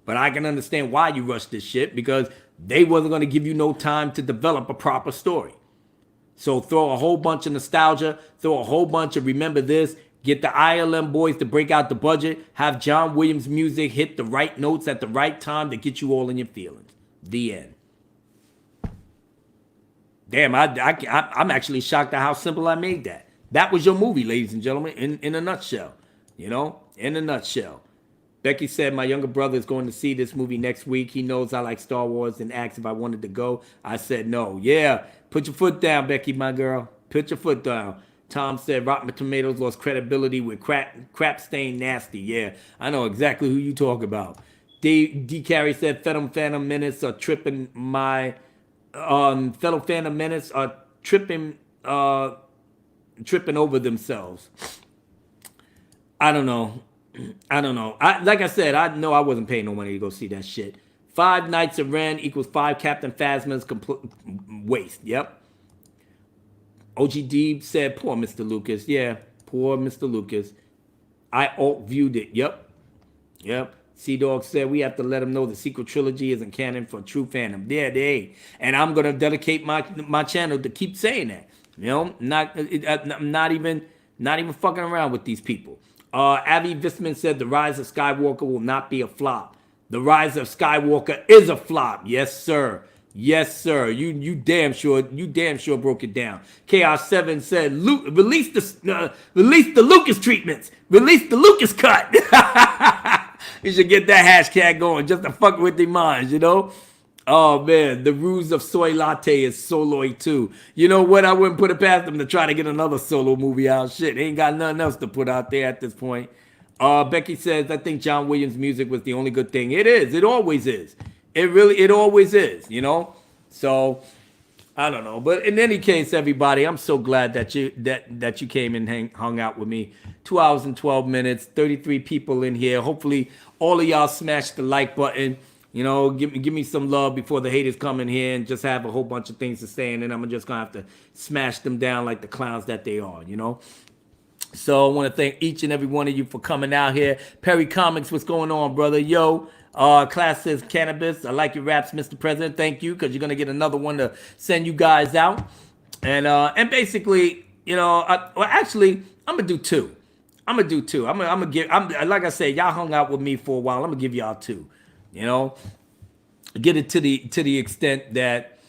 But I can understand why you rushed this shit, because they wasn't going to give you no time to develop a proper story. So throw a whole bunch of nostalgia, throw a whole bunch of remember this, get the ILM boys to break out the budget, have John Williams music hit the right notes at the right time to get you all in your feelings. The end. Damn, I'm actually shocked at how simple I made that. That was your movie, ladies and gentlemen, in a nutshell. In a nutshell. Becky said, my younger brother is going to see this movie next week. He knows I like Star Wars and asked if I wanted to go. I said no. Yeah, put your foot down, Becky, my girl. Put your foot down. Tom said, Rotten Tomatoes lost credibility with crap stain nasty. Yeah, I know exactly who you talk about. D. Carey said, Phantom Menace are tripping my... fellow Phantom Menace are tripping over themselves. I don't know. Like I said, I know I wasn't paying no money to go see that shit. 5 Knights of Ren equals 5 Captain Phasma's waste. Yep. OG Deeb said, poor Mr. Lucas. Yeah, poor Mr. Lucas. I alt-viewed it. Yep. Sea-Dog said, we have to let him know the sequel trilogy isn't canon for true fandom. Yeah, they ain't. And I'm going to dedicate my channel to keep saying that. I'm not even fucking around with these people. Avi Visman said, the Rise of Skywalker will not be a flop. The Rise of Skywalker is a flop. Yes, sir. You damn sure broke it down. Chaos 7 said, release the Lucas treatments. Release the Lucas cut. You should get that hashtag going just to fuck with their minds, Oh, man, the Ruse of Soy Latte is soloy, too. You know what? I wouldn't put it past them to try to get another solo movie out. Shit, they ain't got nothing else to put out there at this point. Becky says, I think John Williams' music was the only good thing. It is. It always is. It always is, So, I don't know. But in any case, everybody, I'm so glad that you came and hung out with me. 2 hours and 12 minutes, 33 people in here. Hopefully, all of y'all smash the like button. Give me some love before the haters come in here and just have a whole bunch of things to say, and then I'm just going to have to smash them down like the clowns that they are, So I want to thank each and every one of you for coming out here. Perry Comics, what's going on, brother? Yo, Class says Cannabis. I like your raps, Mr. President. Thank you, because you're going to get another one to send you guys out. And basically, I'm going to do two. I'm going to give, like I said, y'all hung out with me for a while. I'm going to give y'all two. Get it to the extent that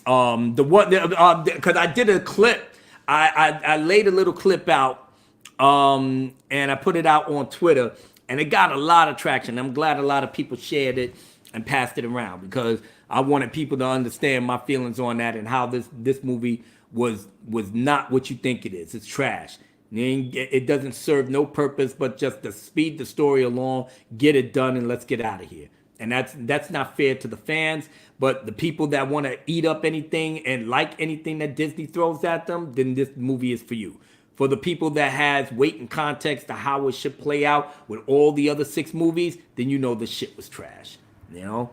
because I did a clip, I laid a little clip out, and I put it out on Twitter, and it got a lot of traction. I'm glad a lot of people shared it and passed it around, because I wanted people to understand my feelings on that and how this movie was not what you think it is. It's trash. It doesn't serve no purpose but just to speed the story along, get it done, and let's get out of here. And that's not fair to the fans, but the people that want to eat up anything and like anything that Disney throws at them, then this movie is for you. For the people that has weight and context to how it should play out with all the other 6 movies, then this shit was trash. you know.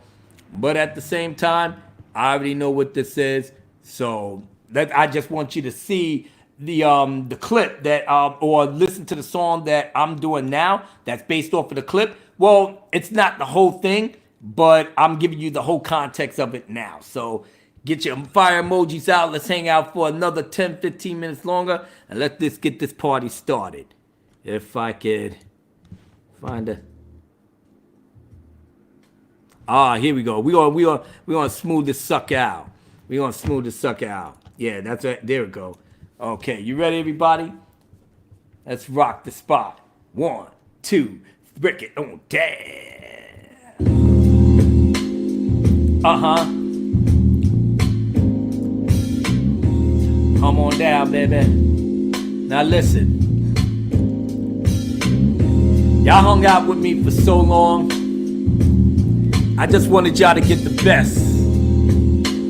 But at the same time, I already know what this is, so that I just want you to see the clip that or listen to the song that I'm doing now. That's based off of the clip. Well, it's not the whole thing, but I'm giving you the whole context of it now. So get your fire emojis out. Let's hang out for another 10, 15 minutes longer, and let this get this party started. If I could find a here we go. We gonna smooth this sucker out. We gonna smooth this sucker out. Yeah, that's it. There we go. Okay, you ready, everybody? Let's rock the spot. 1, 2, break it on down. Come on down, baby. Now listen. Y'all hung out with me for so long. I just wanted y'all to get the best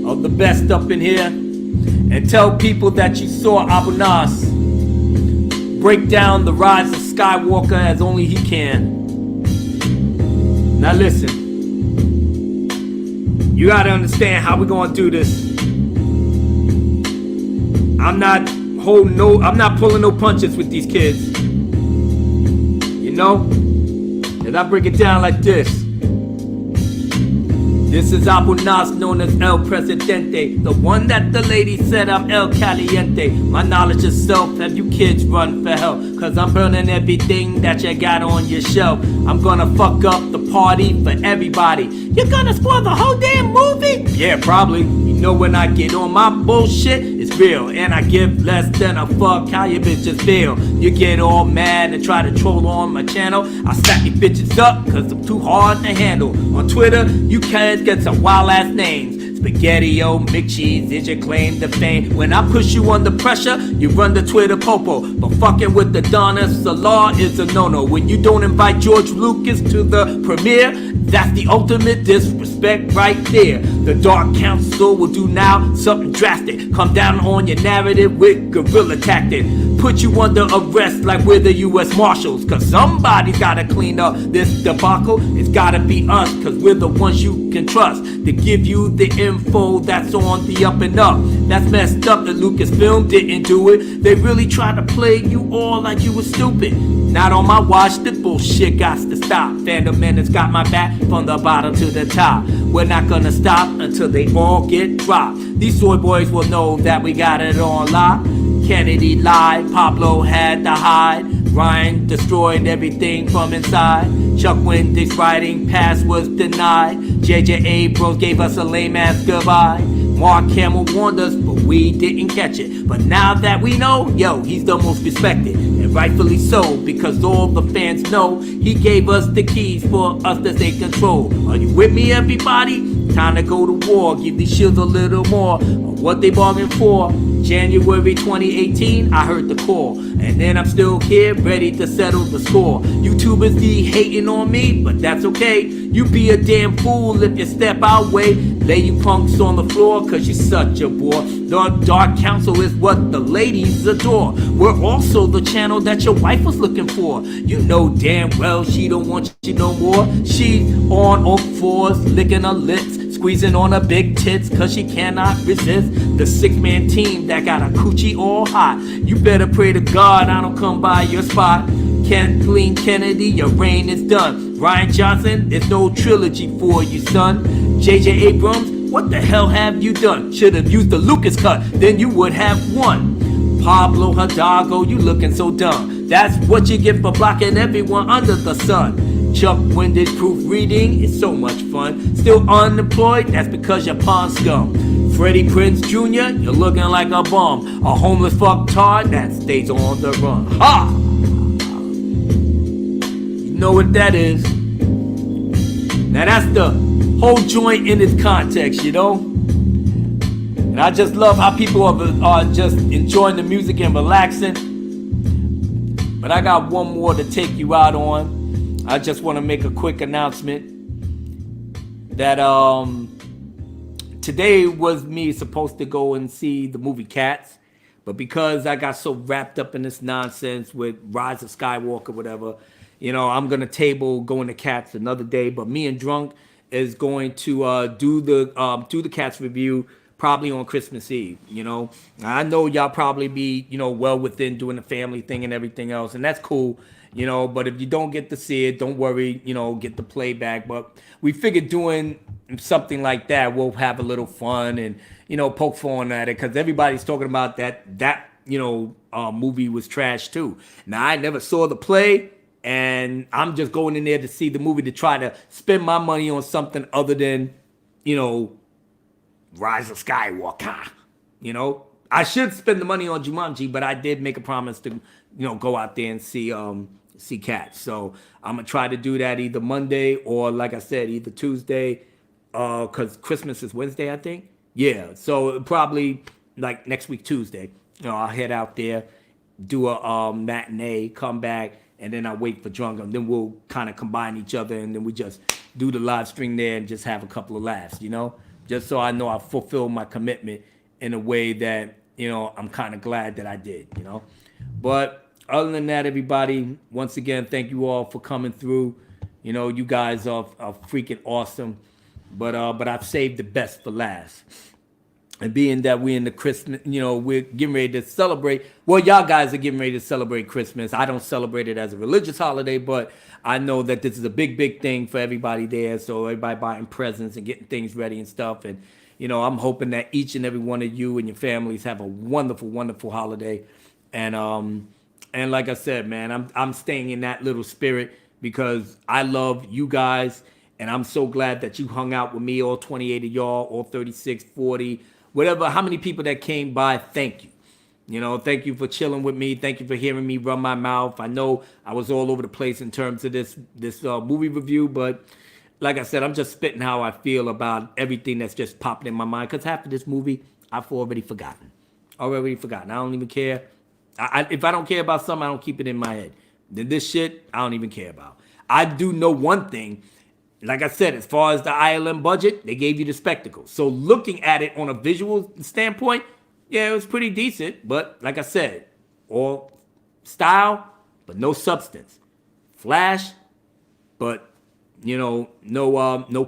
of the best up in here and tell people that you saw Abu Nas break down the rise of Skywalker as only he can. Now listen, you gotta understand how we're gonna do this. I'm not pulling no punches with these kids. You know? And I break it down like this. This is Abu Nas, known as El Presidente, the one that the lady said I'm El Caliente. My knowledge is self, have you kids run for hell, cause I'm burning everything that you got on your shelf. I'm gonna fuck up the party for everybody. You're gonna spoil the whole damn movie? Yeah, probably. You know when I get on my bullshit, it's real, and I give less than a fuck how you bitches feel. You get all mad and try to troll on my channel. I slap you bitches up cause I'm too hard to handle. On Twitter, you can't get some wild ass names. Spaghetti-O, McCheese is your claim to fame. When I push you under pressure, you run the Twitter popo. But fucking with the Donnas, the law is a no-no. When you don't invite George Lucas to the premiere, that's the ultimate disrespect right there. The Dark Council will do now something drastic. Come down on your narrative with guerrilla tactic. Put you under arrest like we're the U.S. Marshals. Cause somebody's gotta clean up this debacle. It's gotta be us, cause we're the ones you can trust to give you the info that's on the up and up. That's messed up that Lucasfilm didn't do it. They really tried to play you all like you were stupid. Not on my watch, this bullshit got to stop. Phantom Menace got my back from the bottom to the top. We're not gonna stop until they all get dropped. These soy boys will know that we got it on lock. Kennedy lied, Pablo had to hide. Ryan destroyed everything from inside. Chuck Wendig's writing pass was denied. J.J. Abrams gave us a lame ass goodbye. Mark Hamill warned us, but we didn't catch it. But now that we know, yo, he's the most respected. And rightfully so, because all the fans know he gave us the keys for us to take control. Are you with me, everybody? Time to go to war. Give these shields a little more of what they bargained for. January 2018, I heard the call. And then I'm still here, ready to settle the score. YouTubers be hating on me, but that's okay. You be a damn fool if you step our way. Lay you punks on the floor, cause you're such a bore. The Dark Council is what the ladies adore. We're also the channel that your wife was looking for. You know damn well she don't want you no more. She's on all fours, licking her lips, squeezing on her big tits, cause she cannot resist the 6-man team that got a coochie all hot. You better pray to God I don't come by your spot. Kathleen Kennedy, your reign is done. Ryan Johnson, there's no trilogy for you, son. J.J. Abrams, what the hell have you done? Should have used the Lucas cut, then you would have won. Pablo Hidalgo, you looking so dumb. That's what you get for blocking everyone under the sun. Chuck Wendig's proofreading is so much fun. Still unemployed, that's because you're pawn scum. Freddie Prinze Jr., you're looking like a bum. A homeless fucktard that stays on the run. Ha! You know what that is. Now that's the whole joint in its context, you know? And I just love how people are just enjoying the music and relaxing. But I got one more to take you out on. I just want to make a quick announcement that today was me supposed to go and see the movie Cats, but because I got so wrapped up in this nonsense with Rise of Skywalker, whatever, you know, I'm gonna table going to Cats another day. But me and Drunk is going to do the Cats review probably on Christmas Eve. I know y'all probably be well within doing the family thing and everything else, and that's cool. But if you don't get to see it, don't worry. Get the playback. But we figured doing something like that, we'll have a little fun and poke fun at it, because everybody's talking about that movie was trash too. Now, I never saw the play, and I'm just going in there to see the movie to try to spend my money on something other than Rise of Skywalker. I should spend the money on Jumanji, but I did make a promise to go out there and see Cats. So I'm gonna try to do that either Monday or, like I said, either Tuesday, because Christmas is Wednesday, I think. Yeah, so probably like next week Tuesday. I'll head out there, do a matinee, come back, and then I'll wait for Drunga. Then we'll kind of combine each other, and then we just do the live stream there and just have a couple of laughs, just so I know I fulfill my commitment in a way that, I'm kind of glad that I did, But other than that, everybody, once again, thank you all for coming through. You guys are freaking awesome. But I've saved the best for last. And being that we're in the Christmas, we're getting ready to celebrate. Well, y'all guys are getting ready to celebrate Christmas. I don't celebrate it as a religious holiday, but I know that this is a big, big thing for everybody there. So everybody buying presents and getting things ready and stuff. And, I'm hoping that each and every one of you and your families have a wonderful, wonderful holiday. And like I said, man, I'm staying in that little spirit because I love you guys. And I'm so glad that you hung out with me, all 28 of y'all, all 36, 40, whatever, how many people that came by, thank you. Thank you for chilling with me. Thank you for hearing me run my mouth. I know I was all over the place in terms of this movie review, but like I said, I'm just spitting how I feel about everything that's just popping in my mind, because half of this movie, I've already forgotten. I don't even care. If I don't care about something, I don't keep it in my head. Then this shit, I don't even care about. I do know one thing. Like I said, as far as the ILM budget, they gave you the spectacle. So looking at it on a visual standpoint, yeah, it was pretty decent. But like I said, all style, but no substance. Flash, but no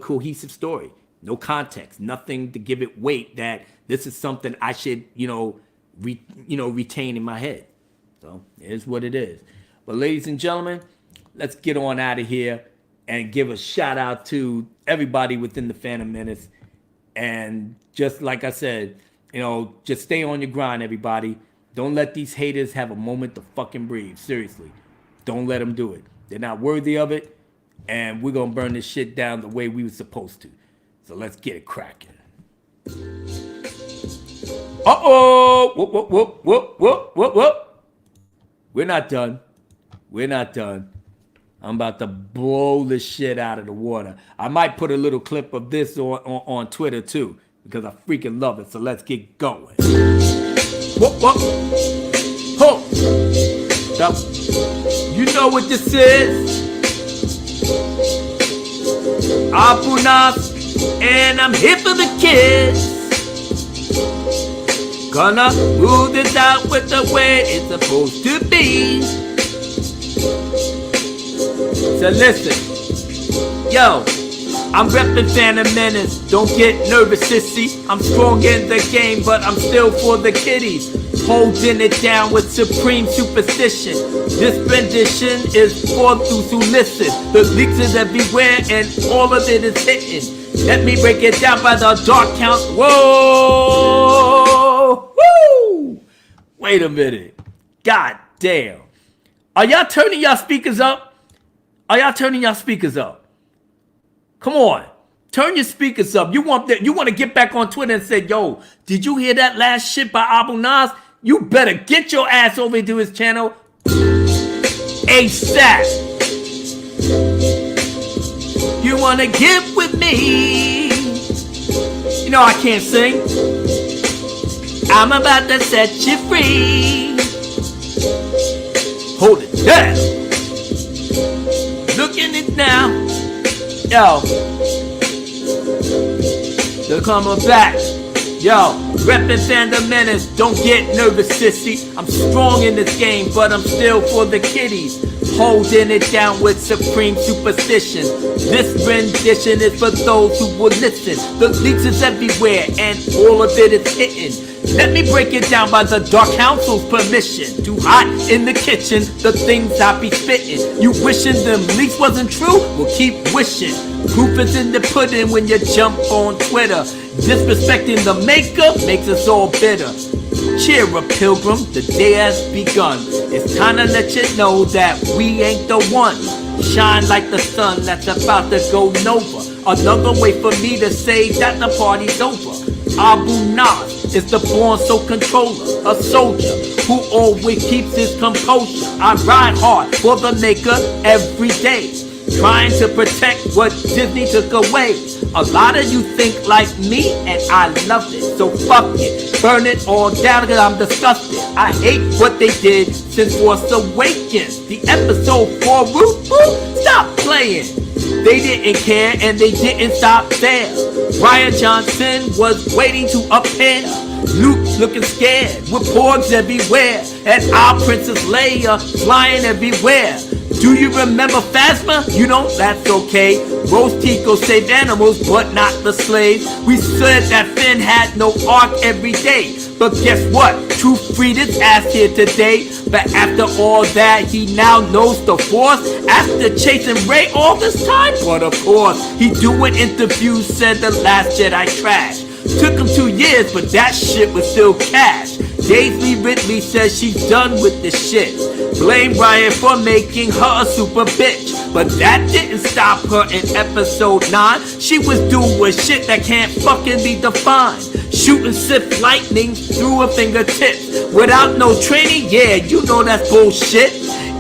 cohesive story, no context, nothing to give it weight that this is something I should retain in my head. So it is what it is. But ladies and gentlemen, let's get on out of here and give a shout out to everybody within the Phantom Menace. And just like I said, just stay on your grind, everybody. Don't let these haters have a moment to fucking breathe. Seriously. Don't let them do it. They're not worthy of it. And we're going to burn this shit down the way we were supposed to. So let's get it cracking. Uh-oh! Whoop, whoop, whoop, whoop, whoop, whoop. We're not done. I'm about to blow this shit out of the water. I might put a little clip of this on Twitter too, because I freaking love it. So let's get going. Whoop, whoop. Ho! Stop. You know what this is? Apunas, and I'm here for the kids. Gonna move this out with the way it's supposed to be. So listen, yo, I'm reppin' Phantom Menace. Don't get nervous, sissy. I'm strong in the game, but I'm still for the kiddies. Holding it down with supreme superstition. This rendition is for those who listen. The leaks is everywhere and all of it is hitting. Let me break it down by the dark count. Whoa! Woo! Wait a minute. God damn. Are y'all turning y'all speakers up? Come on. Turn your speakers up. You want to get back on Twitter and say, yo, did you hear that last shit by Abu Nas? You better get your ass over to his channel ASAP. You want to get with me? You know I can't sing. I'm about to set you free. Hold it down. Look at it now. Yo. They're coming back. Yo, reppin' Phantom Menace. Don't get nervous, sissy. I'm strong in this game, but I'm still for the kiddies. holding it down with supreme superstition. This rendition is for those who will listen. The leaks is everywhere and all of it is hitting. Let me break it down by the Dark Council's permission. Too hot in the kitchen, the things I be spitting. You wishing them leaks wasn't true? Well, keep wishing. Proof is in the pudding when you jump on Twitter. Disrespecting the maker makes us all bitter. Cheer up, pilgrim, the day has begun. It's time to let you know that we ain't the one. Shine like the sun that's about to go nova. Another way for me to say that the party's over. Abu Nas is the born soul controller, a soldier who always keeps his composure. I ride hard for the maker every day, trying to protect what Disney took away. A lot of you think like me and I love it, so fuck it, burn it all down cause I'm disgusted. I hate what they did since Force Awakens. The episode 4 root boot, stop playing. They didn't care and they didn't stop there. Ryan Johnson was waiting to appear. Luke looking scared with porgs everywhere, and our Princess Leia flying everywhere. Do you remember Phasma? You know, that's okay. Rose Tico saved animals, but not the slaves. We said that Finn had no arc every day. But guess what? Truth freed his ass here today. But after all that, he now knows the Force. After chasing Rey all this time? But of course, he doing interviews, said the Last Jedi trash. Took him 2 years, but that shit was still cash. Daisy Ridley says she's done with this shit. Blame Ryan for making her a super bitch. But that didn't stop her in episode 9. She was doing shit that can't fucking be defined. Shooting Sith lightning through her fingertips without no training, yeah, you know that's bullshit.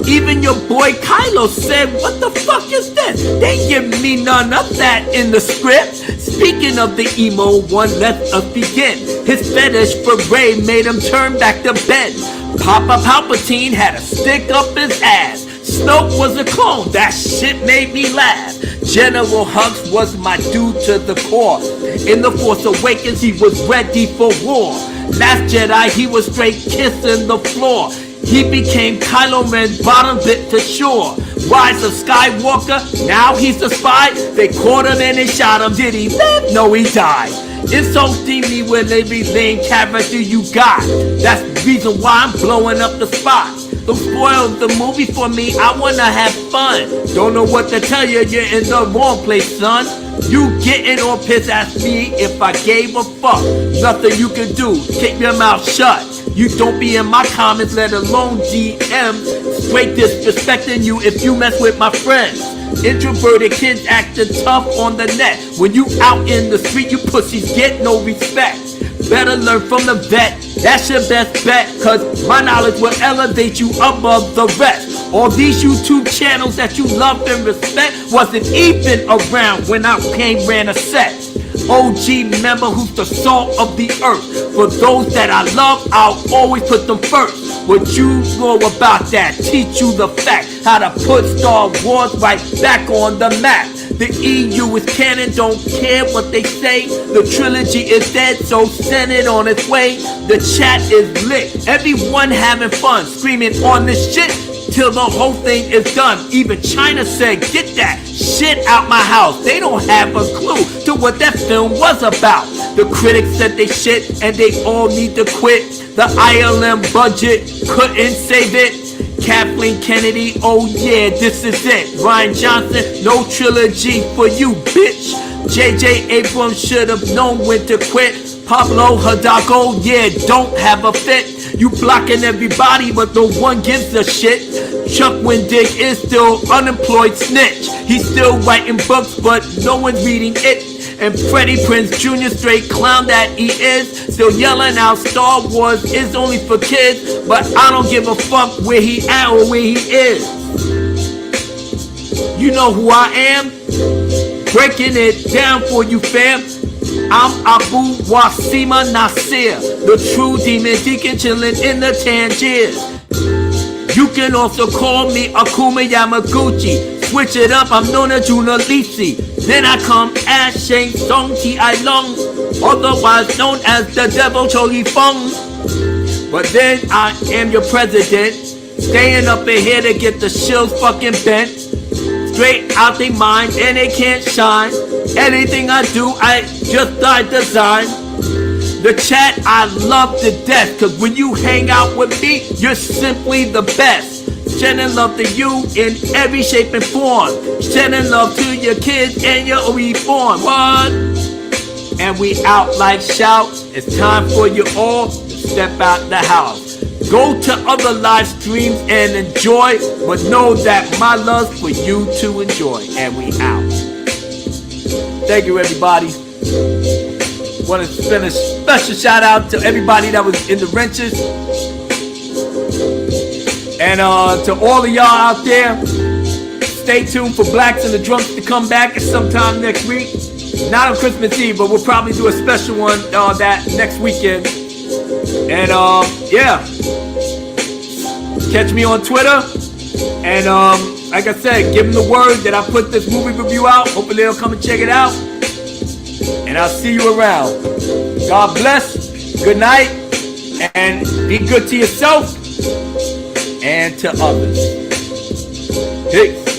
Even your boy Kylo said, what the fuck is this? They give me none of that in the script. Speaking of the emo one, let us begin. His fetish for Rey made him turn back to Ben. Papa Palpatine had a stick up his ass. Snoke was a clone, that shit made me laugh. General Hux was my dude to the core. In The Force Awakens, he was ready for war. Last Jedi, he was straight kissing the floor. He became Kylo Ren's bottom bit for sure. Rise of Skywalker, now he's a spy. They caught him and they shot him. Did he live? No, he died. Insulting me with every lame character you got. That's the reason why I'm blowing up the spot. Don't spoil the movie for me, I wanna have fun. Don't know what to tell you, you're in the wrong place, son. You getting all pissed at me if I gave a fuck. Nothing you can do, keep your mouth shut. You don't be in my comments, let alone DM. Straight disrespecting you if you mess with my friends. Introverted kids acting tough on the net. When you out in the street, you pussies get no respect. Better learn from the vet, that's your best bet. Cause my knowledge will elevate you above the rest. All these YouTube channels that you love and respect wasn't even around when I ran a set. OG member who's the salt of the earth. For those that I love, I'll always put them first. What you know about that, teach you the fact. How to put Star Wars right back on the map. The EU is canon, don't care what they say. The trilogy is dead, so send it on its way. The chat is lit, everyone having fun, screaming on this shit till the whole thing is done. Even China said, get that shit out my house. They don't have a clue to what that film was about. The critics said they shit and they all need to quit. The ILM budget couldn't save it. Kathleen Kennedy, oh yeah, this is it. Ryan Johnson, no trilogy for you, bitch. JJ Abrams should have known when to quit. Pablo Hidalgo, yeah, don't have a fit. You blocking everybody, but no one gives a shit. Chuck Wendig is still unemployed snitch. He's still writing books, but no one's reading it. And Freddie Prinze Jr., straight clown that he is, still yelling out Star Wars is only for kids. But I don't give a fuck where he at or where he is. You know who I am? Breaking it down for you, fam. I'm Abu Wasima Nasir, the true demon deacon chilling in the Tangiers. You can also call me Akuma Yamaguchi. Switch it up, I'm known as Junalisi. Then I come as Shang Tsung Ti Long, otherwise known as the Devil Choli Fong. But then I am your president, Staying up in here to get the shills fucking bent. Straight out they mind and they can't shine. Anything I do, I just I design. The chat I love to death, cause when you hang out with me, you're simply the best. Shedding love to you in every shape and form. Shedding love to your kids and your reborn. What? And we out like shout. It's time for you all to step out the house. Go to other live streams and enjoy, but know that my love's for you to enjoy. And we out. Thank you, everybody. Want to send a special shout out to everybody that was in the wrenches. And to all of y'all out there, stay tuned for Blacks and the Drunks to come back at sometime next week. Not on Christmas Eve, but we'll probably do a special one that next weekend. And yeah, catch me on Twitter. And like I said, give them the word that I put this movie review out. Hopefully they'll come and check it out. And I'll see you around. God bless. Good night. And be good to yourself and to others. Peace.